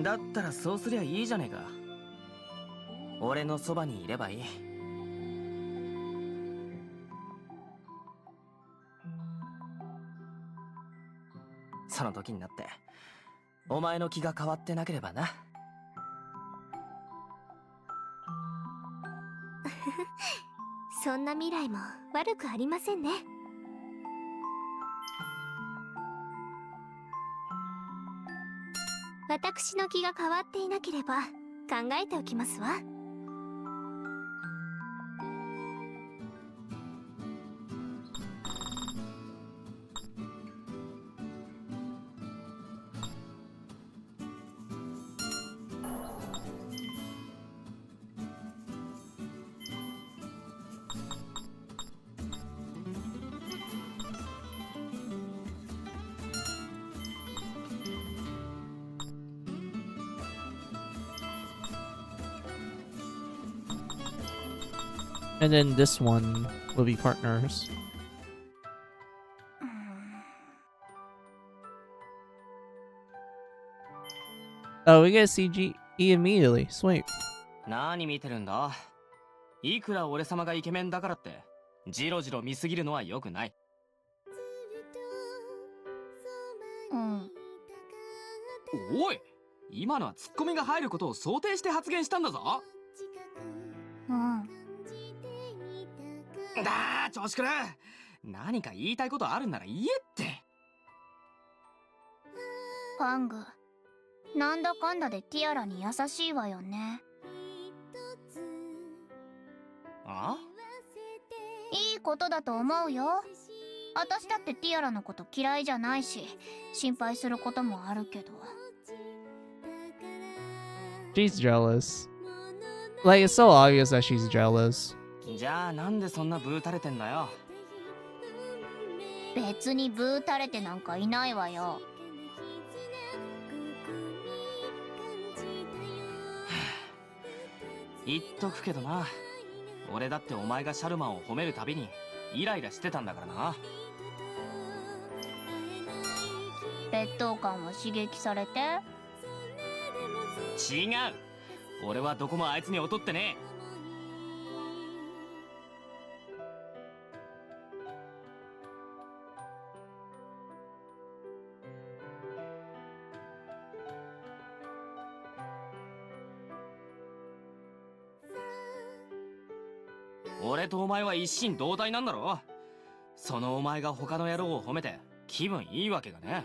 だったらそうすりゃいいじゃねえか。俺のそばにいればいい。その時になってお前の気が変わってなければな。そんな未来も悪くありませんね。私の気が変わっていなければ考えておきますわ。And then this one will be partners. Oh, we get CG immediately. Sweet. 何見てるんだ。いくら俺様がイケメンだからってジロジロ見すぎるのは良くない。うん。おい、今のはツッコミが入ることを想定して発言したんだぞ。うん。だー、調子くる。何か言いたいことあるんなら言えって。ファング、なんだかんだでティアラに優しいわよね。あ？いいことだと思うよ。私だってティアラのこと嫌いじゃないし、心配することもあるけど。She's jealous. Like, it's so obvious that she's jealous. じゃあなんでそんなブー垂れてんだよ。別にブー垂れてなんかいないわよ。言っとくけどな、俺だってお前がシャルマンを褒めるたびにイライラしてたんだからな。劣等感を刺激されて？違う、俺はどこもあいつに劣ってねえ。俺とお前は一心同体なんだろ。そのお前が他の野郎を褒めて気分いいわけがね。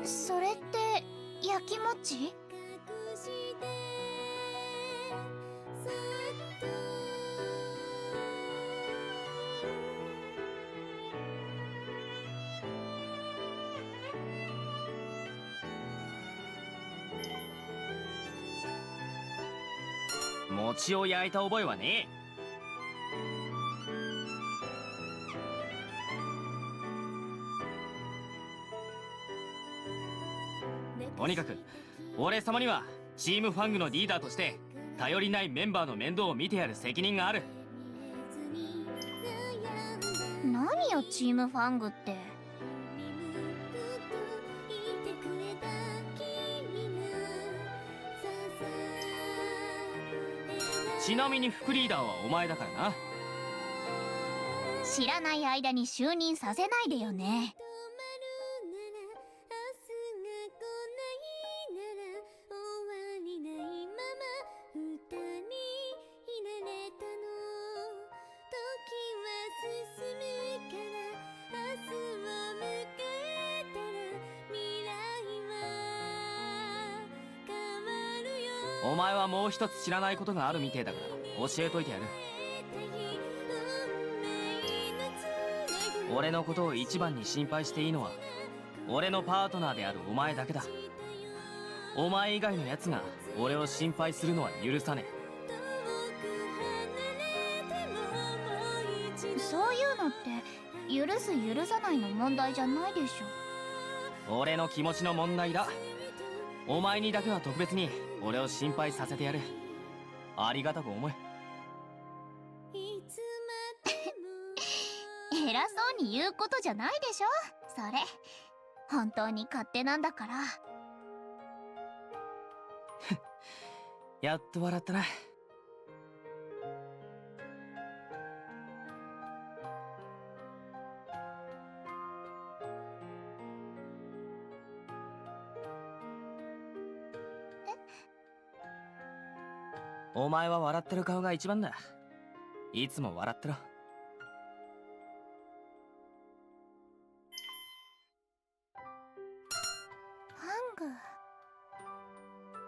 それって焼きもち？餅を焼いた覚えはねえ。とにかく俺様にはチームファングのリーダーとして頼りないメンバーの面倒を見てやる責任がある。何よチームファングって。ちなみに副リーダーはお前だからな。知らない間に就任させないでよね。お前はもう一つ知らないことがあるみてえだから教えといてやる。俺のことを一番に心配していいのは俺のパートナーであるお前だけだ。お前以外のやつが俺を心配するのは許さねえ。そういうのって許す許さないの問題じゃないでしょ。俺の気持ちの問題だ。お前にだけは特別に俺を心配させてやる。ありがたく思え。偉そうに言うことじゃないでしょそれ。本当に勝手なんだから。やっと笑ったな。お前は笑ってる顔が一番だ。いつも笑ってろ。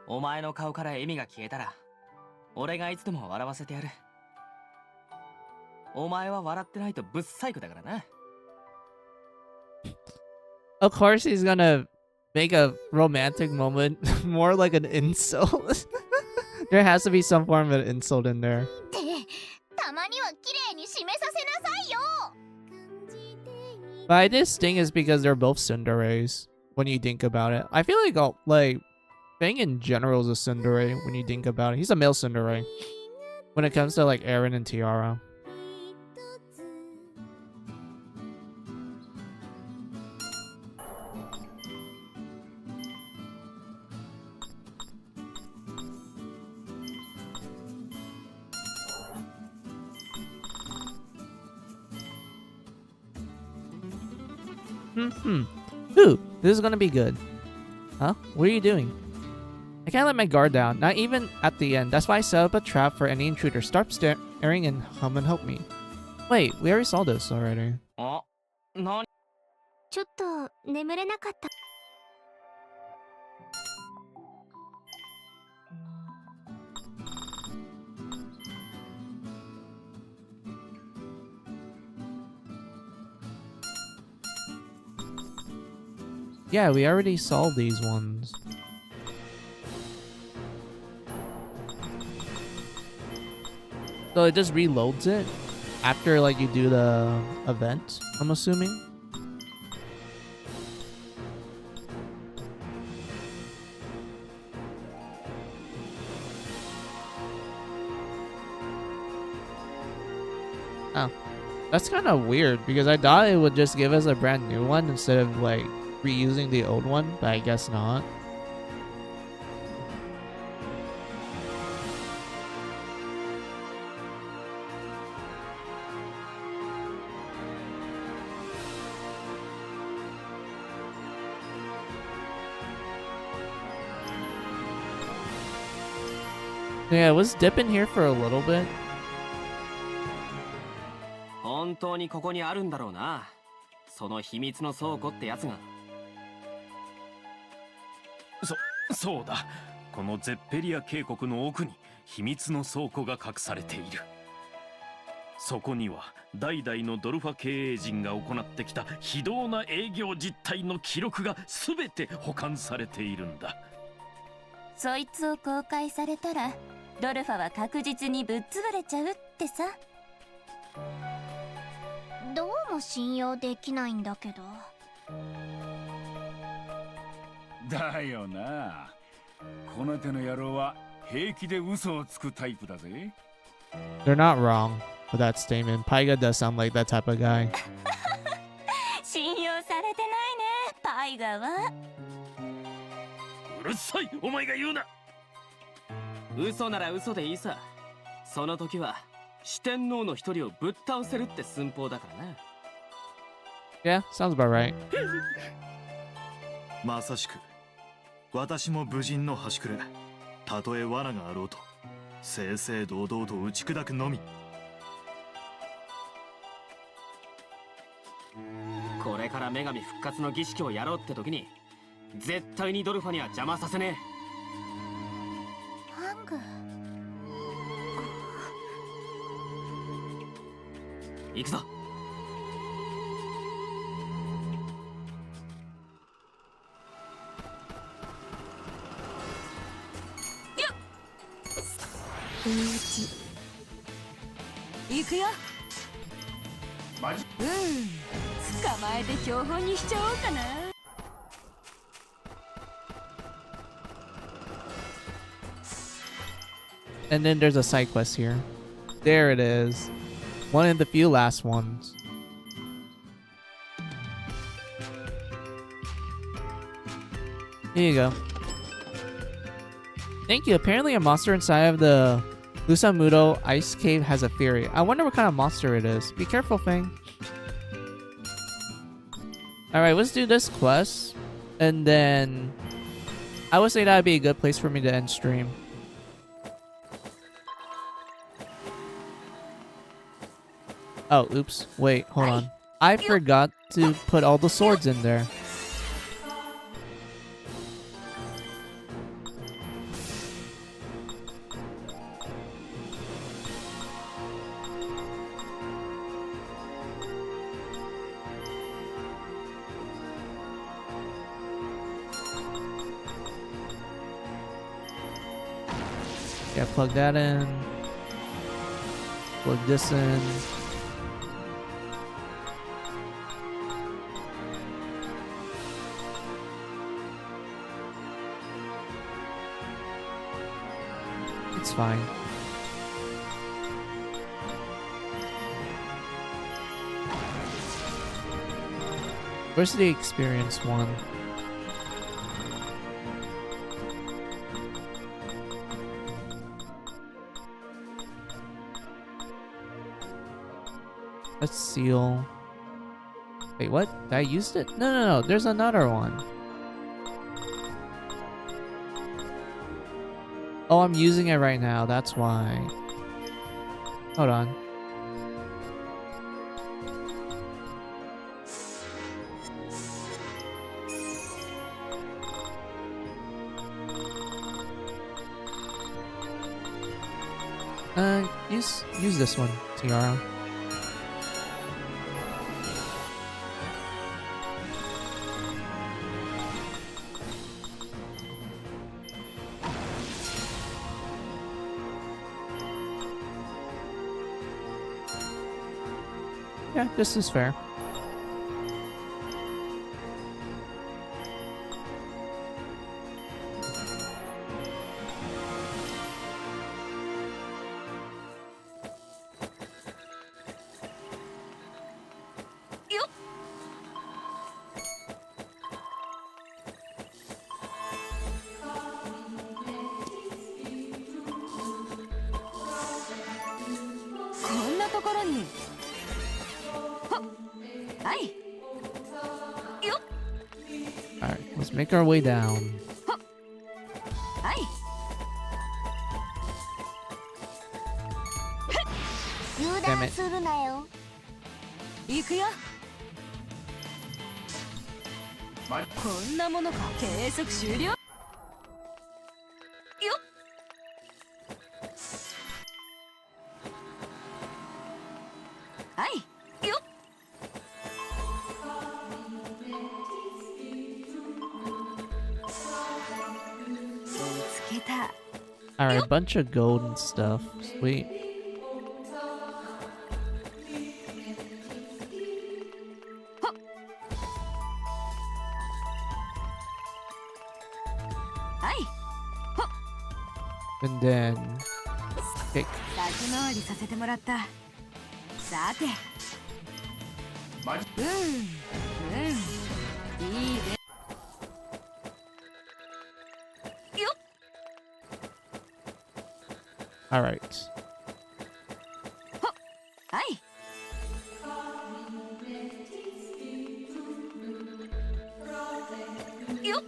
お前の顔から笑みが消えたら俺がいつでも笑わせてやる。お前は笑ってないとブッサイクだからな。Of course he's gonna make a romantic moment more like an insult. There has to be some form of an insult in there. ってたまには綺麗に締めさせなさいよ。But this thing is because they're both tsunderes when you think about it. I feel like like Fang in general is a tsundere when you think about it. He's a male tsundere when it comes to like Eren and Tiara. Ooh, this is gonna be good. Huh? What are you doing? I can't let my guard down, not even at the end. That's why I set up a trap for any intruder. Start staring and come and help me. Wait, we already saw this already. ちょっと眠れなかった。 Yeah, we already saw these ones. So it just reloads it after like you do the event, I'm assuming. Oh, that's kind of weird because I thought it would just give us a brand new one instead of like reusing the old one, but I guess not. Yeah, it was dipping here for a little bit. 本当にここにあるんだろうな。その秘密の倉庫ってやつが。そうだ。このゼッペリア渓谷の奥に秘密の倉庫が隠されている。そこには代々のドルファ経営陣が行ってきた非道な営業実態の記録が全て保管されているんだ。そいつを公開されたらドルファは確実にぶっ潰れちゃうってさ。どうも信用できないんだけど。だよな。この手の野郎は平気で嘘をつくタイプだぜ。They're not wrong with that statement. Paiga does sound like that type of guy. 信用されてないね、パイガは。うるさい、お前が言うな。嘘なら嘘でいいさ。その時は四天王の一人をぶっ倒せるって寸法だからな。Yeah, sounds about right. まさしく私も武人の端くれ。たとえ罠があろうと正々堂々と打ち砕くのみ。これから女神復活の儀式をやろうって時に絶対にドルファには邪魔させねハング。え。行くぞ。行くよ。マジ？捕まえて標本にしちゃおうかな。And then there's a side quest here. There it is. One of the few last ones. Here you go. Thank you. Apparently a monster inside of the Lusamudo ice cave has a theory. I wonder what kind of monster it is. Be careful, Fang. Alright, let's do this quest. And then I would say that would be a good place for me to end stream. Oh, oops. Wait, hold on. I forgot to put all the swords in there. Yeah, plug that in. Plug this in. fine. Where's the experience one? Let's seal. Wait, what? I used it? No. There's another one. Oh, I'm using it right now. That's why. Hold on. Use this one, Tiara. Yeah, this is fair. Alright, let's make our way down. Damn it. 行くよ。こんなものか。計測終了。よっ。はい。よっ。見つけた。Alright, a bunch of gold and stuff. Sweet. And then kick. 先回りさせてもらった。さて。いいね。よっ。Alright. はい。よっ。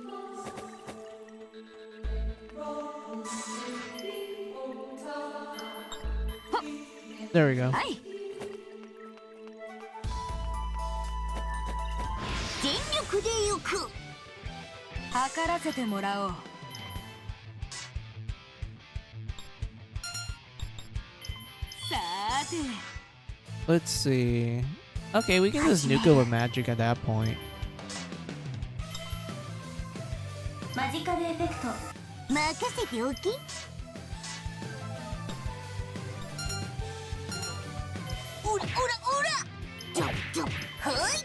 There we go. はい。全力で行く。測らせてもらおう。さて。Let's see. Okay, we can just nuke it with magic at that point. マジカルエフェクト任せておき。オラオラオラ。ジャンジャン。はい。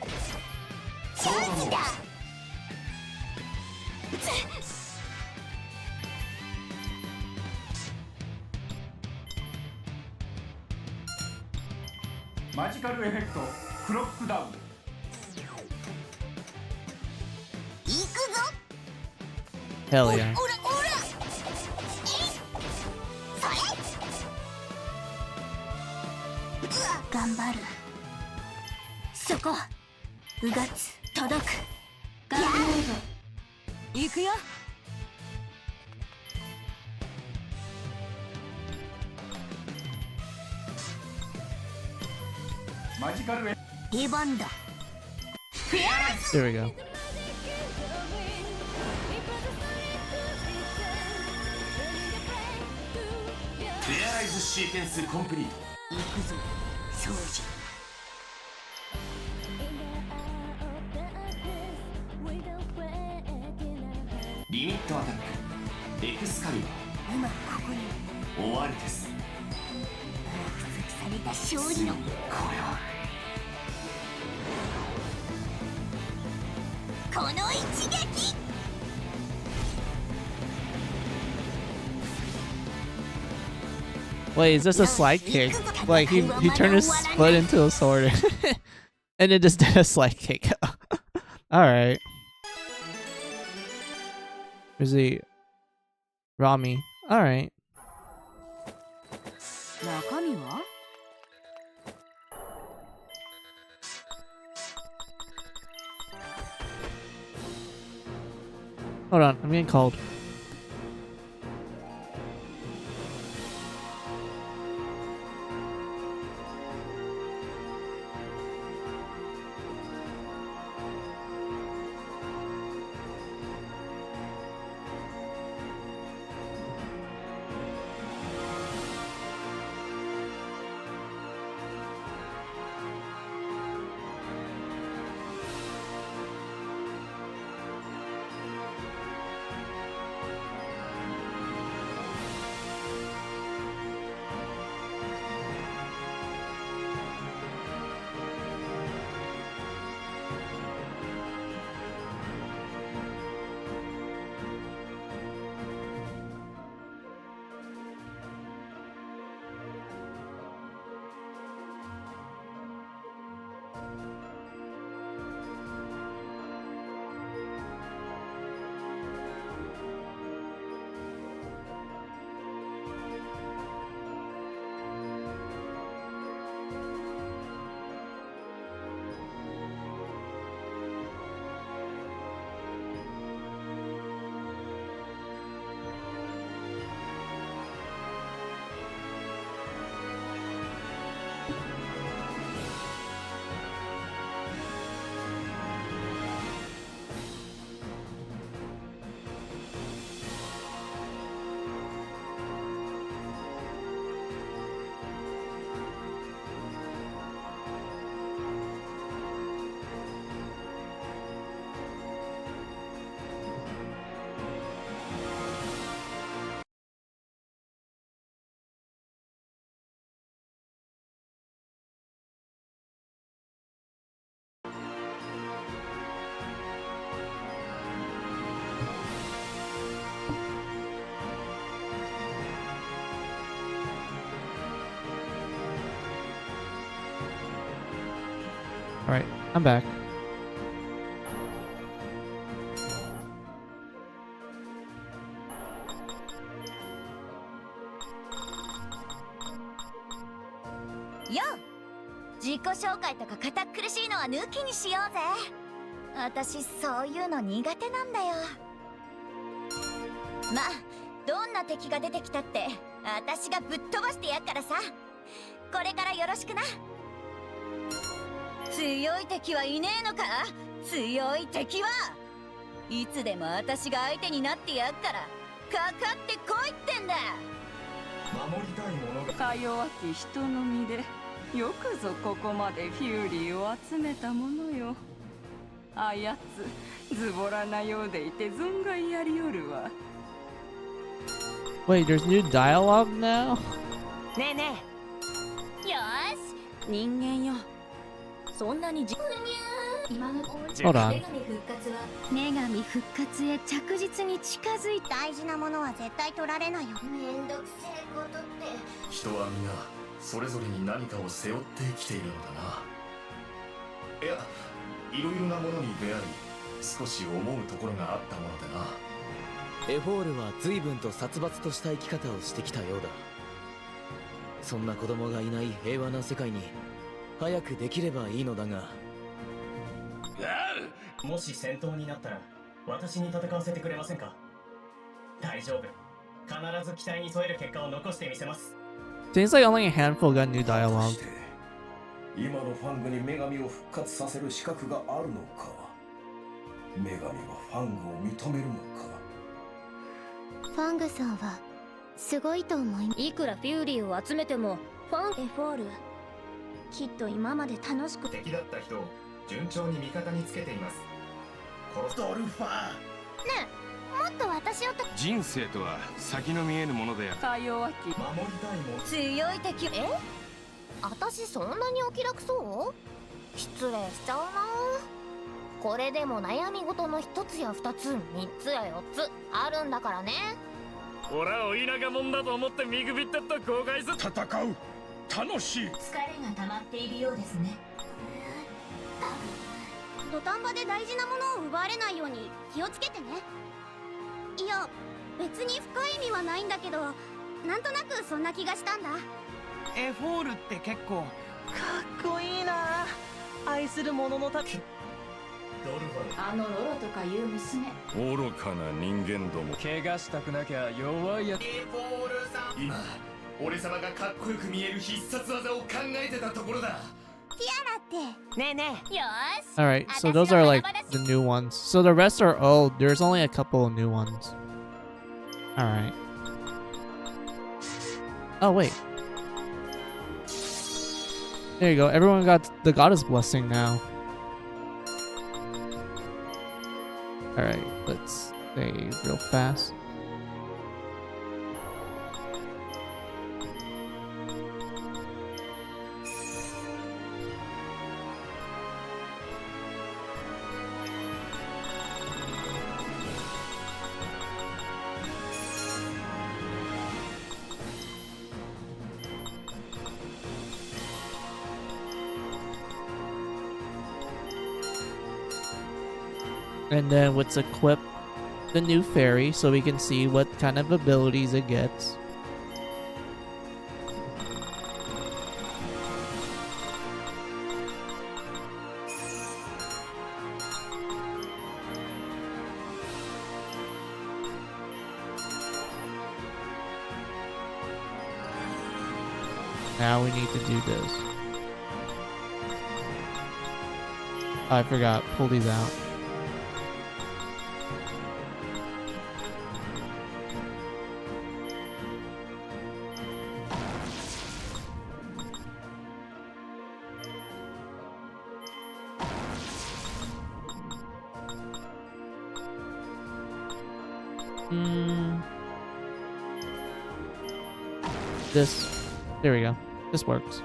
チャージだ。マジカルエフェクトクロックダウン。行くぞ。 Hell yeah. オラオラ。それ。頑張る。そこ。うがつ届く。ガード。行くよ。マジカルエ。出番だ。 There we go. レアライズシーケンスコンプリート。行くぞ。掃除。リミットアタックエクスカリバ今ここにー終わりです。された勝利のこれはこの一撃。Wait, is this a slide kick? Like he turned his foot into a sword and it just did a slide kick. Alright. Where's the Rami? Alright. 中身は Hold on, I'm getting called. Alright, I'm back.よう、自己紹介とか堅苦しいのは抜きにしようぜ。私そういうの苦手なんだよ。まあどんな敵が出てきたって私がぶっ飛ばしてやっからさ。これからよろしくな。強い敵はいねえのか？強い敵はいつでも私が相手になってやっからかかってこいってんだ。守りたいものがか弱き人の身でよくぞここまでフューリーを集めたものよ。あやつズボラなようでいて存外やりよるわ。 Wait, there's new dialogue now? ねえねえ。よし、人間よ。そんなに今の Hold on. 女神復活へ着実に近づいた。大事なものは絶対取られないよ。めんどくせえことって。人は皆それぞれに何かを背負って生きているのだな。いや、いろいろなものに出会い少し思うところがあったものでな。エフォールは随分と殺伐とした生き方をしてきたようだ。そんな子供がいない平和な世界に早くできればいいのだが。もし戦闘になったら私に戦わせてくれませんか？大丈夫。必ず期待に添える結果を残してみせます。 Seems like only a handful got new dialogue. 今のファングに女神を復活させる資格があるのか。女神はファングを認めるのか。ファングさんはすごいと思い。いくらフューリーを集めてもファンエフォールきっと今まで楽しく敵だった人を順調に味方につけています。ドルファー。ねえ、もっと私をと。人生とは先の見えぬものである。か弱き守りたいもの。強い敵。私そんなにお気楽そう？失礼しちゃうな。これでも悩み事の一つや二つ、三つや四つあるんだからね。俺はお稲がもんだと思って見くびってっと後悔する。戦う楽しい。疲れが溜まっているようですね。土壇場で大事なものを奪われないように気をつけてね。いや、別に深い意味はないんだけど、なんとなくそんな気がしたんだ。エフォールって結構かっこいいな。愛する者のため。あのロロとかいう娘。愚かな人間ども。怪我したくなきゃ弱いやつ。エフォールさん、今俺様がかっこよく見える必殺技を考えてたところだ。ティアラってねえねえ。よーし。 Alright, so those are like the new ones. So the rest are old. There's only a couple of new ones. Alright. Oh, wait. There you go. Everyone got the goddess blessing now. Alright, let's say real fast. And then let's equip the new fairy so we can see what kind of abilities it gets. Now we need to do this. Oh, I forgot. Pull these out. This. There we go. This works.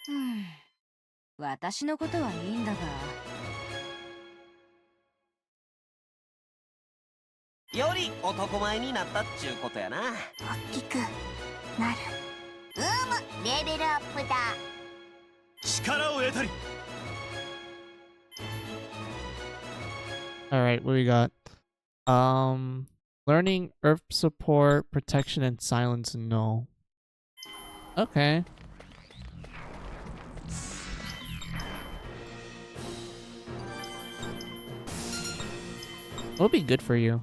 Hmm. 私のことはいいんだが。より男前になったっちゅうことやな。大きくなる。レベルアップだ。力を得たり。Alright, what we got? Learning earth support, protection, and silence, no. Okay. What'll be good for you?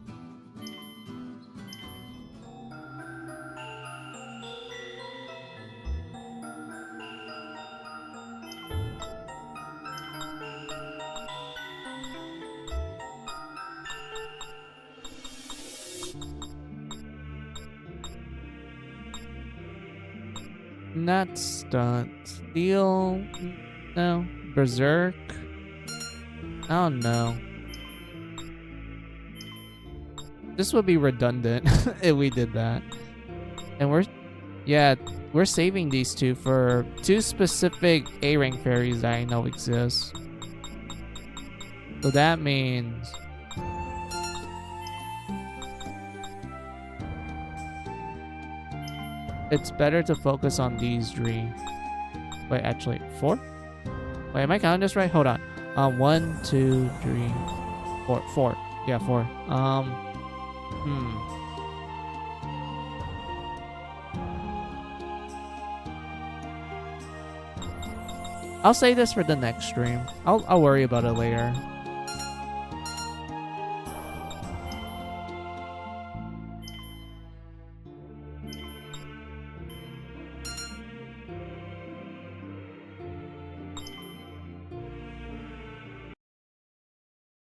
Not stunt. Steel? No. Berserk? I don't know. This would be redundant if we did that. And we're saving these two for two specific A-rank fairies that I know exist. So that means it's better to focus on these three. Wait, actually, 4? Wait, am I counting this right? Hold on. 1, 2, 3, 4. 4. Yeah, 4. I'll say this for the next stream. I'll worry about it later.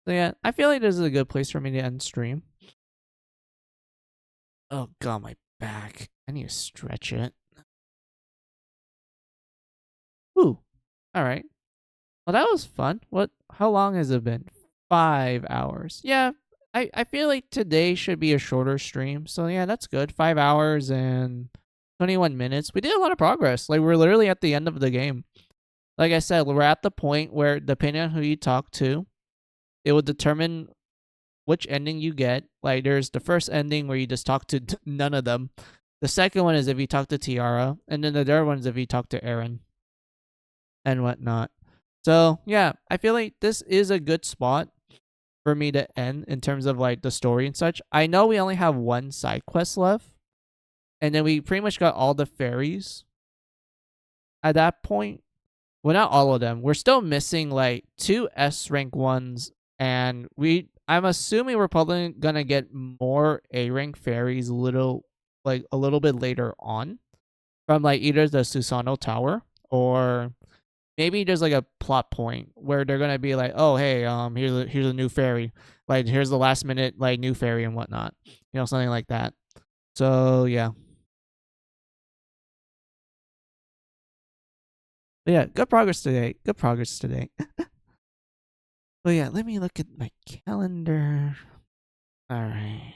So yeah, I feel like this is a good place for me to end stream. Oh god, my back. I need to stretch it. Ooh. Alright. Well, that was fun. How long has it been? 5 hours. Yeah, I feel like today should be a shorter stream. So yeah, that's good. 5 hours and 21 minutes. We did a lot of progress. Like, we're literally at the end of the game. Like I said, we're at the point where, depending on who you talk to, it will determine which ending you get. Like, there's the first ending where you just talk to none of them. The second one is if you talk to Tiara, and then the third one is if you talk to Aaron and whatnot. So yeah, I feel like this is a good spot for me to end in terms of like the story and such. I know we only have one side quest left, and then we pretty much got all the fairies at that point. Well, not all of them. We're still missing like 2 S rank ones, and I'm assuming we're probably gonna get more A rank fairies a little bit later on from like either the Susano Tower, or maybe there's like a plot point where they're gonna be like, oh hey, here's a new fairy, like here's the last minute like new fairy and whatnot, something like that. So yeah. But yeah, good progress today. Good progress today. But yeah, let me look at my calendar. All right.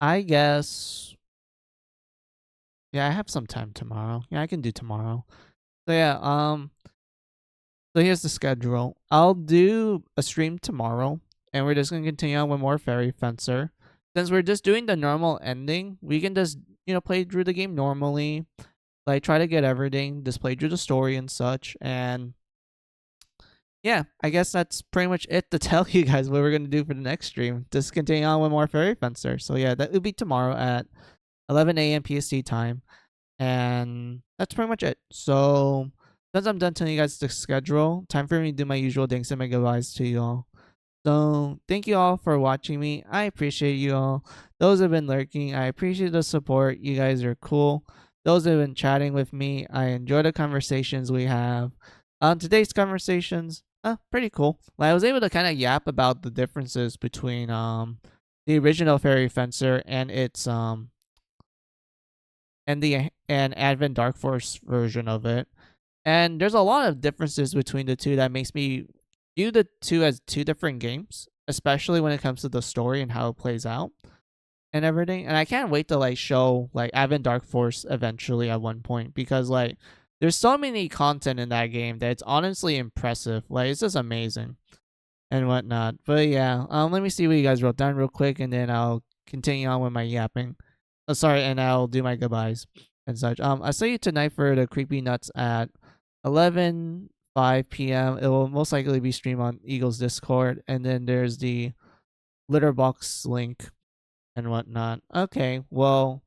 I guess. Yeah, I have some time tomorrow. Yeah, I can do tomorrow. So yeah, so here's the schedule. I'll do a stream tomorrow, and we're just gonna continue on with more Fairy Fencer. Since we're just doing the normal ending, we can just play through the game normally, like try to get everything, just play through the story and such, and yeah, I guess that's pretty much it to tell you guys what we're gonna do for the next stream. Just continue on with more Fairy Fencer. So yeah, that will be tomorrow at 11 a.m. PST time. And that's pretty much it. So since I'm done telling you guys the schedule, time for me to do my usual thanks and my goodbyes to you all. So thank you all for watching me. I appreciate you all. Those who have been lurking, I appreciate the support. You guys are cool. Those who have been chatting with me, I enjoy the conversations we have. Today's conversations, pretty cool. Like, I was able to kind of yap about the differences between the original Fairy Fencer and its and Advent Dark Force version of it. And there's a lot of differences between the two that makes me view the two as two different games, especially when it comes to the story and how it plays out and everything. And I can't wait to like show like Advent Dark Force eventually at one point, because like there's so many content in that game that it's honestly impressive. Like, it's just amazing and whatnot. But yeah, let me see what you guys wrote down real quick, and then I'll continue on with my yapping. Oh, sorry, and I'll do my goodbyes and such. I'll see you tonight for the Creepy Nuts at 11:05 p.m. It will most likely be streamed on Eagle's Discord, and then there's the Litterbox link and whatnot. Okay, well,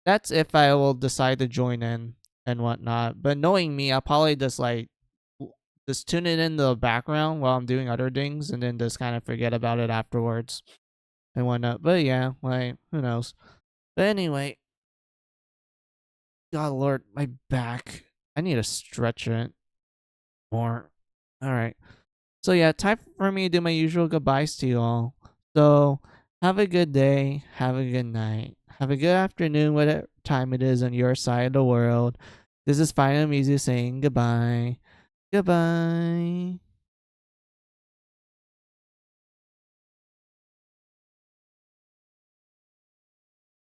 that's if I will decide to join in and whatnot. But knowing me, I'll probably just tune it in the background while I'm doing other things, and then just kind of forget about it afterwards and whatnot. But yeah, like, who knows? But anyway, God Lord, my back. I need to stretch it more. All right. So yeah, time for me to do my usual goodbyes to you all. So have a good day. Have a good night. Have a good afternoon, whatever time it is on your side of the world. This is Final Music saying goodbye. Goodbye.